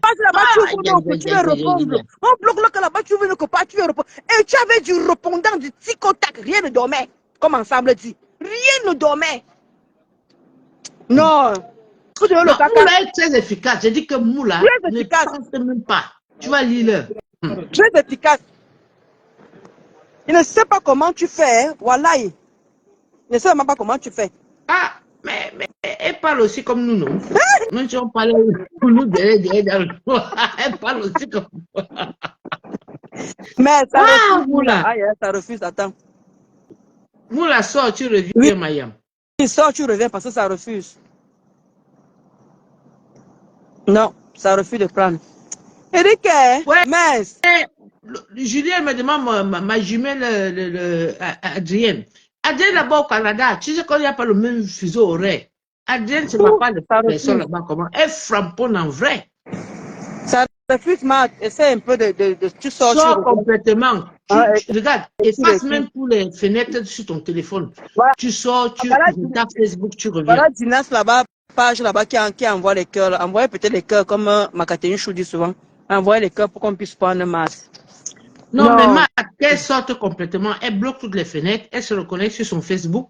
Speaker 1: Tu veux répondre. On bloque là-bas, tu veux pas, tu veux répondre. Et tu avais du répondant, du tic-tac, rien ne dormait. Comme ensemble dit. Rien ne dormait. Non.
Speaker 3: Moula est très efficace. Je dis que Moula ne pense même pas. Tu vas lire le.
Speaker 1: Très efficace. Il ne sait pas comment tu fais. Voilà. Il ne sait même pas comment tu fais.
Speaker 3: Ah, Mais elle parle aussi comme nous, non? Nous, si on parle pour nous, elle parle aussi comme nous.
Speaker 1: Mais ça
Speaker 3: Ah,
Speaker 1: refuse, Moula.
Speaker 3: Moula.
Speaker 1: Aïe, ça refuse, attends.
Speaker 3: Moula, sort, tu
Speaker 1: Oui,
Speaker 3: reviens, Mayam.
Speaker 1: sors, tu reviens parce que ça refuse. Non, ça refuse de prendre. Eric,
Speaker 3: Ouais,
Speaker 1: mince.
Speaker 3: Julien me demande ma jumelle, Adrienne. Adrienne, là-bas au Canada, tu sais qu'il n'y a pas le même fuseau horaire. Adrienne, c'est ma part de
Speaker 1: Ça
Speaker 3: personne
Speaker 1: refuse.
Speaker 3: là-bas, comment? Elle framponne en vrai.
Speaker 1: Ça refuse, Marc. Essaie un peu tu sors, tu
Speaker 3: Sors
Speaker 1: reviens.
Speaker 3: complètement.
Speaker 1: Ah,
Speaker 3: Regarde,
Speaker 1: écris,
Speaker 3: efface
Speaker 1: écris.
Speaker 3: même tous les fenêtres sur ton téléphone.
Speaker 1: Voilà,
Speaker 3: Tu sors, tu
Speaker 1: voilà,
Speaker 3: tapes Facebook, tu reviens.
Speaker 1: voilà Dinas là-bas, page là-bas qui envoie les cœurs. Envoyez peut-être les cœurs comme Makateni Chou dit souvent. Envoyez les cœurs pour qu'on puisse prendre masse.
Speaker 3: Non, mais
Speaker 1: Non.
Speaker 3: qu'elle sorte complètement, elle bloque toutes les fenêtres, elle se reconnecte sur son Facebook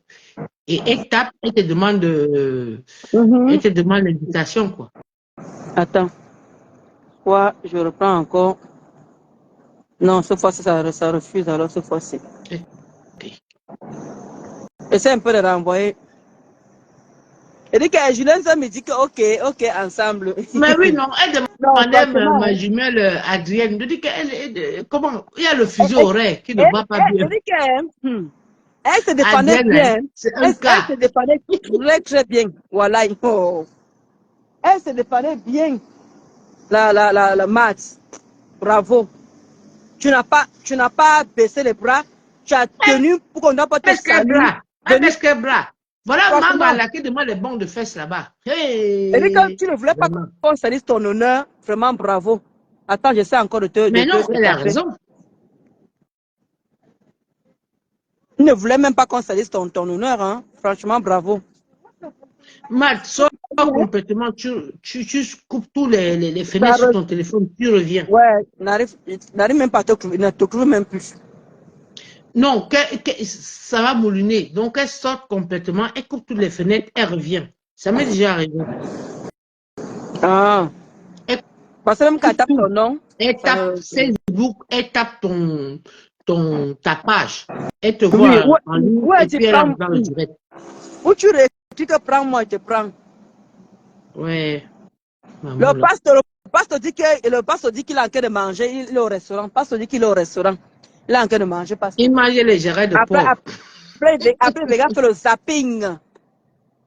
Speaker 3: et elle tape, elle te demande l'invitation, quoi.
Speaker 1: Attends. Quoi, je reprends encore. Non, cette fois-ci, ça refuse alors cette fois-ci.
Speaker 3: Ok.
Speaker 1: Essaie un peu de renvoyer. Et dit que Julien me dit que ok, ensemble.
Speaker 3: Mais oui, non, elle
Speaker 1: Non,
Speaker 3: demandait
Speaker 1: franchement.
Speaker 3: ma jumelle Adrienne, de dire comment, il y a le fuseau horaire qui ne va pas bien.
Speaker 1: Elle dit que elle se défendait
Speaker 3: Adrienne, hein,
Speaker 1: bien.
Speaker 3: c'est un
Speaker 1: Elle
Speaker 3: cas.
Speaker 1: se défendait très très bien. Voilà. Oh. Elle se défendait bien. La maths. Bravo. Tu n'as pas baissé les bras. Tu as tenu pour qu'on n'a pas te saluer.
Speaker 3: Un mesquin bras. Voilà maman
Speaker 1: Franchement.
Speaker 3: là qui demande les bons de fesses là-bas.
Speaker 1: Elle dit que
Speaker 3: Hey,
Speaker 1: tu ne voulais pas
Speaker 3: vraiment.
Speaker 1: qu'on salisse ton honneur. Vraiment bravo. Attends, j'essaie encore
Speaker 3: Mais non,
Speaker 1: de
Speaker 3: elle a
Speaker 1: taper.
Speaker 3: raison.
Speaker 1: Tu ne voulais même pas qu'on salisse ton honneur. Hein. Franchement, bravo.
Speaker 3: Matt, sors complètement, tu coupes tous les fenêtres sur ton téléphone, tu reviens.
Speaker 1: Ouais, n'arrive même pas à te trouver, ne te trouve même plus.
Speaker 3: Non, ça va mouliner. Donc, elle sort complètement, elle coupe toutes les fenêtres, elle revient. Ça m'est déjà arrivé.
Speaker 1: Ah.
Speaker 3: Elle
Speaker 1: Parce que même quand
Speaker 3: coupe
Speaker 1: elle tape
Speaker 3: tout.
Speaker 1: ton nom,
Speaker 3: Elle
Speaker 1: ça
Speaker 3: tape
Speaker 1: ne...
Speaker 3: Facebook, elle tape ta page. Elle te
Speaker 1: Oui,
Speaker 3: voit en ligne
Speaker 1: ouais,
Speaker 3: et
Speaker 1: tu
Speaker 3: puis elle
Speaker 1: prends.
Speaker 3: entre dans le direct.
Speaker 1: Où tu récris que prends-moi, je te prends.
Speaker 3: Ouais, maman là.
Speaker 1: Le pasteur dit qu'il est en train de manger, il est au restaurant. Le pasteur dit qu'il est au restaurant. Il est en train de manger, pasteur.
Speaker 3: Il mangeait les jarrets de
Speaker 1: Après,
Speaker 3: porc.
Speaker 1: après, les gars fait le zapping.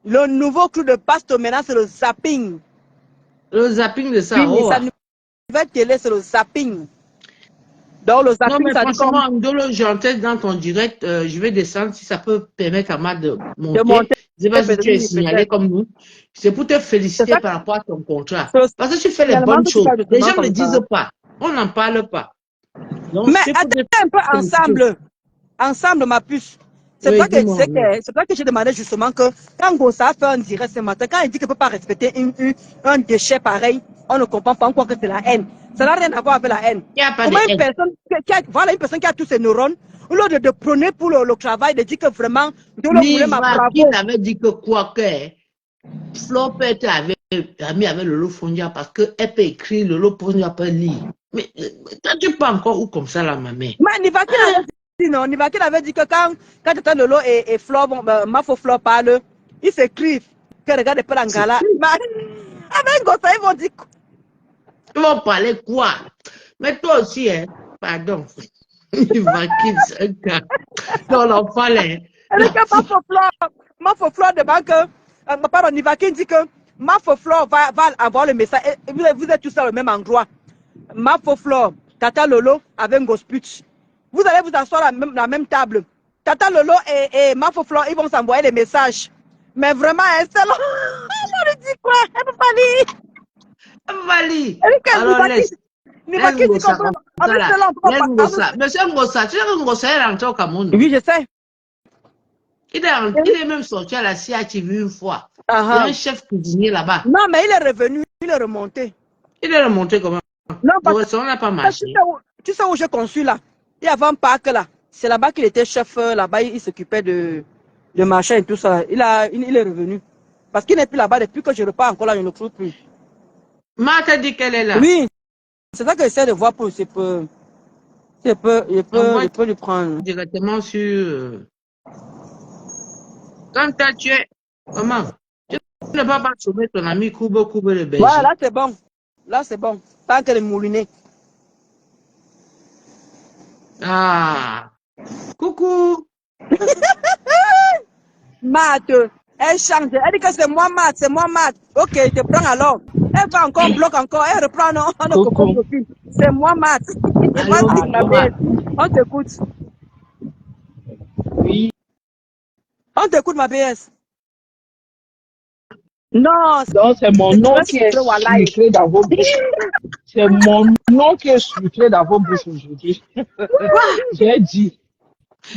Speaker 1: Le nouveau clou de pasteur maintenant, c'est le zapping.
Speaker 3: Le zapping de ça,
Speaker 1: Oui,
Speaker 3: oh.
Speaker 1: sa nouvelle télé, c'est le zapping. Donc, le
Speaker 3: Non,
Speaker 1: zapping,
Speaker 3: mais
Speaker 1: ça dit comme
Speaker 3: franchement, Ndolo, j'entends dans ton direct, je vais descendre si ça peut permettre à Matt de
Speaker 1: de
Speaker 3: monter.
Speaker 1: monter.
Speaker 3: Je ne sais pas si tu es signalé
Speaker 1: Peut-être.
Speaker 3: comme nous. C'est pour te
Speaker 1: C'est
Speaker 3: féliciter
Speaker 1: ça,
Speaker 3: par rapport à ton contrat.
Speaker 1: c'est le
Speaker 3: Parce que tu fais les
Speaker 1: signalement
Speaker 3: bonnes
Speaker 1: que tu
Speaker 3: choses.
Speaker 1: parles
Speaker 3: Les
Speaker 1: justement
Speaker 3: gens ne
Speaker 1: comme ça.
Speaker 3: disent pas. On n'en parle pas. Donc,
Speaker 1: Mais
Speaker 3: c'est pour te
Speaker 1: attends un peu
Speaker 3: féliciter.
Speaker 1: ensemble, ma puce. C'est
Speaker 3: Oui,
Speaker 1: pas que
Speaker 3: dis-moi.
Speaker 1: c'est pas que j'ai demandé justement que quand Gossa a fait un direct ce matin, quand il dit qu'il ne peut pas respecter un déchet pareil, on ne comprend pas encore que c'est la haine. Ça n'a rien à voir avec la haine.
Speaker 3: Il n'y a pas de
Speaker 1: Comment une
Speaker 3: haine.
Speaker 1: personne voilà une personne qui a tous ses neurones, au lieu de prôner pour le travail, de dire que vraiment, Dieu le voulait ma
Speaker 3: Niva, qui
Speaker 1: bravo.
Speaker 3: t'avait dit que quoi que Flo peut être ami avec Lolo Fondia parce qu'elle peut écrire, Lolo Fondia peut lire. Mais toi, tu pas encore ou comme ça, là, ma mère.
Speaker 1: Mais Nivakin avait dit non, Nivakin avait dit que quand Lolo et Flo, Mafo Flo parlent, ils s'écrivent que regarde Pelangala. Mais avec Gossa, ils vont dire quoi?
Speaker 3: Ils vont parler quoi? Mais toi aussi, hein, pardon. Nivakin, c'est un gars. Non, l'enfant, là.
Speaker 1: Elle dit que Mafo Flo demande que, pardon, Nivakin dit que Mafo Flo va avoir le message. Et vous êtes tous dans le même endroit. Mafo Flo, Tata Lolo avec Ngosputch. Vous allez vous asseoir à la même table. Tata Lolo et Mafo Flo, ils vont s'envoyer des messages. Mais vraiment, excellent. On lui dit quoi? Elle ne peut pas lire.
Speaker 3: Vali.
Speaker 1: Elle dit que
Speaker 3: Alors, laisse
Speaker 1: Nivakin dit
Speaker 3: Ngossa
Speaker 1: qu'on
Speaker 3: comme
Speaker 1: peut
Speaker 3: ça, là.
Speaker 1: excellent.
Speaker 3: Laisse Ngossa. Monsieur Ngossa, tu sais que Ngossa est rentré au Cameroun.
Speaker 1: Oui, je sais.
Speaker 3: Il est même sorti à la CITV une fois. Il y a un chef cuisinier là-bas.
Speaker 1: Non, mais il est revenu, il est remonté.
Speaker 3: Il est remonté comment?
Speaker 1: Non,
Speaker 3: Le restaurant n'a pas marché.
Speaker 1: Tu sais où j'ai conçu là? Et avant Pâques là. C'est là-bas qu'il était chef, là-bas, il s'occupait de machin et tout ça. Il est revenu. Parce qu'il n'est plus là-bas depuis que je repars encore là, je ne le trouve plus.
Speaker 3: Marthe a dit qu'elle est là.
Speaker 1: Oui, c'est ça que j'essaie de voir pour je peux lui prendre.
Speaker 3: Directement sur. Quand tu es Maman, tu ne vas pas sauver ton ami Koube le berger.
Speaker 1: Voilà, là c'est bon. Là c'est bon. Tant que le moulinet.
Speaker 3: Ah, coucou.
Speaker 1: Matt, elle change. Elle dit que c'est moi, Matt. C'est moi, Matt. Ok, je te prends alors. Elle va encore, bloque encore. Elle reprend notre profil. C'est moi, Matt.
Speaker 3: Allô, Matt.
Speaker 1: On t'écoute.
Speaker 4: Oui.
Speaker 1: On t'écoute, ma PS. Non,
Speaker 4: Donc, c'est mon nom qui est sucré dans vos bouches. C'est mon nom qui est sucré dans vos bouches aujourd'hui. J'ai dit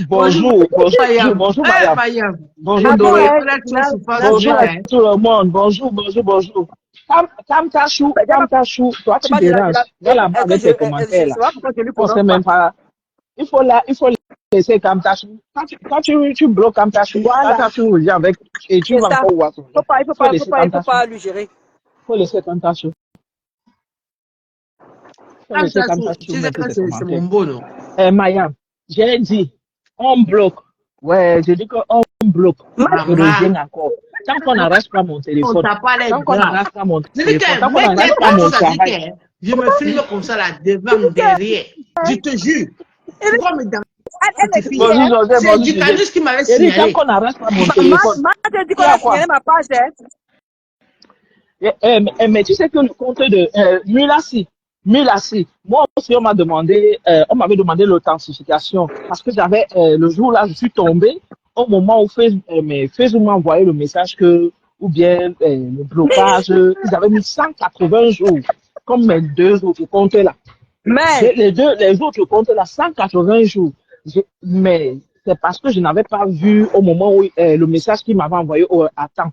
Speaker 4: bonjour, bonjour, bonjour, Mayam. Bonjour, Doré. Bonjour à tout le monde. Bonjour, bonjour, bonjour. Kamtachou, toi tu déranges. Va là-bas avec tes commentaires là. On sait même pas. Il faut laisser Kamtachou. Quand tu bloques Kamtachou, Kamtachou revient avec et tu vas encore voir.
Speaker 1: Il faut pas lui gérer.
Speaker 4: Il faut laisser Kamtachou.
Speaker 3: C'est mon beau nom.
Speaker 4: Mayam, j'ai dit, on bloque. Ouais, j'ai dit qu'on bloque. Je reviens encore. Tant qu'on n'arrache pas mon téléphone. Tant qu'on n'arrache pas mon téléphone. Tant qu'on n'arrache pas mon travail.
Speaker 3: Je me filme comme ça là, devant, derrière. Je te jure. Pourquoi me dans c'est du canus qui m'avait signalé.
Speaker 4: Tant qu'on n'arrache pas mon téléphone.
Speaker 1: Moi, dit qu'on a signalé ma page.
Speaker 4: Mais tu sais que le compte de Mulassi, moi aussi on m'avait demandé l'authentification parce que j'avais le jour là je suis tombé au moment où Facebook m'a envoyé le message que ou bien le blocage, ils avaient mis 180 jours comme mes deux autres comptes là. Mais les autres comptes là 180 jours. Mais c'est parce que je n'avais pas vu au moment où le message qu'ils m'avaient envoyé à temps.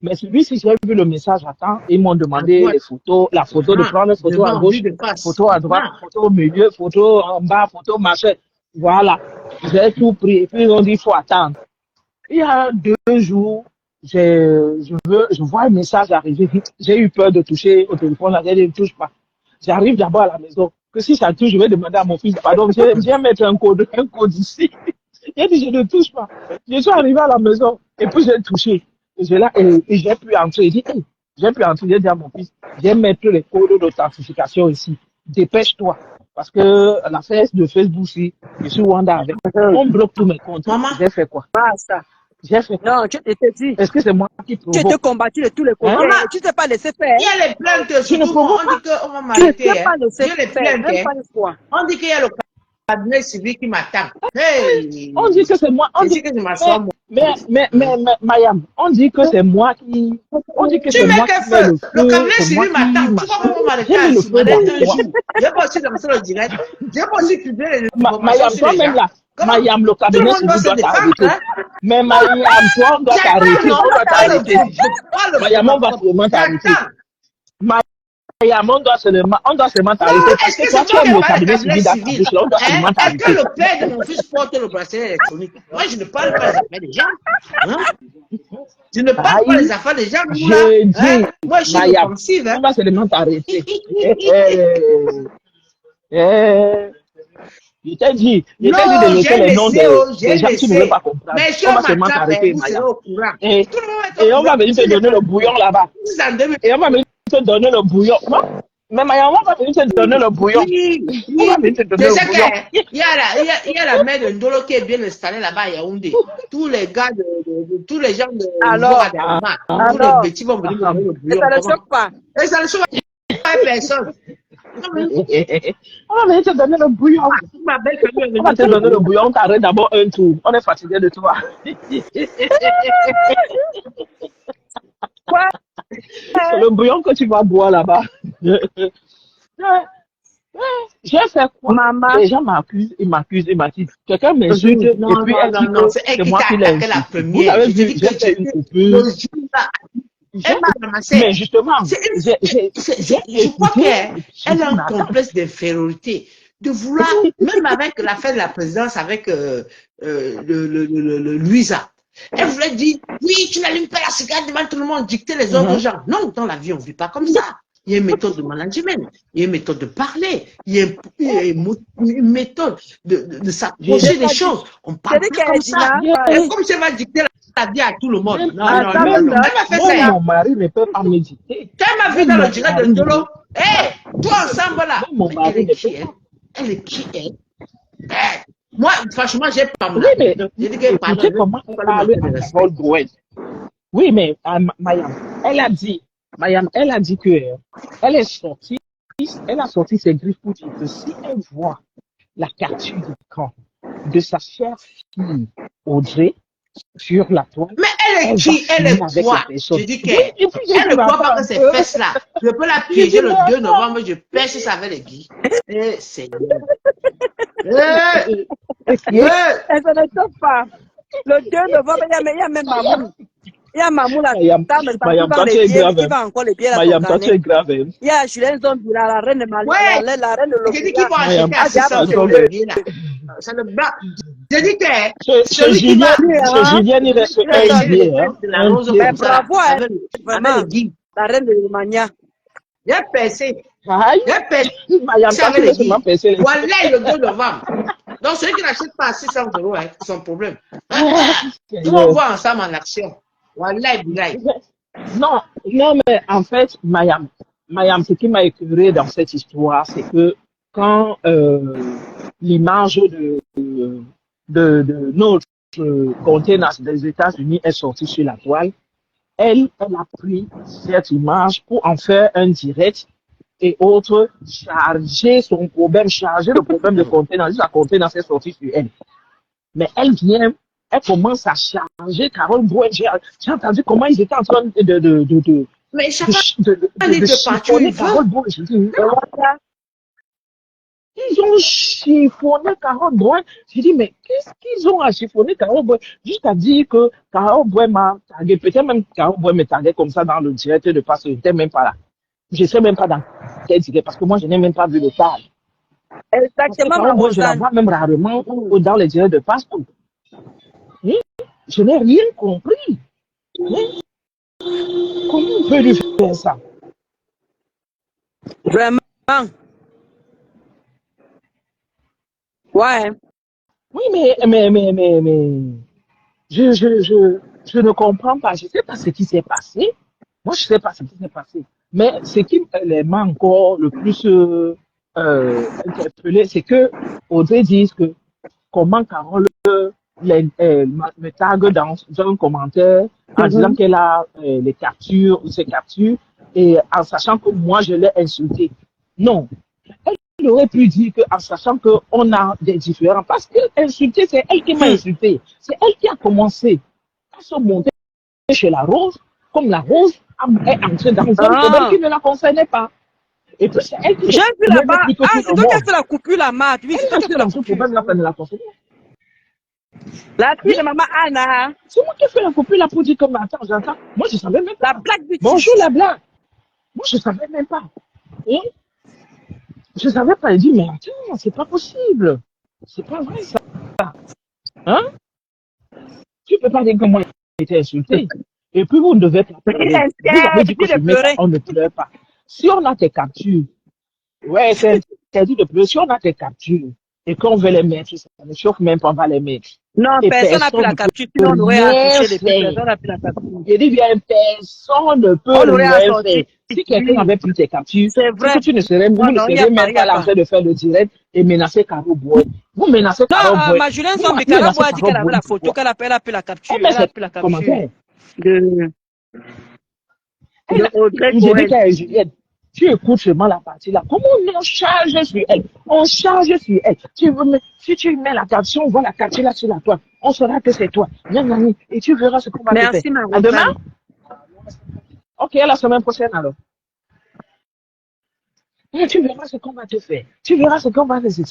Speaker 4: Mais celui-ci, j'ai vu le message à temps, ils m'ont demandé les photos, la photo, de prendre une photo à gauche, photo à droite, photo au milieu, photo en bas, photo machin. Voilà. J'ai tout pris. Et puis ils ont dit, il faut attendre. Il y a 2 jours, je vois un message arriver. J'ai eu peur de toucher au téléphone, là, je ne touche pas. J'arrive d'abord à la maison. Que si ça touche, je vais demander à mon fils, pardon, viens mettre un code ici. Il a dit, je ne touche pas. Je suis arrivé à la maison, et puis j'ai touché. Et j'ai pu entrer. Il dit, hey, j'ai pu entrer. J'ai dit à mon fils, viens mettre les codes d'authentification ici. Dépêche-toi. Parce que la fête de Facebook, si je suis Wanda avec. On bloque tous mes comptes. Maman. J'ai fait quoi?
Speaker 1: Basta.
Speaker 4: J'ai fait quoi?
Speaker 1: Non, tu t'es dit.
Speaker 4: Est-ce que c'est moi qui provoque?
Speaker 1: Tu étais combattu de tous les côtés.
Speaker 3: Hein?
Speaker 1: Tu t'es pas laissé faire.
Speaker 3: Il y a les plaintes. Tu ne provoques pas. On dit qu'on va m'arrêter.
Speaker 1: Tu t'es pas laissé faire.
Speaker 3: Même pas une fois. On dit qu'il y a le cabinet civil qui m'attend. Hey.
Speaker 4: On dit que c'est moi. On dit
Speaker 3: que je m'assois moi.
Speaker 4: Mais, Mayam, on dit que c'est moi qui. On dit que c'est moi qui fais le feu.
Speaker 3: Le cabinet civil m'attend. Tu vois comment on m'arrête un jour. J'ai pas aussi dans le direct. J'ai pas aussi publié les
Speaker 4: Mayam, toi-même là. Mayam, le cabinet civil doit t'arrêter. Mais Mayam, toi, on doit t'arrêter. On doit t'arrêter. Mayam, on va vraiment t'arrêter. Mayam, on doit seulement t'arrêter. Parce que toi, tu es le cabinet civil d'Afrique. On doit seulement t'arrêter.
Speaker 3: Est-ce que le père de mon fils porte le bracelet électronique? Moi, je ne parle pas des affaires des gens. Hein? Je ne parle pas des affaires des gens. Moi, je suis offensive.
Speaker 4: On va seulement t'arrêter. Je t'ai dit de noter les noms des gens qui ne veulent pas comprendre.
Speaker 3: Mais
Speaker 4: on va seulement t'arrêter, Mayam. Et on va venir te donner le bouillon là-bas. Et on va venir te donner le bouillon. Mais Mayam, on va venir te donner le bouillon. On va venir te donner le bouillon.
Speaker 3: Il y a la mère de Ndolo qui est bien installée là-bas à Yaoundé. Tous les gars, tous les gens de tous les petits vont venir donner le bouillon.
Speaker 1: Et ça ne choque pas.
Speaker 3: Et ça ne choque pas personne.
Speaker 4: On va venir te donner le bouillon. On va te donner le bouillon. On t'arrête d'abord un tour. On est fatigué de toi.
Speaker 1: Quoi?
Speaker 4: C'est le bouillon que tu vas boire là-bas. J'ai fait quoi?
Speaker 1: Maman.
Speaker 4: Les gens m'accusent, ils m'accusent. Quelqu'un m'insulte et puis elle dit que c'est moi qui l'ai insulté. Vous avez vu, j'ai fait une coupure. Mais justement,
Speaker 3: je crois qu'elle a un complexe d'infériorité. De vouloir, même avec la fin de la présidence avec Louisa, elle voulait dire, oui, tu n'allumes pas la cigarette devant tout le monde, dicter les ordres aux gens. Non, dans la vie, on ne vit pas comme ça. Il y a une méthode de management, il y a une méthode de parler, il y a une méthode de s'approcher des choses. On parle pas comme ça. Et comme ça va dicter l'a dit à tout le monde. Non,
Speaker 4: Ah,
Speaker 3: non,
Speaker 1: Attends,
Speaker 3: non, non.
Speaker 4: même
Speaker 3: Elle m'a fait
Speaker 4: moi,
Speaker 3: ça.
Speaker 4: mon mari ne peut pas méditer.
Speaker 3: Quand elle m'a vu
Speaker 4: Même
Speaker 3: dans le
Speaker 4: mon
Speaker 3: direct de
Speaker 4: mari,
Speaker 3: Ndolo, hé, toi ensemble là.
Speaker 4: même mon
Speaker 3: Mais
Speaker 4: mari
Speaker 3: elle
Speaker 4: ne
Speaker 3: est qui,
Speaker 4: peut
Speaker 3: elle?
Speaker 4: pas.
Speaker 3: Elle est qui, elle? Eh, moi, franchement, j'ai pas
Speaker 4: Oui,
Speaker 3: mal.
Speaker 4: mais
Speaker 3: J'ai dit que, pardon,
Speaker 4: écoutez comment
Speaker 3: il
Speaker 4: elle
Speaker 3: fallait
Speaker 4: parle
Speaker 3: manquer de
Speaker 4: à
Speaker 3: respect.
Speaker 4: Carole Brouet. Oui, mais Mayam, Mayam, elle a dit que elle est sortie, elle a sorti ses griffes pour dire que si elle voit la capture d'écran de sa chère fille Audrey sur la toile,
Speaker 3: Mais elle est
Speaker 4: elle va
Speaker 3: qui? Elle
Speaker 4: finir
Speaker 3: est
Speaker 4: avec
Speaker 3: quoi?
Speaker 4: la personne.
Speaker 3: Je dis que,
Speaker 4: Oui, et puis j'ai
Speaker 3: elle
Speaker 4: dit,
Speaker 3: ne
Speaker 4: mais
Speaker 3: croit
Speaker 4: attends
Speaker 3: pas
Speaker 4: un
Speaker 3: que ces
Speaker 4: peu.
Speaker 3: fesses-là, je peux la
Speaker 4: J'ai dit,
Speaker 3: piéger le
Speaker 4: mais
Speaker 3: 2
Speaker 4: attends.
Speaker 3: novembre, je pêche ça avec les guides. Eh, Seigneur. Eh,
Speaker 1: Et
Speaker 3: eh.
Speaker 1: ça ne top pas. Le 2 novembre, il y a même Mamoun. Il y a Mamoun là,
Speaker 4: Mayam,
Speaker 1: qui
Speaker 4: Mayam,
Speaker 1: vend
Speaker 4: toi tu
Speaker 1: les
Speaker 4: es
Speaker 1: billets,
Speaker 4: grave.
Speaker 1: qui
Speaker 4: Hein.
Speaker 1: vend encore les billets là
Speaker 4: Mayam, toi tu
Speaker 1: condamnés.
Speaker 4: es grave. Hein.
Speaker 1: Il y a Julien Zombie là, la reine de Mali,
Speaker 3: Ouais,
Speaker 1: la reine de
Speaker 3: j'ai dit qu'ils
Speaker 1: l'Okia.
Speaker 3: vont
Speaker 4: Mayam,
Speaker 3: acheter à
Speaker 1: Ah, j'ai
Speaker 3: 600
Speaker 1: appris
Speaker 3: euros
Speaker 4: pardon.
Speaker 3: le billet là. Ça ne va. J'ai dit que
Speaker 4: Chez
Speaker 3: celui qui va,
Speaker 4: Julien, il reste
Speaker 1: Il
Speaker 4: un
Speaker 1: est
Speaker 3: pêcher les
Speaker 4: billet.
Speaker 3: fesses
Speaker 4: Hein.
Speaker 3: de la
Speaker 4: Un
Speaker 3: rose
Speaker 4: billet.
Speaker 1: Mais
Speaker 3: comme ça là,
Speaker 1: bravo, hein,
Speaker 3: avec
Speaker 1: vraiment,
Speaker 3: les guides.
Speaker 1: la reine de Mania.
Speaker 3: J'ai percé.
Speaker 4: Aïe,
Speaker 3: J'ai percé
Speaker 4: Mayam, toi
Speaker 3: avec
Speaker 4: tu
Speaker 3: les
Speaker 4: veux seulement
Speaker 3: guides.
Speaker 4: passer les
Speaker 3: Voilà le 2 novembre. Donc celui qui n'achète pas à 600 euros, hein, c'est son problème. Ils vont voir ensemble en action. Voilà, Bilaï.
Speaker 4: Non, non, mais en fait, Mayam, ce qui m'a écœuré dans cette histoire, c'est que quand l'image de notre conteneur des États-Unis est sortie sur la toile, elle a pris cette image pour en faire un direct et autres, charger le problème de contenance. La contenance est sortie sur elle. Mais elle commence à charger Carole Brouet. J'ai entendu comment ils étaient en train
Speaker 3: Mais chacun dit
Speaker 4: de
Speaker 3: de partir où
Speaker 4: chiffonner
Speaker 3: il veut.
Speaker 4: Carole Brouet. Je dis, ils ont chiffonné Carole Brouet. J'ai dit, mais qu'est-ce qu'ils ont à chiffonner Carole Brouet? Juste à dire que Carole Brouet m'a tagué. Peut-être même Carole Brouet me taguait comme ça dans le direct de passe. Je n'étais même pas là. Je ne sais même pas dans quel direct parce que moi, je n'ai même pas vu le tag. Parce que
Speaker 1: Exactement, ma
Speaker 4: Carole Brouet, je la
Speaker 1: Rosanne.
Speaker 4: vois même rarement dans les directs de passe. Je n'ai rien compris. Hein? Comment on peut lui faire ça?
Speaker 1: Vraiment. Ouais.
Speaker 4: Oui, mais je ne comprends pas. Je ne sais pas ce qui s'est passé. Moi, je ne sais pas ce qui s'est passé. Mais ce qui m'a encore le plus interpellé, c'est que Audrey dit que comment Carole me tague dans un commentaire en disant qu'elle a les captures, ses captures, et en sachant que moi, je l'ai insulté. Non. Elle aurait pu dire qu'en sachant qu'on a des différends, parce que insulter, c'est elle qui m'a insulté. C'est elle qui a commencé à se monter chez la Rose, comme la Rose est entrée dans un problème qui ne la concernait pas. Et puis c'est elle qui
Speaker 1: J'ai vu là-bas.
Speaker 4: plus que
Speaker 1: Ah,
Speaker 4: tout
Speaker 1: c'est
Speaker 4: le
Speaker 1: toi qui as
Speaker 4: monde.
Speaker 1: fait la coupure, la mat. Oui, c'est
Speaker 4: Elle
Speaker 1: toi
Speaker 4: est
Speaker 1: qui as
Speaker 4: entrée
Speaker 1: fait la
Speaker 4: dans ce
Speaker 1: coupure.
Speaker 4: problème-là, ça ne la concerne pas.
Speaker 1: La fille de maman Anna.
Speaker 4: C'est moi qui ai fait la copie là pour dire que, mais attends, j'entends. Moi, je ne savais même
Speaker 1: La
Speaker 4: pas.
Speaker 1: Black Beauty.
Speaker 4: Bonjour la blague. Moi, je ne savais même pas. Hein? Je ne savais pas. Elle dit, mais attends, c'est pas possible. C'est pas vrai ça. Hein? Tu ne peux pas dire que moi, j'ai été insulté. Et puis, vous ne devez pas pleurer. Vous avez dit que je mets ça, on ne pleure pas. Si on a tes captures, ouais, c'est interdit de pleurer. Si on a tes captures et qu'on veut les mettre, ça ne chauffe même pas, on va les mettre.
Speaker 1: Non,
Speaker 4: Et
Speaker 1: personne n'a pris la
Speaker 4: ne
Speaker 1: capture.
Speaker 4: peut
Speaker 1: Sinon, on aurait
Speaker 4: rien
Speaker 1: affiché les
Speaker 4: faire.
Speaker 1: personne n'a pris la capture.
Speaker 4: Je dis bien, personne ne peut
Speaker 1: On aurait
Speaker 4: rien
Speaker 1: assorti.
Speaker 4: faire. Si quelqu'un avait pris tes captures,
Speaker 1: C'est
Speaker 4: c'est
Speaker 1: vrai.
Speaker 4: que tu ne serais, vous
Speaker 1: Non,
Speaker 4: ne
Speaker 1: non, il y
Speaker 4: seriez
Speaker 1: a pas,
Speaker 4: même
Speaker 1: il y a
Speaker 4: pas là en
Speaker 1: pas.
Speaker 4: train de faire le direct et menacer Caro Boy. Vous menacez
Speaker 1: Non,
Speaker 4: Caro Boy.
Speaker 1: ma Julien
Speaker 4: Vous
Speaker 1: Zombie,
Speaker 4: menacez
Speaker 1: Carole a dit
Speaker 4: Caro
Speaker 1: qu'elle avait
Speaker 4: Boy.
Speaker 1: la photo, qu'elle a pris la capture.
Speaker 4: Elle met
Speaker 1: Elle a
Speaker 4: ses
Speaker 1: pris la capture.
Speaker 4: commentaires.
Speaker 1: De
Speaker 4: Elle,
Speaker 1: Audrey
Speaker 4: j'ai dit
Speaker 1: Cohen.
Speaker 4: qu'à Juliette, tu écoutes seulement la partie là. Comment on charge sur elle? On charge sur elle. Si tu mets la capture, on voit la capture là sur la toile. On saura que c'est toi. Et tu verras ce qu'on va te faire.
Speaker 1: Merci, ma
Speaker 4: À demain?
Speaker 1: Rosanne.
Speaker 4: Ok, à la semaine prochaine alors. Tu verras ce qu'on va te faire. Tu verras ce qu'on va te faire.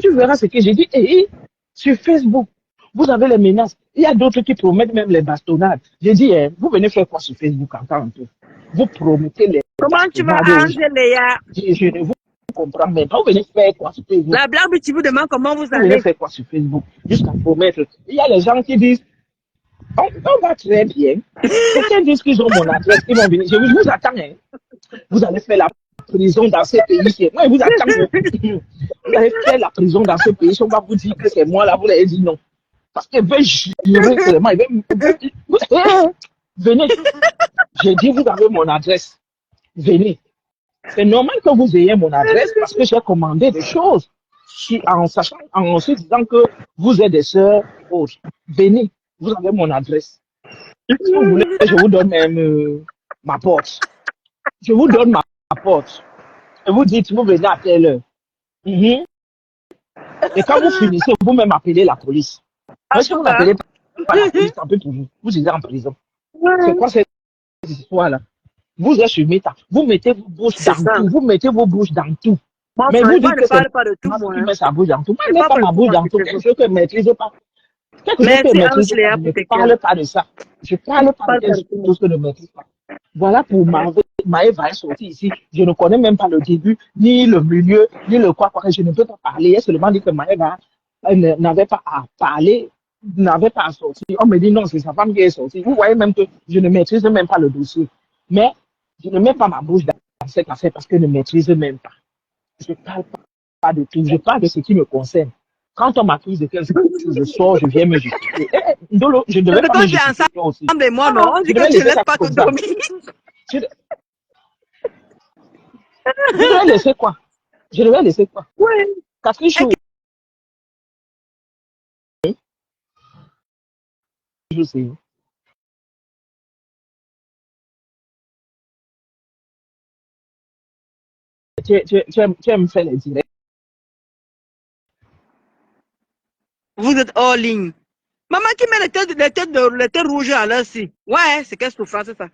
Speaker 4: Tu verras ce que j'ai dit. Et sur Facebook, vous avez les menaces. Il y a d'autres qui promettent même les bastonnades. J'ai dit, vous venez faire quoi sur Facebook encore un peu? Vous promettez les
Speaker 1: Comment tu vas
Speaker 4: bastonnades aux
Speaker 1: arranger
Speaker 4: gens.
Speaker 1: Léa?
Speaker 4: Je ne vous comprends même pas. Vous venez faire quoi sur Facebook?
Speaker 1: La Black Beauty vous demande comment vous
Speaker 4: Vous venez
Speaker 1: allez.
Speaker 4: faire quoi sur Facebook? Jusqu'à promettre. Il y a les gens qui disent, on va très bien. Certains disent qu'ils ont mon adresse, ils vont venir. Je vous attends. Hein. Vous allez faire la prison dans ce pays. Moi, je vous attends. Vous allez faire la prison dans ce pays. Si on va vous dire que c'est moi là, vous allez dire non. Parce qu'il veut jurer seulement. Venez. J'ai dit, vous avez mon adresse. Venez. C'est normal que vous ayez mon adresse parce que j'ai commandé des choses en sachant, en se disant que vous êtes des sœurs autres. Venez, vous avez mon adresse. Si vous voulez, je vous donne même ma porte. Je vous donne ma porte. Et vous dites, vous venez à telle heure. Mhm. Et quand vous finissez, vous-même appelez la police. Mais si vous n'appelez pas la police, tant pis pour vous. Vous êtes en prison. C'est quoi cette histoire-là? Vous êtes sur Meta. Vous mettez vos bouches dans tout. Vous mettez vos bouches dans tout. Mais vous dites que c'est
Speaker 5: pas de tout,
Speaker 4: moi
Speaker 5: moi.
Speaker 4: qui mets sa bouche dans tout. Moi, je ne mets pas ma bouche dans tout. Quelque chose que je ne maîtrise pas. Quelque chose que je ne maîtrise pas. Je ne parle pas de ça. Je ne parle pas de quelque chose que je ne maîtrise pas. Voilà pour Maëva est sortie ici. Je ne connais même pas le début, ni le milieu, ni le quoi. Je ne peux pas parler. Elle seulement dit que Maëva n'avait pas à parler, n'avait pas à sortir. On me dit non, c'est sa femme qui est sortie. Vous voyez même que je ne maîtrise même pas le dossier. Mais je ne mets pas ma bouche dans cette affaire parce que je ne maîtrise même pas. Je ne parle pas de tout. Je parle de ce qui me concerne. Quand on m'accuse de quelque chose, je sors, je viens me justifier. Ndolo, je ne devais pas me justifier aussi.
Speaker 5: Mais moi, non, on dit que tu ne laisses pas te dormir.
Speaker 4: Je devais laisser quoi? Je devais laisser quoi?
Speaker 5: Oui.
Speaker 4: Catherine Chou. Je sais. Tu aimes faire les directs.
Speaker 5: Vous êtes hors ligne. Maman qui met les têtes rouges à l'heure ci. Ouais, c'est quelle souffrance, c'est ça?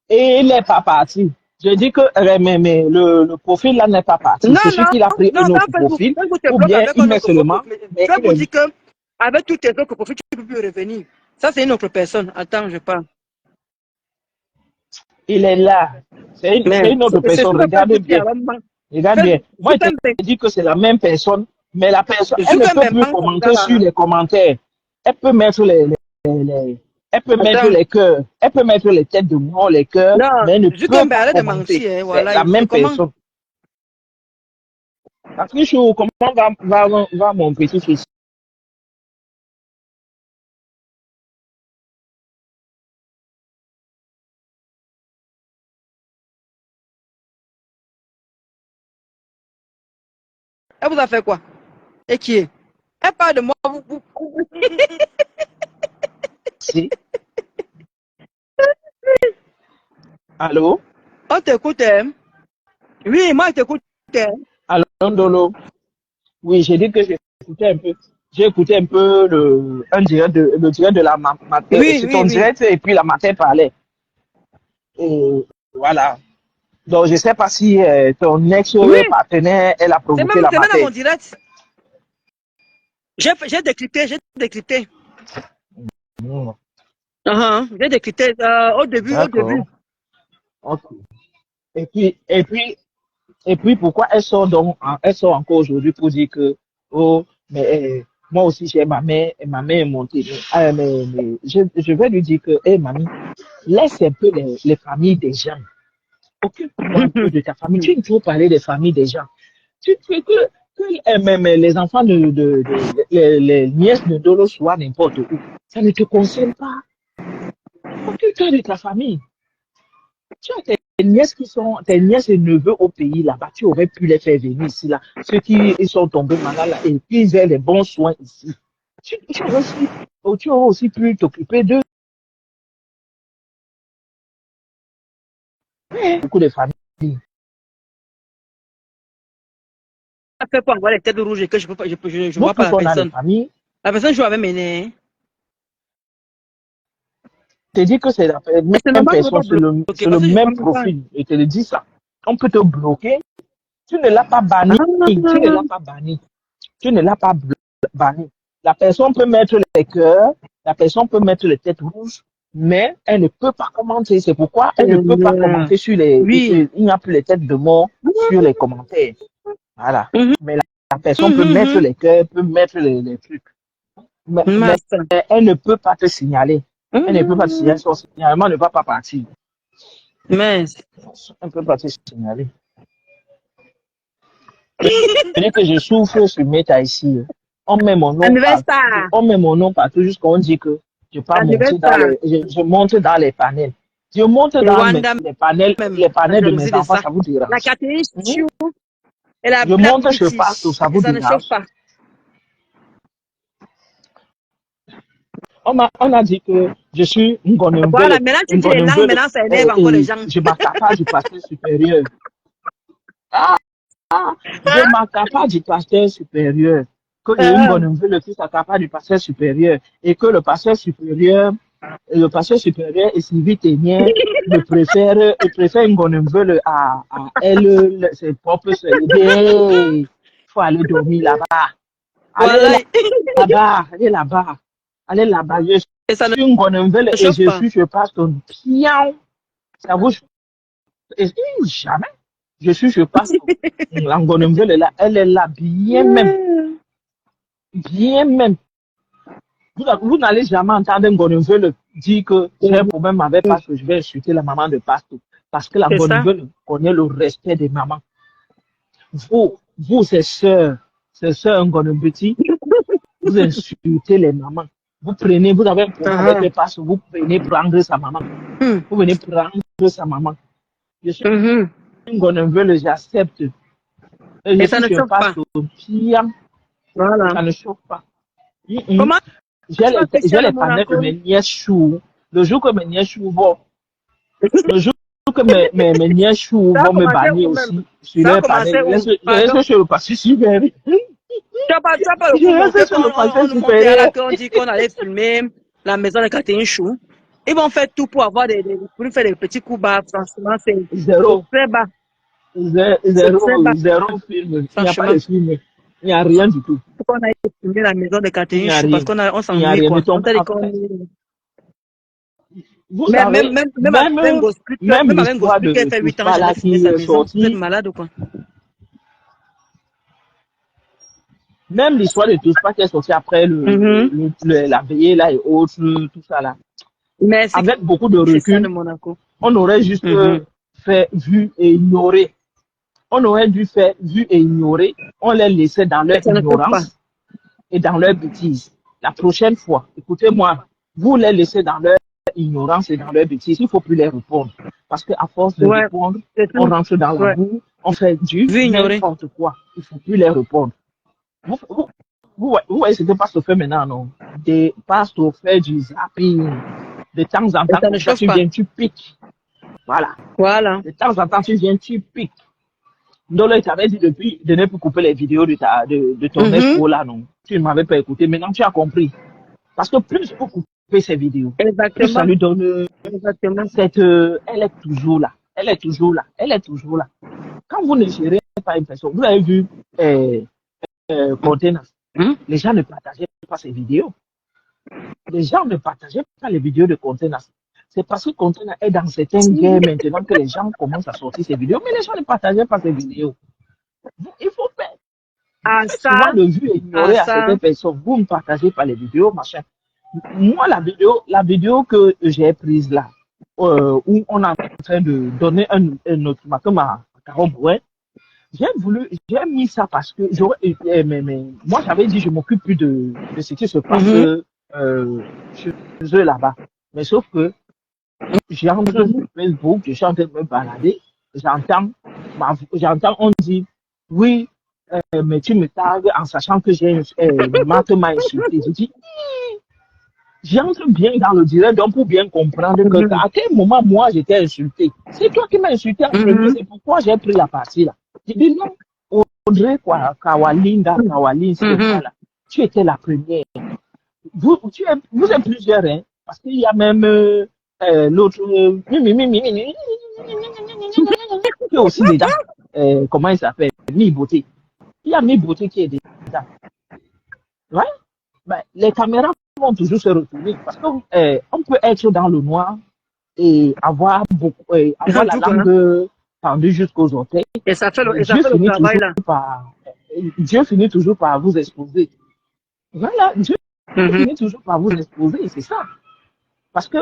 Speaker 4: Et il n'est pas parti. Je dis que mais le profil là n'est pas parti. C'est celui qui a pris un autre profil. Ou bien il met seulement.
Speaker 5: Je vais vous dire que avec tous tes autres profils, tu ne peux plus revenir. Ça, c'est une autre personne. Attends, je parle.
Speaker 4: Il est là. C'est une autre personne. Regarde bien. Regarde bien. Moi, je te dis que c'est la même personne, mais la personne, elle ne peut plus commenter sur les commentaires. Elle peut mettre elle peut mettre les cœurs, elle peut mettre les têtes de mort, les cœurs, mais elle ne peut pas commenter. C'est la même personne. Patrick Chou, comment va mon petit-fils?
Speaker 5: Elle vous a fait quoi? Et qui est? Elle parle de moi.
Speaker 4: Si. Allô?
Speaker 5: On t'écoute. Oui, moi, je t'écoute.
Speaker 4: Allô, Ndolo? Oui, j'ai dit que j'ai écouté un peu le direct de la matin.
Speaker 5: Oui,
Speaker 4: c'est ton direct et puis la matin parlait. Et voilà. Donc, je ne sais pas si ton ex-partenaire, elle a provoqué la matin.
Speaker 5: C'est même mon direct. J'ai décrypté. J'ai décrypté au début.
Speaker 4: Okay. Et puis, pourquoi elle sort encore aujourd'hui pour dire que, oh, mais moi aussi j'ai ma mère, et ma mère est montée. Mais je vais lui dire que, mamie, laisse un peu les familles des gens. Occupe-toi un peu de ta famille. Tu ne peux pas parler des familles des gens. Tu veux que même les enfants les nièces de Dolo soient n'importe où. Ça ne te concerne pas. Occupe-toi de ta famille. Tu as tes nièces et neveux au pays là-bas, tu aurais pu les faire venir ici là. Ceux qui sont tombés malades là, et qu'ils aient les bons soins ici. Tu aurais aussi pu t'occuper d'eux. Beaucoup de familles.
Speaker 5: Ça fait pas avoir les têtes rouges et que je peux pas, je vois pas la personne. La personne joue avec mes nez.
Speaker 4: Je te dis que c'est la même personne, c'est le même profil. Et te le dis ça. On peut te bloquer. Tu ne l'as pas banni. Tu ne l'as pas banni. La personne peut mettre les cœurs, la personne peut mettre les têtes rouges, mais elle ne peut pas commenter. C'est pourquoi elle ne peut pas commenter sur les... Oui. Il n'y a plus les têtes de mort sur les commentaires. Voilà. Mais la personne peut mettre les cœurs, peut mettre les trucs. Mais elle ne peut pas te signaler. Elle ne peut pas te signaler. Son signalement ne va pas partir.
Speaker 5: Mais
Speaker 4: elle ne peut pas te signaler. Je dis que je souffre sur Meta ici. On met mon nom
Speaker 5: La nouvelle
Speaker 4: partout.
Speaker 5: star.
Speaker 4: On met mon nom partout jusqu'on dit que je peux
Speaker 5: La nouvelle
Speaker 4: monter dans
Speaker 5: star.
Speaker 4: je monte dans les panels. Je monte
Speaker 5: Et
Speaker 4: dans
Speaker 5: Wanda
Speaker 4: les
Speaker 5: même. La
Speaker 4: panels de mes
Speaker 5: jalousie de
Speaker 4: enfants,
Speaker 5: ça.
Speaker 4: ça vous
Speaker 5: La
Speaker 4: dérange.
Speaker 5: Catherine
Speaker 4: Mhm.
Speaker 5: Chou et la
Speaker 4: Je
Speaker 5: Black
Speaker 4: monte, je passe,
Speaker 5: British.
Speaker 4: ça
Speaker 5: Et
Speaker 4: vous
Speaker 5: ça ne chauffe
Speaker 4: dérange.
Speaker 5: pas.
Speaker 4: On a dit que je suis une
Speaker 5: Voilà, maintenant tu dis les langues, maintenant ça énerve encore les
Speaker 4: et
Speaker 5: gens.
Speaker 4: je m'accapare du pasteur supérieur. Ah, je m'accapare du pasteur supérieur. Que une
Speaker 5: Euh,
Speaker 4: Gononville qui s'accapare du pasteur supérieur et que le pasteur supérieur et Sylvie Ténier préfère une Gononville à elle, ses propres soeurs. Il dit, hey, faut aller dormir là-bas. Allez
Speaker 5: voilà.
Speaker 4: là-bas, allez là-bas, allez là-bas. Je
Speaker 5: Et ça ne
Speaker 4: suis une Gononville et
Speaker 5: chauffe pas.
Speaker 4: je passe ton pion. Ça vous, et jamais. Je passe ton. La Gononville est là, elle est là, bien même, bien même. Vous n'allez jamais entendre un Gononville dire que j'ai un problème avec parce que je vais insulter la maman de Pasto. Parce que la
Speaker 5: C'est ça.
Speaker 4: Gononville connaît le respect des mamans. Vous, c'est sœurs Ngonombetti, vous insultez les mamans. Vous avez un problème avec les passes, vous venez prendre sa maman.
Speaker 5: Mhm.
Speaker 4: Vous venez prendre sa maman. Je suis
Speaker 5: Mhm.
Speaker 4: une Gononville, j'accepte. Et
Speaker 5: Et
Speaker 4: je
Speaker 5: ça
Speaker 4: suis
Speaker 5: ne
Speaker 4: sur
Speaker 5: chauffe
Speaker 4: passe
Speaker 5: pas.
Speaker 4: au pire,
Speaker 5: Voilà.
Speaker 4: ça ne chauffe pas.
Speaker 5: Comment
Speaker 4: J'ai
Speaker 5: tu vas
Speaker 4: j'ai
Speaker 5: Christiane
Speaker 4: les panneaux que
Speaker 5: Monaco?
Speaker 4: mes nièces chouent. Le jour que mes nièces chouent vont, le jour que mes nièces chouent
Speaker 5: Ça a
Speaker 4: vont me
Speaker 5: commencé
Speaker 4: bannir
Speaker 5: où même?
Speaker 4: aussi sur
Speaker 5: Ça a
Speaker 4: les
Speaker 5: commencé
Speaker 4: panels.
Speaker 5: où?
Speaker 4: Je
Speaker 5: Pardon.
Speaker 4: laisse sur le passé supérieur.
Speaker 5: Tu as pas le
Speaker 4: Je
Speaker 5: coup monté
Speaker 4: laisse sur
Speaker 5: quand
Speaker 4: le passé
Speaker 5: on nous montait à la
Speaker 4: supérieur.
Speaker 5: qu'on dit qu'on allait filmer la maison de Catherine Chou. Ils vont faire tout pour avoir pour faire des petits coups bas. Franchement, c'est
Speaker 4: Zéro.
Speaker 5: très bas. C'est très
Speaker 4: Zéro,
Speaker 5: bas.
Speaker 4: zéro film. Il n'y a pas
Speaker 5: Franchement.
Speaker 4: de film. Il n'y a rien du tout.
Speaker 5: Pourquoi on a filmé la maison de
Speaker 4: Il
Speaker 5: Catherine
Speaker 4: n'y a
Speaker 5: Chou? Parce
Speaker 4: rien.
Speaker 5: qu'on
Speaker 4: Il n'y a
Speaker 5: s'ennuie,
Speaker 4: rien.
Speaker 5: quoi. On
Speaker 4: Donc,
Speaker 5: t'a dit
Speaker 4: en
Speaker 5: qu'on.
Speaker 4: fait, vous savez,
Speaker 5: Même avec Gospel,
Speaker 4: même
Speaker 5: même avec
Speaker 4: l'histoire
Speaker 5: Gospel qui a
Speaker 4: de
Speaker 5: fait
Speaker 4: tout
Speaker 5: 8 ans,
Speaker 4: ça
Speaker 5: j'avais
Speaker 4: là
Speaker 5: filmé
Speaker 4: qui
Speaker 5: sa
Speaker 4: est
Speaker 5: maison. Vous êtes
Speaker 4: sorti,
Speaker 5: malade ou quoi?
Speaker 4: même l'histoire de tout ça qui est sorti après la veillée là et autres, tout ça là,
Speaker 5: Merci,
Speaker 4: avec beaucoup de
Speaker 5: Christian de
Speaker 4: recul,
Speaker 5: Monaco.
Speaker 4: on aurait juste fait, vu et ignoré. On aurait dû faire, vu et ignorer. On les laissait dans leur
Speaker 5: Ça ne chauffe pas.
Speaker 4: ignorance et dans leur bêtise. La prochaine fois, écoutez-moi, vous les laissez dans leur ignorance et dans leur bêtise, il ne faut plus les répondre. Parce qu'à force de
Speaker 5: Ouais,
Speaker 4: répondre,
Speaker 5: c'est
Speaker 4: on
Speaker 5: tout.
Speaker 4: rentre dans la
Speaker 5: Ouais.
Speaker 4: boue, on fait du
Speaker 5: Vu ignorer.
Speaker 4: n'importe quoi. Il ne faut plus les répondre. Vous voyez ce que Pastor fait maintenant, non? Des Pastor fait du zapping. De temps en
Speaker 5: Et
Speaker 4: temps,
Speaker 5: ça ne
Speaker 4: comme ça,
Speaker 5: chauffe
Speaker 4: tu
Speaker 5: pas.
Speaker 4: viens, tu piques. Voilà.
Speaker 5: Voilà.
Speaker 4: De temps en temps, tu viens, tu piques. Donc là, tu avais dit depuis de ne plus couper les vidéos de ton expo là, non? Tu ne m'avais pas écouté. Maintenant, tu as compris. Parce que plus vous coupez ces vidéos, plus
Speaker 5: Exactement.
Speaker 4: ça lui donne
Speaker 5: Exactement.
Speaker 4: elle est toujours là. Elle est toujours là. Elle est toujours là. Quand vous ne gérez pas une personne, vous avez vu Container. Les gens ne partageaient pas ces vidéos. Les gens ne partageaient pas les vidéos de Container. C'est parce que Container est dans certaines guerres maintenant que les gens commencent à sortir ces vidéos, mais les gens ne partageaient pas ces vidéos. Il faut faire.
Speaker 5: Ah,
Speaker 4: Vous faites
Speaker 5: ça.
Speaker 4: souvent le vu et ignorer
Speaker 5: Ah,
Speaker 4: à
Speaker 5: ça.
Speaker 4: certaines personnes. Vous ne partagez pas les vidéos, machin. Moi, la vidéo que j'ai prise là, où on est en train de donner un ultimatum à Carole Bouin, j'ai mis ça parce que moi j'avais dit je m'occupe plus de ce qui se passe chez eux là-bas. Mais sauf que j'entre sur Facebook, je suis en train de me balader, j'entends on dit oui, mais tu me tagues en sachant que j'ai Marthe m'a insulté. Je dis j'entre bien dans le direct donc pour bien comprendre que à quel moment moi j'étais insulté. C'est toi qui m'as insulté en premier, c'est pourquoi j'ai pris la partie là. Je dis non, Audrey Kawalinda, c'est quoi là? Tu étais la première. Vous êtes plusieurs, hein, parce qu'il y a même l'autre qui est aussi dedans. Comment il s'appelle? Mi Beauté. Il y a Mi Beauté qui est dedans. Ouais? Ben, les caméras vont toujours se retourner parce qu'on peut être dans le noir et avoir avoir la langue tendue jusqu'aux orteils.
Speaker 5: Et ça fait le travail là.
Speaker 4: Dieu finit toujours par vous exposer. Voilà, Dieu finit toujours par vous exposer, c'est ça. Parce que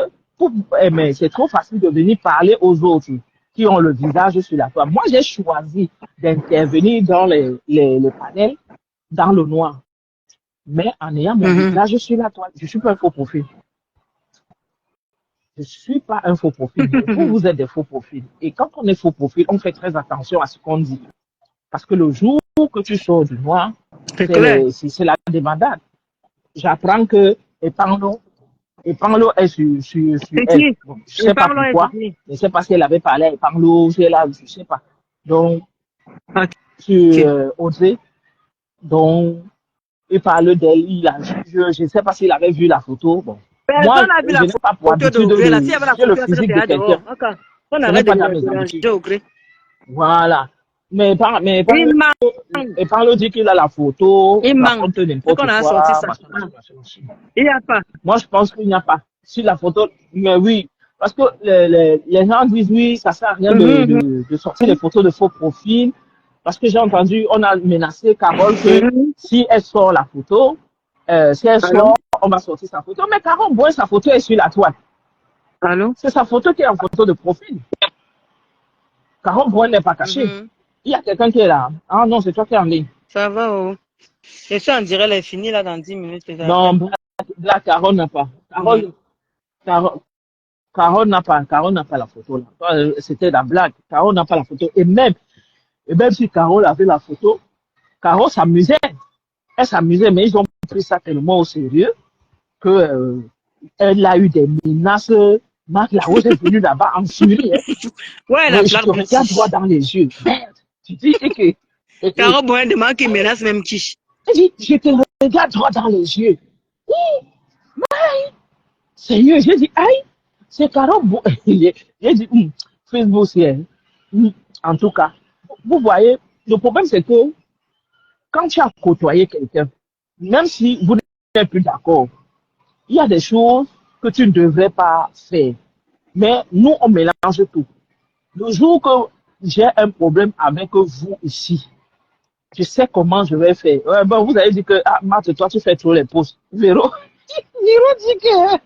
Speaker 4: mais c'est trop facile de venir parler aux autres qui ont le visage sur la toile. Moi, j'ai choisi d'intervenir dans les panels dans le noir. Mais en ayant mon visage sur la toile, je ne suis pas un faux profil. Je ne suis pas un faux profil. Vous êtes des faux profils. Et quand on est faux profil, on fait très attention à ce qu'on dit. Parce que le jour que tu sors du noir, c'est la débandade. J'apprends que Epanlo est sur elle. Bon, je ne sais pas pourquoi. Je ne sais pas si elle avait parlé à Epanlo, si elle a, je ne sais pas. Donc, sur Audrey, donc, il parle d'elle, je ne sais pas s'il avait vu la photo. Bon. Moi, je n'ai pas pour habitude de le physique de quelqu'un. Ce n'est pas dans mes habitudes. Voilà. Mais Epanlo dit qu'il a la photo, il raconte n'importe quoi.
Speaker 5: Il n'y a pas.
Speaker 4: Moi, je pense qu'il n'y a pas. Sur la photo, mais oui. Parce que les gens disent oui, ça ne sert à rien de sortir les photos de faux profil. Parce que j'ai entendu, on a menacé Carole que si elle sort la photo, si elle sort, on va sortir sa photo. Mais Carole Boin, sa photo est sur la toile. C'est sa photo qui est en photo de profil. Carole Boin n'est pas cachée. Il y a quelqu'un qui est là. Ah non, c'est toi qui es en ligne.
Speaker 5: Ça va, oh. Et ça, on dirait, elle est finie là dans 10 minutes.
Speaker 4: Non, là, Carole n'a pas. Carole n'a pas la photo là. C'était la blague. Carole n'a pas la photo. Et même si Carole avait la photo, Carole s'amusait. Elle s'amusait, mais ils ont pris ça tellement au sérieux que elle a eu des menaces. Marc Larose est venu là-bas en furie.
Speaker 5: Ouais, elle a
Speaker 4: je te regarde droit dans les yeux. Merde. Tu dis que.
Speaker 5: Carole Boyen demande qu'il menace même Tiche.
Speaker 4: Je te regarde droit dans les yeux. Sérieux, j'ai dit, aïe, c'est Carole Boyen. J'ai dit, Facebook, c'est. En tout cas, vous voyez, le problème, c'est que quand tu as côtoyé quelqu'un, même si vous n'êtes plus d'accord, il y a des choses que tu ne devrais pas faire. Mais nous, on mélange tout. Le jour que j'ai un problème avec vous ici, je sais comment je vais faire. Bon, vous avez dit que, Marthe, toi, tu fais trop les posts. Véro dit que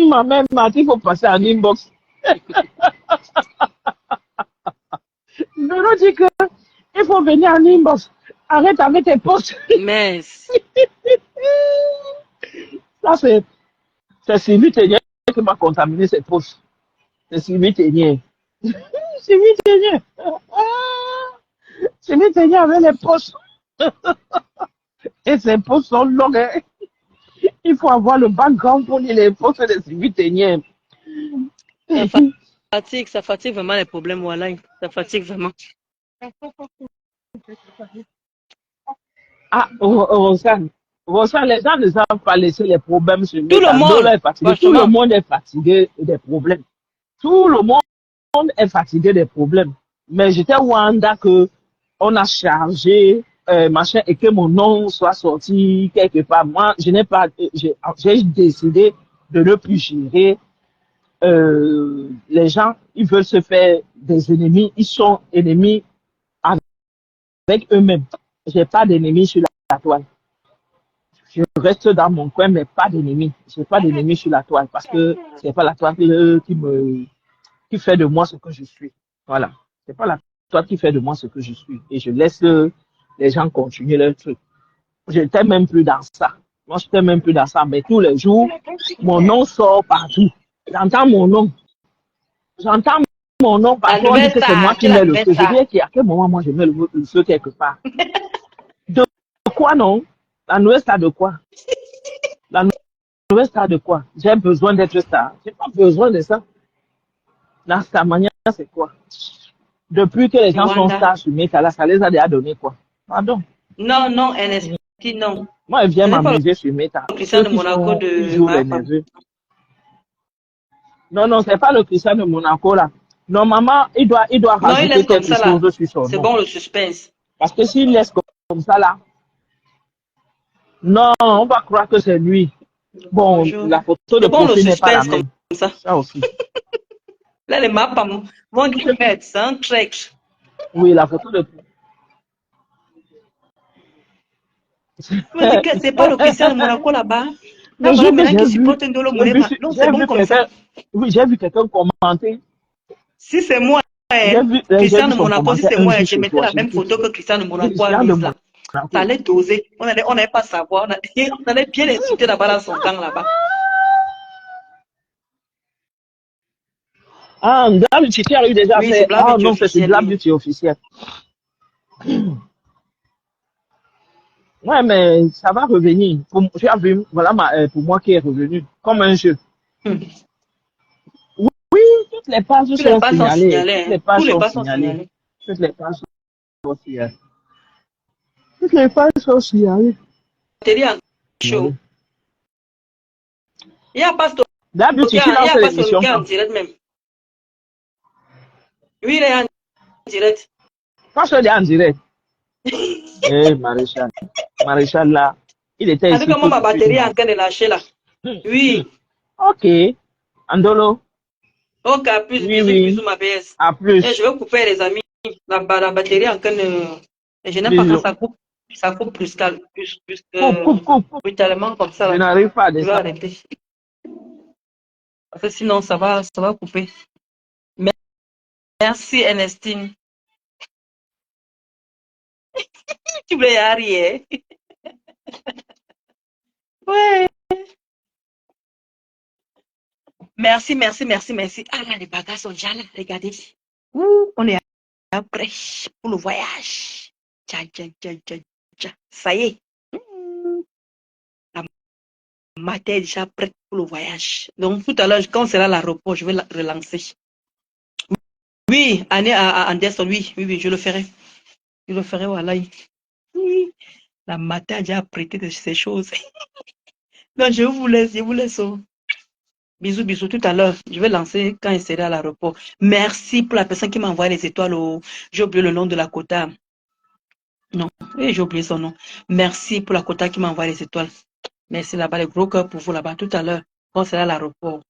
Speaker 4: ma mère m'a dit qu'il faut passer en inbox. Véro dit que il faut venir en inbox. Arrête avec tes posts.
Speaker 5: Mais.
Speaker 4: Ça, c'est Sylvie Ténier qui m'a contaminé ces posts. C'est Sylvie Ténier. Sylvie Ténier. Sylvie Ténier avait les posts. Et ces posts sont longs. Hein? Il faut avoir le background pour lire les posts de Sylvie Ténier.
Speaker 5: Ça fatigue vraiment les problèmes, voilà. Ça fatigue vraiment.
Speaker 4: Ah, Rosanne, les gens ne savent pas laisser les problèmes sur
Speaker 5: tout le monde
Speaker 4: est fatigué. Tout le monde est fatigué des problèmes. Tout le monde est fatigué des problèmes. Mais j'étais au Rwanda que on a chargé machin et que mon nom soit sorti quelque part. Moi, je n'ai pas, j'ai décidé de ne plus gérer. Les gens, ils veulent se faire des ennemis. Ils sont ennemis avec eux-mêmes. J'ai pas d'ennemis sur la toile. Je reste dans mon coin, mais pas d'ennemis. J'ai pas d'ennemis sur la toile parce que c'est pas la toile qui fait de moi ce que je suis. Voilà. C'est pas la toile qui fait de moi ce que je suis. Et je laisse les gens continuer leur truc. Je n'étais même plus dans ça. Moi, je n'étais même plus dans ça. Mais tous les jours, mon nom sort partout. J'entends mon nom. J'entends mon nom partout. On dit que c'est moi qui mets le feu. Je dis qu'à quel moment moi je mets le feu quelque part. De quoi non? La nouvelle star de quoi? La nouvelle star de quoi? J'ai besoin d'être star. J'ai pas besoin de ça. La star manière, c'est quoi? Depuis que les gens sont stars sur Meta, ça les a déjà donné quoi? Pardon?
Speaker 5: Non, NSP, non.
Speaker 4: Moi, elle vient m'amuser sur Meta.
Speaker 5: Christian de Monaco de
Speaker 4: Non, c'est pas le Christian de Monaco là. Normalement, il doit rajouter quelque chose sur son nom.
Speaker 5: C'est bon le suspense.
Speaker 4: Parce que s'il laisse comme ça là, non, on va croire que c'est lui. Bon, la photo de profil n'est pas la même.
Speaker 5: Comme ça.
Speaker 4: Ça aussi.
Speaker 5: Là, les maps vont te mettre, c'est un trek.
Speaker 4: Oui, la photo de
Speaker 5: c'est pas le Christian de Monaco là-bas.
Speaker 4: Là,
Speaker 5: voilà, maintenant qui supporte un dollar monnaie. Non, c'est bon comme ça.
Speaker 4: Oui, j'ai vu quelqu'un commenter.
Speaker 5: Si c'est moi, Christian de Monaco, si c'est moi, je mettrai la même photo que Christian de Monaco a mis là.
Speaker 4: Ah, ok.
Speaker 5: Ça allait doser. On n'allait pas savoir. On allait bien insulter là-bas dans son camp là-bas.
Speaker 4: Ah, Black Beauty, tu as eu déjà
Speaker 5: Oui, c'est
Speaker 4: fait.
Speaker 5: Black
Speaker 4: Ah
Speaker 5: Beauty
Speaker 4: non, c'est
Speaker 5: officiel,
Speaker 4: Black
Speaker 5: oui.
Speaker 4: Beauty officiel. Ouais, mais ça va revenir. Tu as vu, voilà pour moi qui est revenu, comme un jeu.
Speaker 5: Hmm.
Speaker 4: Oui, toutes les pages
Speaker 5: Tous les
Speaker 4: sont
Speaker 5: pas sont
Speaker 4: signalées.
Speaker 5: signalés.
Speaker 4: Toutes
Speaker 5: Hein.
Speaker 4: les
Speaker 5: Tous
Speaker 4: pages
Speaker 5: les
Speaker 4: sont
Speaker 5: pas sont
Speaker 4: signalées.
Speaker 5: signalés.
Speaker 4: Toutes les pages sont signalées. Toutes les pages sont signalées.
Speaker 5: Télé en show. Il n'y a pas
Speaker 4: Black Beauty, tu
Speaker 5: il y
Speaker 4: lances
Speaker 5: a pas
Speaker 4: l'émission
Speaker 5: Sorokin en
Speaker 4: quand?
Speaker 5: direct même. Oui, il est en direct.
Speaker 4: Quand je dis en direct. Eh, Maréchal. Maréchal là, il était
Speaker 5: En tout
Speaker 4: ici
Speaker 5: cas, moi,
Speaker 4: tout
Speaker 5: ma
Speaker 4: de suite,
Speaker 5: batterie est
Speaker 4: non?
Speaker 5: en train de lâcher là. Oui.
Speaker 4: Ok. Andolo.
Speaker 5: Ok, plus,
Speaker 4: Oui,
Speaker 5: bisous,
Speaker 4: oui.
Speaker 5: bisous, ma PS.
Speaker 4: À
Speaker 5: Et je
Speaker 4: plus.
Speaker 5: vais couper les amis. La batterie est en train de... Et je n'aime pas quand
Speaker 4: Bisous.
Speaker 5: ça coupe plus calme, plus
Speaker 4: Coupe, coupe, coupe, coupe.
Speaker 5: brutalement comme ça
Speaker 4: Je
Speaker 5: là.
Speaker 4: n'arrive pas à
Speaker 5: Je vais
Speaker 4: descendre.
Speaker 5: arrêter. Parce que sinon, ça va couper. Merci, Ernestine. Tu voulais arrière. Ouais. Merci, merci, merci, merci. Ah là, les bagages sont déjà là. Regardez. Ouh, on est prêt pour le voyage. Tcha, tcha, tcha, tcha, tcha. Ça y est. La matin est déjà prête pour le voyage. Donc, tout à l'heure, quand on sera à l'aéroport, je vais la relancer. Oui, Anne à Anderson, oui, oui, oui, je le ferai. Je le ferai, voilà. Oui, la matin a déjà prêté de ces choses. Donc, je vous laisse, je vous laisse. Oh. Bisous, bisous, tout à l'heure. Je vais lancer quand il sera à l'aéroport. Merci pour la personne qui m'a envoyé les étoiles. Oh. J'ai oublié le nom de la quota. Non, oui, j'ai oublié son nom. Merci pour la quota qui m'a envoyé les étoiles. Merci là-bas, les gros cœurs pour vous là-bas tout à l'heure. Quand on sera à l'aéroport.